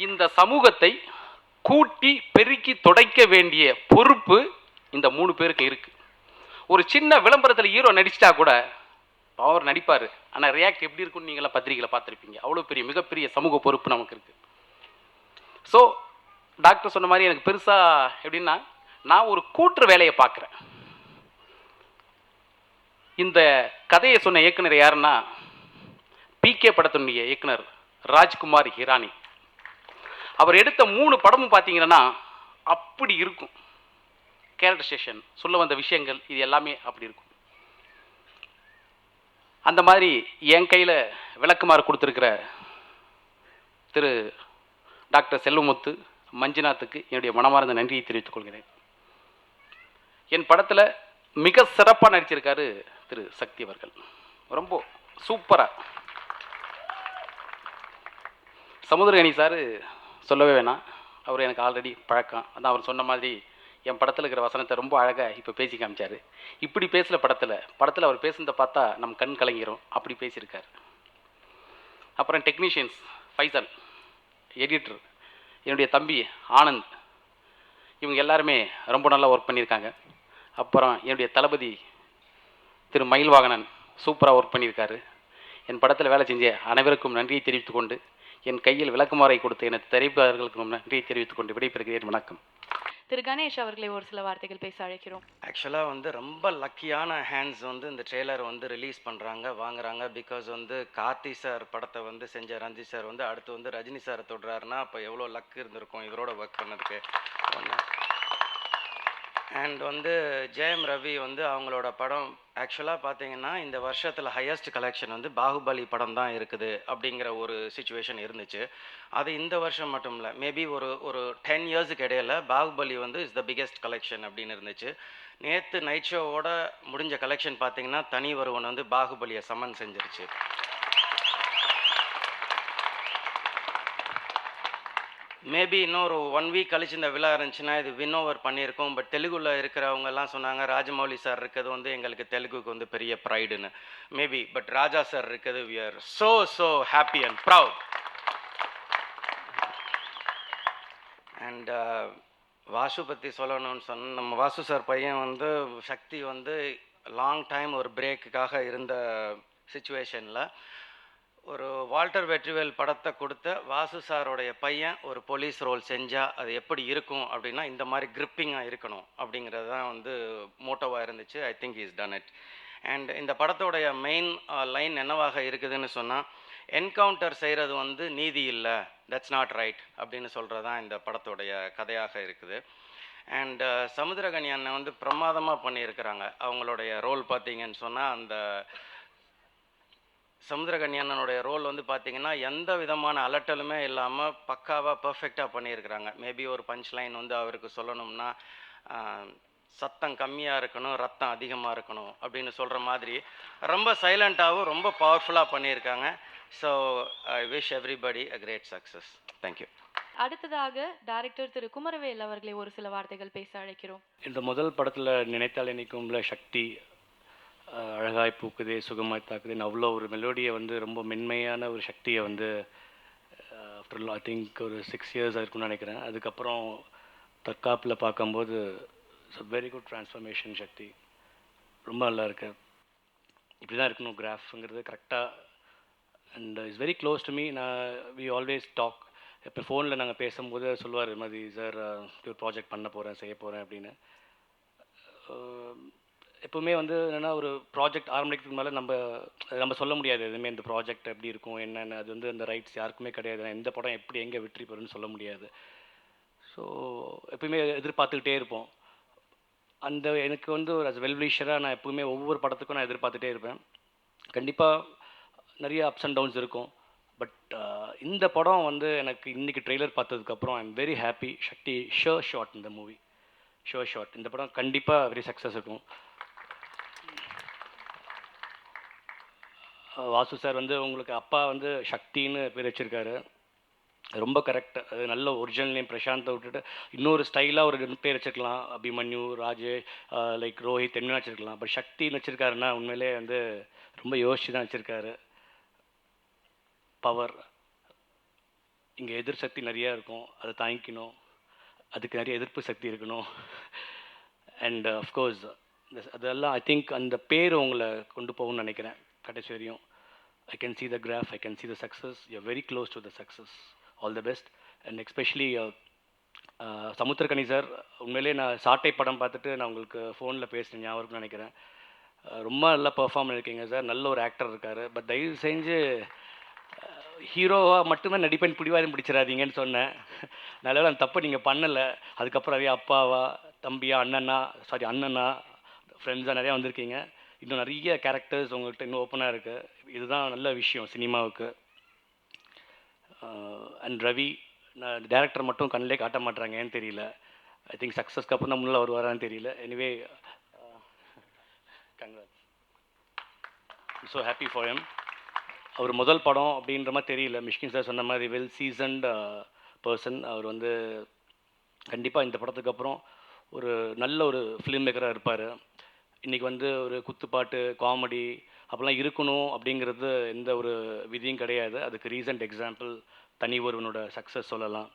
இந்த சமூகத்தை கூட்டி பெருக்கி துடைக்க வேண்டிய பொறுப்பு இந்த 3 பேருக்கு இருக்கு. ஒரு சின்ன விளம்பரத்தில் ஹீரோ நடிச்சிட்டா கூட அவர் நடிப்பார், ஆனால் ரியாக்ட் எப்படி இருக்குன்னு நீங்களாம் பத்திரிகையில் பார்த்துருப்பீங்க. அவ்வளோ பெரிய மிகப்பெரிய சமூக பொறுப்பு நமக்கு இருக்கு. ஸோ டாக்டர் சொன்ன மாதிரி எனக்கு பெருசாக எப்படின்னா, நான் ஒரு கூட்டுற வேலையை பார்க்குறேன். இந்த கதையை சொன்ன இயக்குனர் யாருன்னா பிகே படத்தினுடைய இயக்குனர் ராஜ்குமார் ஹிரானி. அவர் எடுத்த 3 படமும் பார்த்தீங்கன்னா அப்படி இருக்கும். கேரக்டரைசேஷன், சொல்ல வந்த விஷயங்கள், இது எல்லாமே அப்படி இருக்கும். அந்த மாதிரி என் கையில் விளக்குமாறு கொடுத்துருக்கிற திரு டாக்டர் செல்வமுத்து மஞ்சுநாத்துக்கு என்னுடைய மனமார்ந்த நன்றியை தெரிவித்துக் கொள்கிறேன். என் படத்தில் மிக சிறப்பாக நடிச்சிருக்காரு திரு சக்தி அவர்கள். ரொம்ப சூப்பராக. சமுத்திரகனி சார் சொல்லவே வேணாம், அவர் எனக்கு ஆல்ரெடி பழக்கம். அதான் அவர் சொன்ன மாதிரி என் படத்தில் இருக்கிற வசனத்தை ரொம்ப அழகாக இப்போ பேசி காமிச்சார். இப்படி பேசல படத்தில் அவர் பேசுனதை பார்த்தா நம் கண் கலங்கிறோம், அப்படி பேசியிருக்கார். அப்புறம் டெக்னீஷியன்ஸ் ஃபைசல், எடிட்டர் என்னுடைய தம்பி ஆனந்த், இவங்க எல்லாருமே ரொம்ப நல்லா ஒர்க் பண்ணியிருக்காங்க. அப்புறம் என்னுடைய தளபதி திரு மயில்வாகனன் சூப்பராக ஒர்க் பண்ணியிருக்காரு. என் படத்தில் வேலை செஞ்ச அனைவருக்கும் நன்றியை தெரிவித்துக் கொண்டு, என் கையில் விளக்குமாறை கொடுத்து எனது திரைப்பாளர்களுக்கும் நன்றியை தெரிவித்துக் கொண்டு விடைபெறுகிறேன். வணக்கம். திரு கணேஷ் அவர்களை ஒரு சில வார்த்தைகள் பேச அழைக்கிறோம். ஆக்சுவலாக வந்து ரொம்ப லக்கியான ஹேண்ட்ஸ் வந்து இந்த ட்ரெய்லர் வந்து ரிலீஸ் பண்ணுறாங்க, வாங்குறாங்க. பிகாஸ் வந்து கார்த்தி சார் படத்தை வந்து செஞ்ச ரஞ்சித் சார் வந்து அடுத்து வந்து ரஜினி சாரை தொடுறாருன்னா அப்போ எவ்வளோ லக் இருந்திருக்கும் இவரோட ஒர்க் பண்ணதுக்கு. அண்ட் வந்து ஜெயம் ரவி வந்து அவங்களோட படம் ஆக்சுவலாக பார்த்தீங்கன்னா இந்த வருஷத்தில் ஹையஸ்ட் கலெக்ஷன் வந்து பாகுபலி படம் தான் இருக்குது அப்படிங்கிற ஒரு சுச்சுவேஷன் இருந்துச்சு. அது இந்த வருஷம் மட்டும் இல்லை, மேபி ஒரு 10 இயர்ஸுக்கு இடையில பாகுபலி வந்து இஸ் த பிக்கெஸ்ட் கலெக்ஷன் அப்படின்னு இருந்துச்சு. நேற்று நைட் ஷோவோட முடிஞ்ச கலெக்ஷன் பார்த்தீங்கன்னா தனி ஒருவன் வந்து பாகுபலியை சமன் செஞ்சிருச்சு. மேபி இன்னொரு 1 வீக் கழிச்சு இந்த விழா இருந்துச்சுன்னா இது வின் ஓவர் பண்ணியிருக்கோம். பட் தெலுங்குல இருக்கிறவங்கெல்லாம் சொன்னாங்க ராஜமௌலி சார் இருக்கிறது வந்து எங்களுக்கு தெலுங்குக்கு வந்து பெரிய ப்ரைடுன்னு. மேபி பட் ராஜா சார் இருக்கிறது we are so happy and proud. And Vasu பற்றி சொல்லணும்னு சொன்ன நம்ம வாசு சார் பையன் வந்து சக்தி வந்து லாங் டைம் ஒரு பிரேக்குக்காக இருந்த சுச்சுவேஷனில் ஒரு வால்டர் வெற்றிவேல் படத்தை கொடுத்த வாசு சாரோடைய பையன் ஒரு போலீஸ் ரோல் செஞ்சால் அது எப்படி இருக்கும் அப்படின்னா இந்த மாதிரி கிரிப்பிங்காக இருக்கணும் அப்படிங்கிறது தான் வந்து மோட்டோவாக இருந்துச்சு. I think is done it. And இந்த படத்தோடைய மெயின் லைன் என்னவாக இருக்குதுன்னு சொன்னால், என்கவுண்டர் செய்கிறது வந்து நீதி இல்லை, தட்ஸ் நாட் ரைட் அப்படின்னு சொல்கிறது தான் இந்த படத்தோடைய கதையாக இருக்குது. அண்ட் சமுத்திரகனி அண்ணன் வந்து பிரமாதமாக பண்ணியிருக்கிறாங்க. அவங்களுடைய ரோல் பார்த்தீங்கன்னு சொன்னால் அந்த சமுத்திரகனி அண்ணனுடைய ரோல் வந்து பார்த்திங்கன்னா எந்த விதமான அலட்டலுமே இல்லாமல் பக்காவாக பர்ஃபெக்டாக பண்ணியிருக்கிறாங்க. மேபி ஒரு பஞ்ச் லைன் வந்து அவருக்கு சொல்லணும்னா சத்தம் கம்மியாக இருக்கணும், ரத்தம் அதிகமாக இருக்கணும் அப்படின்னு சொல்கிற மாதிரி ரொம்ப சைலண்ட்டாகவும் ரொம்ப பவர்ஃபுல்லாக பண்ணியிருக்காங்க. So I wish everybody a great success. Thank you. அடுத்ததாக டைரக்டர் திரு குமரவேல் அவர்களை ஒரு சில வார்த்தைகள் பேச அழைக்கிறோம். இந்த முதல் படத்தில் நினைத்தால் இணைக்கும்ல சக்தி, அழகாய் பூக்குதே சுகமாய் தாக்குதேன்னு அவ்வளோ ஒரு மெலோடியை வந்து ரொம்ப மென்மையான ஒரு சக்தியை வந்து ஆஃப்டர் ஐ திங்க் ஒரு 6 இயர்ஸ் இருக்குன்னு நினைக்கிறேன். அதுக்கப்புறம் தற்காப்பில் பார்க்கும்போது it's a very good transformation. Sakthi ரொம்ப நல்லா இருக்கு. இப்படி தான் இருக்கணும் கிராஃப்ங்கிறது கரெக்டாக and is very close to me. We always talk. இப்போ ஃபோனில் நாங்கள் பேசும்போது சொல்லுவார், இது மாதிரி சார் ஒரு ப்ராஜெக்ட் பண்ண போகிறேன், செய்ய போகிறேன் அப்படின்னு. எப்போவுமே வந்து என்னென்னா, ஒரு ப்ராஜெக்ட் ஆரம்பிக்கிறதுக்கு மேலே நம்ம சொல்ல முடியாது எதுவுமே, இந்த ப்ராஜெக்ட் எப்படி இருக்கும் என்னென்னு. அது வந்து அந்த ரைட்ஸ் யாருக்குமே கிடையாது. எந்த படம் எப்படி எங்கே வெற்றி பெறும்னு சொல்ல முடியாது. ஸோ எப்பவுமே எதிர்பார்த்துக்கிட்டே இருப்போம். எனக்கு வந்து ஒரு அஸ் வெல்விஷராக நான் எப்பவுமே ஒவ்வொரு படத்துக்கும் நான் எதிர்பார்த்துட்டே இருப்பேன். கண்டிப்பாக நிறைய அப்ஸ் அண்ட் டவுன்ஸ் இருக்கும். பட் இந்த படம் வந்து எனக்கு இன்றைக்கி ட்ரெய்லர் பார்த்ததுக்கப்புறம் I am very happy. Sakthi sure shot இந்த மூவி, ஷோர் ஷாட். இந்த படம் கண்டிப்பாக வெரி சக்ஸஸ் இருக்கும். வாசு சார் வந்து உங்களுக்கு அப்பா வந்து சக்தின்னு பேர் வச்சுருக்காரு. ரொம்ப கரெக்ட். அது நல்ல ஒரிஜினல் நேம் பிரசாந்தை விட்டுட்டு இன்னொரு ஸ்டைலாக ஒரு பேர் வச்சுருக்கலாம். அபிமன்யு, ராஜேஷ், லைக் ரோஹித் என்ன வச்சுருக்கலாம். பட் சக்தின்னு வச்சுருக்காருன்னா உண்மையிலே வந்து ரொம்ப யோசிச்சு தான் வச்சுருக்காரு. பவர், இங்கே எதிர் சக்தி நிறையா இருக்கும், அதை தாங்கிக்கணும். அதுக்கு நிறைய எதிர்ப்பு சக்தி இருக்கணும். அண்ட் அஃப்கோர்ஸ் அதெல்லாம் ஐ திங்க் அந்த பேர் உங்களை கொண்டு போகும்னு நினைக்கிறேன் கடைசி வரையும். I can see the graph, I can see the success. You're very close to the success. All the best. And especially Samuthirakani sir, உண்மையிலே நான் சாட்டை படம் பார்த்துட்டு நான் உங்களுக்கு ஃபோனில் பேசினேன், ஞாபகம் நினைக்கிறேன். ரொம்ப நல்லா பெர்ஃபார்ம் பண்ணியிருக்கீங்க சார். நல்ல ஒரு ஆக்டர் இருக்கார். பட் தயவு செஞ்சு ஹீரோவாக மட்டுமே நடிப்பேன், பிடிவாதம் பிடிச்சிடாதீங்கன்னு சொன்னேன். நல்ல அந்த தப்பை நீங்கள் பண்ணலை. அதுக்கப்புறம் நிறைய அப்பாவா, தம்பியா, அண்ணனா, ஃப்ரெண்ட்ஸாக நிறையா வந்திருக்கீங்க. இன்னும் நிறைய கேரக்டர்ஸ் உங்கள்கிட்ட இன்னும் ஓப்பனாக இருக்குது. இதுதான் நல்ல விஷயம் சினிமாவுக்கு. அண்ட் ரவி, நான் டேரக்டர் மட்டும் கண்ணிலே காட்ட மாட்டுறாங்க, ஏன்னு தெரியல. ஐ திங்க் சக்ஸஸ்க்கு அப்புறம் தான் முன்னே வருவாரான்னு தெரியல. Anyway congrats. So happy for him. அவர் முதல் படம் அப்படின்ற மாதிரி தெரியல. மிஷ்கின் சார் சொன்ன மாதிரி வெல் சீசன்ட் பர்சன். அவர் வந்து கண்டிப்பாக இந்த படத்துக்கு அப்புறம் ஒரு நல்ல ஒரு ஃபிலிம் மேக்கராக இருப்பார். இன்றைக்கி வந்து ஒரு குத்துப்பாட்டு, காமெடி அப்படிலாம் இருக்கணும் அப்படிங்கிறது எந்த ஒரு விதியும் கிடையாது. அதுக்கு ரீசன்ட் எக்ஸாம்பிள் தனி ஒருவனோட சக்ஸஸ் சொல்லலாம்.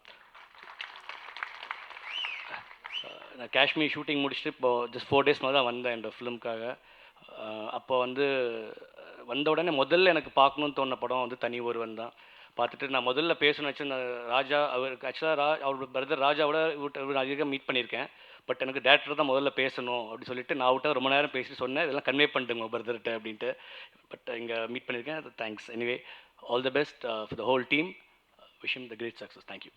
நான் காஷ்மீர் ஷூட்டிங் முடிச்சுட்டு இப்போது ஜஸ்ட் 4 days தான் வந்தேன் இந்த ஃபிலிம்காக. அப்போ வந்து வந்த உடனே முதல்ல எனக்கு பார்க்கணுன்னு தோணுன படம் வந்து தனி ஒருவன் தான். பார்த்துட்டு நான் முதல்ல பேசணும்னு வச்சு ராஜா, அவருக்கு ஆக்சுவலாக அவரோட பிரதர் ராஜாவோட அதிகம் மீட் பண்ணியிருக்கேன். பட் எனக்கு டேரக்டர் தான் முதல்ல பேசணும் அப்படி சொல்லிட்டு நான் அவர்கிட்ட ரொம்ப நேரம் பேசி சொன்னேன், இதெல்லாம் கன்வே பண்ணிட்டுங்க பிரதர்கிட்ட அப்படின்ட்டு. பட் இங்கே மீட் பண்ணியிருக்கேன். Thanks. Anyway all the best for the whole team. Wish him the great success. Thank you.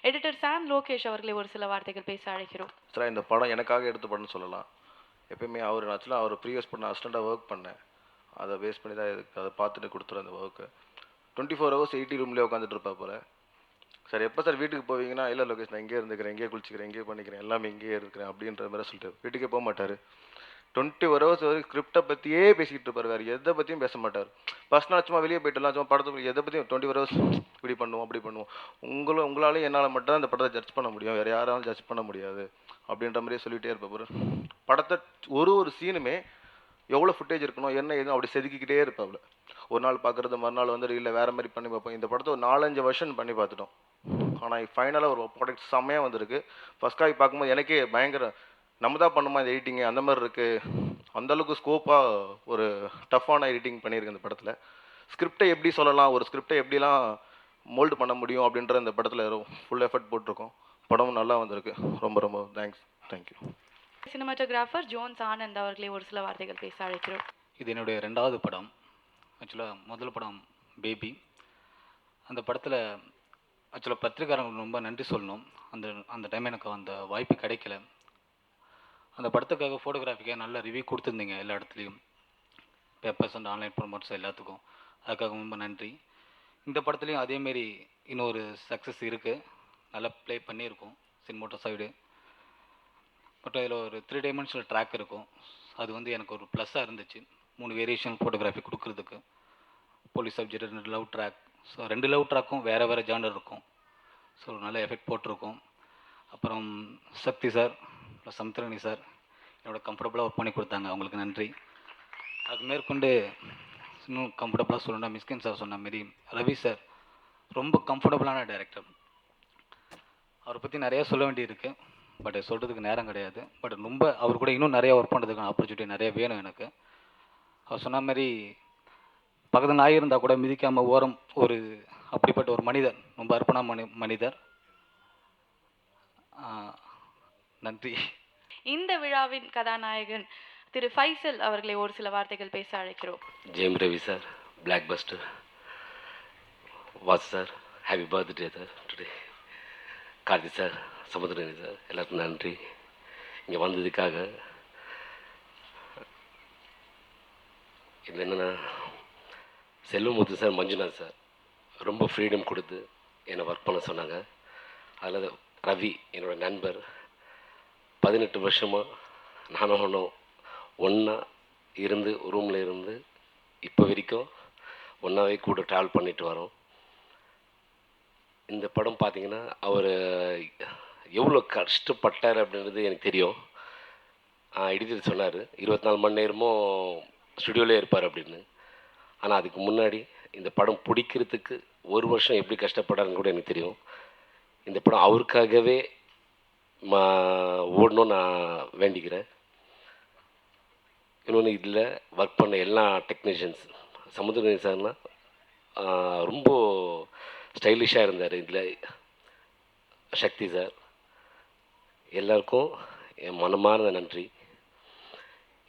Editor Sam Lokesh அவர்களை ஒரு சில வார்த்தைகள் பேச அழைக்கிறோம். சார், இந்த படம் எனக்காக எடுத்த படம்னு சொல்லலாம். எப்பயுமே அவர் ஆக்சுவலாக அவர் ப்ரீவியஸ் பண்ண அசிஸ்டண்ட்டாக ஒர்க் பண்ணேன். அதை பேஸ் பண்ணி தான் அதை பார்த்துட்டு கொடுத்துருவேன் அந்த ஒர்க்கு. 24 hours 80 ரூம்லேயே உட்காந்துட்டு இருப்பா போல். சார் எப்போ சார் வீட்டுக்கு போவீங்கன்னா, இல்லை லோகேஷ் நான் இங்கேயே இருந்துக்கிறேன், இங்கேயே குளிச்சிக்கிறேன், இங்கேயே பண்ணிக்கிறேன், எல்லாமே இங்கேயே இருக்கிறேன் அப்படின்ற மாதிரி சொல்லிட்டு வீட்டுக்கே போக மாட்டார். 24 hours வரைக்கும் ஸ்கிரிப்டை பற்றியே பேசிக்கிட்டு இருப்பார். வேறு எதை பற்றியும் பேச மாட்டார். ஃபர்ஸ்ட் நாள் சும்மா வெளியே போய்ட்டுலாம் சும்மா படத்தை எதை பற்றியும் 24 hours இப்படி பண்ணுவோம் அப்படி பண்ணுவோம். உங்களாலையும் என்னால் மட்டும் தான் இந்த படத்தை ஜட்ஜ் பண்ண முடியும், வேறு யாராலும் ஜட்ஜ் பண்ண முடியாது அப்படின்ற மாதிரியே சொல்லிகிட்டே இருப்பார். படத்தை ஒரு சீனுமே எவ்வளோ ஃபுட்டேஜ் இருக்கணும் என்ன எதுவும் அப்படி செதுக்கிக்கிட்டே இருப்பாப்புல. ஒரு நாள் பார்க்குறது மறுநாள் வந்து இல்லை வேறு மாதிரி பண்ணி பார்ப்போம். இந்த படத்தை ஒரு 4-5 வருஷன் பண்ணி பார்த்துட்டோம். ஆனால் ஃபைனலாக ஒரு ப்ராடக்ட் செம்மையாக வந்திருக்கு. ஃபஸ்ட் காப்பி பார்க்கும்போது எனக்கே பயங்கர நம்ம தான் பண்ணுமா இந்த எடிட்டிங்கு அந்த மாதிரி இருக்குது. அந்தளவுக்கு ஸ்கோப்பாக ஒரு டஃப்பான எடிட்டிங் பண்ணியிருக்கு இந்த படத்தில். ஸ்கிரிப்டை எப்படி சொல்லலாம், ஒரு ஸ்கிரிப்டை எப்படிலாம் மோல்டு பண்ண முடியும் அப்படின்ற இந்த படத்தில் ஃபுல் எஃபர்ட் போட்டிருக்கோம். படமும் நல்லா வந்திருக்கு. ரொம்ப ரொம்ப thanks. Thank you. Cinematographer Jones Anand அவர்களை ஒரு சில வார்த்தைகள் பேச அழைக்கிறோம். இது என்னுடைய 2வது படம். ஆக்சுவலாக முதல் படம் பேபி. அந்த படத்தில் ஆக்சுவலாக பத்திரிக்காரங்களுக்கு ரொம்ப நன்றி சொல்லணும். அந்த டைம் எனக்கு அந்த வாய்ப்பு கிடைக்கல. அந்த படத்துக்காக ஃபோட்டோகிராஃபிக்காக நல்ல ரிவ்யூ கொடுத்துருந்தீங்க எல்லா இடத்துலையும், பேப்பர்ஸ் அண்ட் ஆன்லைன் ப்ரொமோட்ஸ் எல்லாத்துக்கும். அதுக்காக ரொம்ப நன்றி. இந்த படத்துலேயும் அதேமாரி இன்னொரு சக்ஸஸ் இருக்குது. நல்லா ப்ளே பண்ணியிருக்கோம் சினிமோட்டோ சைடு. பட் அதில் ஒரு 3 dimensional ட்ராக் இருக்கும். அது வந்து எனக்கு ஒரு ப்ளஸ்ஸாக இருந்துச்சு. 3 வேரியேஷன் ஃபோட்டோகிராஃபி கொடுக்குறதுக்கு. Police subject 2 love track. So 2 love ட்ராக்கும் வேறு ஜானர் இருக்கும். ஸோ நல்ல எஃபெக்ட் போட்டிருக்கோம். அப்புறம் Sakthi sir plus Samuthirakani sir என்னோட கம்ஃபர்டபுளாக ஒர்க் பண்ணி கொடுத்தாங்க, அவங்களுக்கு நன்றி. அதுக்கு மேற்கொண்டு இன்னும் கம்ஃபர்டபுளாக சொல்லணும்னா மிஸ்கின் சார் சொன்ன மாரி ரவி சார் ரொம்ப கம்ஃபர்டபுளான டைரக்டர். அவரை பற்றி நிறையா சொல்ல வேண்டியிருக்கு. பட் சொல்கிறதுக்கு நேரம் கிடையாது. பட் ரொம்ப அவர் கூட இன்னும் நிறையா ஒர்க் பண்ணுறதுக்கான ஆப்பர்ச்சுனிட்டி நிறைய வேணும் எனக்கு. அவர் சொன்ன மாதிரி பக்கத்து நாய் இருந்தால் கூட மிதிக்காமல் ஓரம் ஒரு அப்படிப்பட்ட ஒரு மனிதர், ரொம்ப அர்ப்பண மனிதர். நன்றி. இந்த விழாவின் கதாநாயகன் திரு ஃபைசல் அவர்களை ஒரு சில வார்த்தைகள் பேச அழைக்கிறோம். Jayam Ravi sir, blockbuster. Vasu sir, happy birthday sir today. Karthi sir, Samuthirakani sir, எல்லாருக்கும் நன்றி இங்கே வந்ததுக்காக. இதில் என்னென்னா, செல்வமுத்து சார், மஞ்சுநாத் சார் ரொம்ப ஃப்ரீடம் கொடுத்து என்னை ஒர்க் பண்ண சொன்னாங்க. அதில் ரவி என்னோட நண்பர், 18 வருஷமாக நானும் ஒன்றும் ஒன்றா இருந்து ரூமில் இருந்து இப்போ வரைக்கும் ஒன்றாவே கூட ட்ராவல் பண்ணிட்டு வரோம். இந்த படம் பார்த்திங்கன்னா அவர் எவ்வளோ கஷ்டப்பட்டார் அப்படின்றது எனக்கு தெரியும். எடிட்டர் சொன்னார் 24 மணி நேரமும் ஸ்டுடியோவிலே இருப்பார் அப்படின்னு. ஆனால் அதுக்கு முன்னாடி இந்த படம் பிடிக்கிறதுக்கு 1 வருஷம் எப்படி கஷ்டப்பட்டாருன்னு கூட எனக்கு தெரியும். இந்த படம் அவருக்காகவே ஓடணும்னு நான் வேண்டிக்கிறேன். இன்னொன்று, இதில் ஒர்க் பண்ண எல்லா டெக்னீஷியன்ஸ், சமுத்திரனி சார்னா ரொம்ப ஸ்டைலிஷாக இருந்தார். இதில் சக்தி சார், எல்லாருக்கும் என் மனமார்ந்த நன்றி.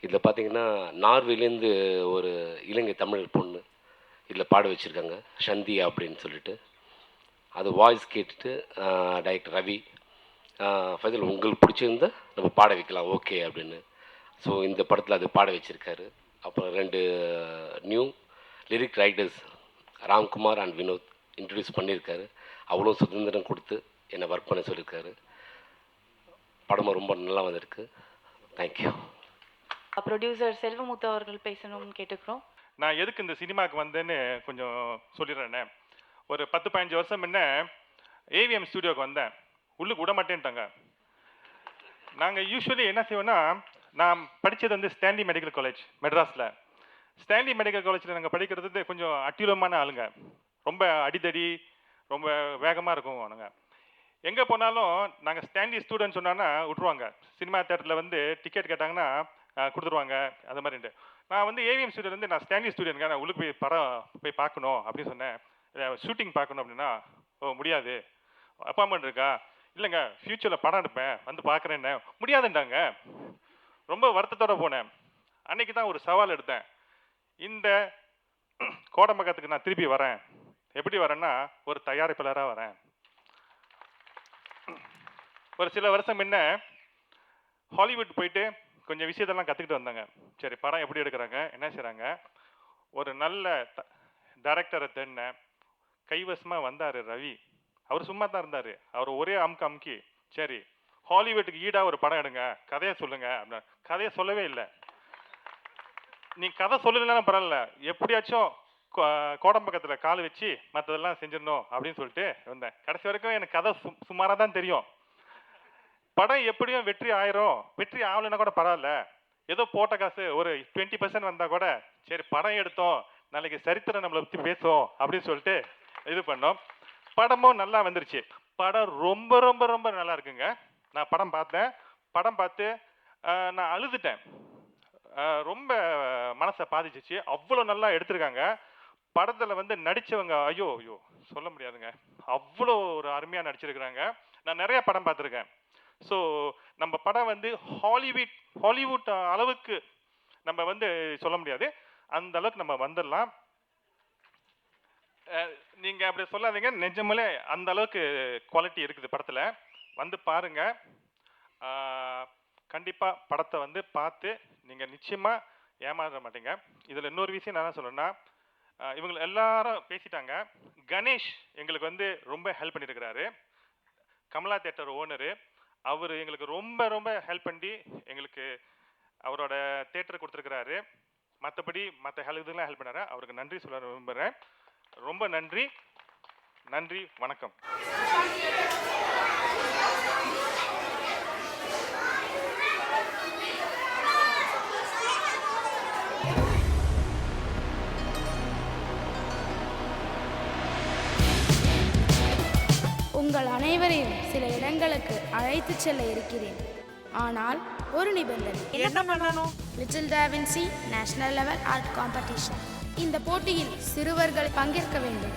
இதில் பார்த்திங்கன்னா நார்வேலேருந்து ஒரு இலங்கை தமிழ் பொண்ணு இதில் பாட வச்சுருக்காங்க, சந்தியா அப்படின்னு சொல்லிட்டு. அது வாய்ஸ் கேட்டுட்டு டைரக்டர் ரவி, ஃபைசல் உங்களுக்கு பிடிச்சிருந்தா நம்ம பாட வைக்கலாம் ஓகே அப்படின்னு. ஸோ இந்த படத்தில் அது பாட வச்சுருக்காரு. அப்புறம் 2 new lyric writers Ramkumar and Vinoth introduce பண்ணியிருக்காரு. அவ்வளோ சுதந்திரம் கொடுத்து என்னை ஒர்க் பண்ண சொல்லியிருக்காரு. படமும் ரொம்ப நல்லா வந்திருக்கு. தேங்க்யூ. ப்ரொடியூசர் செல்வமுத்து அவர்கள் பேசணும்னு கேட்டுக்கிறோம். நான் எதுக்கு இந்த சினிமாவுக்கு வந்தேன்னு கொஞ்சம் சொல்லிடுறேன்னே. ஒரு 10-15 வருஷம் முன்ன ஏவிஎம் ஸ்டுடியோவுக்கு வந்தேன். உள்ளுக்கு விட மாட்டேன்ட்டாங்க. நாங்கள் யூஸ்வலி என்ன செய்வோன்னா, நான் படித்தது வந்து ஸ்டான்லி மெடிக்கல் காலேஜ் மெட்ராஸில். ஸ்டான்லி மெடிக்கல் காலேஜில் நாங்கள் படிக்கிறது கொஞ்சம் அட்டியூலமான ஆளுங்க, ரொம்ப அடிதடி, ரொம்ப வேகமாக இருக்கும். நாங்கள் எங்கே போனாலும் நாங்கள் ஸ்டான்லி ஸ்டூடெண்ட் சொன்னான்னா விட்ருவாங்க. சினிமா தேட்டரில் வந்து டிக்கெட் கேட்டாங்கன்னா கொடுத்துருவாங்க. அது மாதிரின்ட்டு நான் வந்து ஏவிஎம் ஸ்டூடியோ வந்து நான் ஸ்டான்லி ஸ்டூடியோங்க, நான் உள்ளுக்கு போய் படம் போய் பார்க்கணும் அப்படின்னு சொன்னேன். ஷூட்டிங் பார்க்கணும் அப்படின்னா, ஓ முடியாது, அப்பாயின்மெண்ட் இருக்கா? இல்லைங்க, ஃப்யூச்சரில் படம் எடுப்பேன், வந்து பார்க்குறேன்னு. முடியாதுண்டாங்க. ரொம்ப வருத்தத்தோடு போனேன். அன்றைக்கி தான் ஒரு சவால் எடுத்தேன். இந்த கோடம்பக்கத்துக்கு நான் திருப்பி வரேன். எப்படி வரேன்னா, ஒரு தயாரிப்பாளராக வரேன். ஒரு சில வருஷம் முன்ன ஹாலிவுட் போயிட்டு கொஞ்சம் விஷயத்தெல்லாம் கற்றுக்கிட்டு வந்தாங்க. சரி, படம் எப்படி எடுக்கிறாங்க, என்ன செய்கிறாங்க. ஒரு நல்ல டைரக்டரை தேடினேன். கைவசமாக வந்தார் ரவி. அவர் சும்மா தான் இருந்தார். அவர் ஒரே அமுக்கி, சரி ஹாலிவுட்டுக்கு ஈடாக ஒரு படம் எடுங்க, கதையை சொல்லுங்கள் அப்படின்னா. கதையை சொல்லவே இல்லை. நீ கதை சொல்லலைன்னா பரவாயில்ல, எப்படியாச்சும் கோடம்பக்கத்தில் கால் வச்சு மற்றதெல்லாம் செஞ்சிடணும் அப்படின்னு சொல்லிட்டு வந்தேன். கடைசி வரைக்கும் எனக்கு கதை சுமாராக தான் தெரியும். படம் எப்படியும் வெற்றி ஆயிரும், வெற்றி ஆகலைன்னா கூட பரவாயில்ல, ஏதோ போட்ட காசு ஒரு 20% வந்தால் கூட சரி, படம் எடுத்தோம், நாளைக்கு சரித்திரம் நம்மளை பற்றி பேசுவோம் அப்படின்னு சொல்லிட்டு இது பண்ணோம். படமும் நல்லா வந்துருச்சு. படம் ரொம்ப ரொம்ப ரொம்ப நல்லா இருக்குங்க. நான் படம் பார்த்தேன். படம் பார்த்து நான் அழுதுட்டேன். ரொம்ப மனசை பாதிச்சிச்சு. அவ்வளோ நல்லா எடுத்திருக்காங்க. படத்தில் வந்து நடித்தவங்க ஐயோ சொல்ல முடியாதுங்க, அவ்வளோ ஒரு அருமையாக நடிச்சிருக்கிறாங்க. நான் நிறைய படம் பார்த்துருக்கேன். ஸோ நம்ம படம் வந்து ஹாலிவுட் அளவுக்கு நம்ம வந்து சொல்ல முடியாது, அந்த அளவுக்கு நம்ம வந்துடலாம். நீங்கள் அப்படி சொல்லாதீங்க, நிஜமாலே அந்த அளவுக்கு குவாலிட்டி இருக்குது படத்தில். வந்து பாருங்கள். கண்டிப்பாக படத்தை வந்து பார்த்து நீங்கள் நிச்சயமாக ஏமாற மாட்டீங்க. இதில் இன்னொரு விஷயம் நான் என்ன சொல்கிறேன்னா, இவங்க எல்லாரும் பேசிட்டாங்க. கணேஷ் எங்களுக்கு வந்து ரொம்ப ஹெல்ப் பண்ணியிருக்கிறாரு. Kamala theatre owner. அவர் எங்களுக்கு ரொம்ப ரொம்ப ஹெல்ப் பண்ணி எங்களுக்கு அவரோட தேட்டர் கொடுத்துருக்கிறாரு. மற்றபடி மற்ற இதுக்கெல்லாம் ஹெல்ப் பண்ணாரு. அவருக்கு நன்றி சொல்ல விரும்புகிறேன். ரொம்ப நன்றி. நன்றி, வணக்கம். உங்கள் அனைவரையும் சில இடங்களுக்கு அழைத்து செல்ல இருக்கிறேன். ஆனால் ஒரு நிபந்தனை. என்ன பண்ணணும்? Little Da Vinci national level art competition. இந்த போட்டியில் சிறுவர்கள் பங்கேற்க வேண்டும்.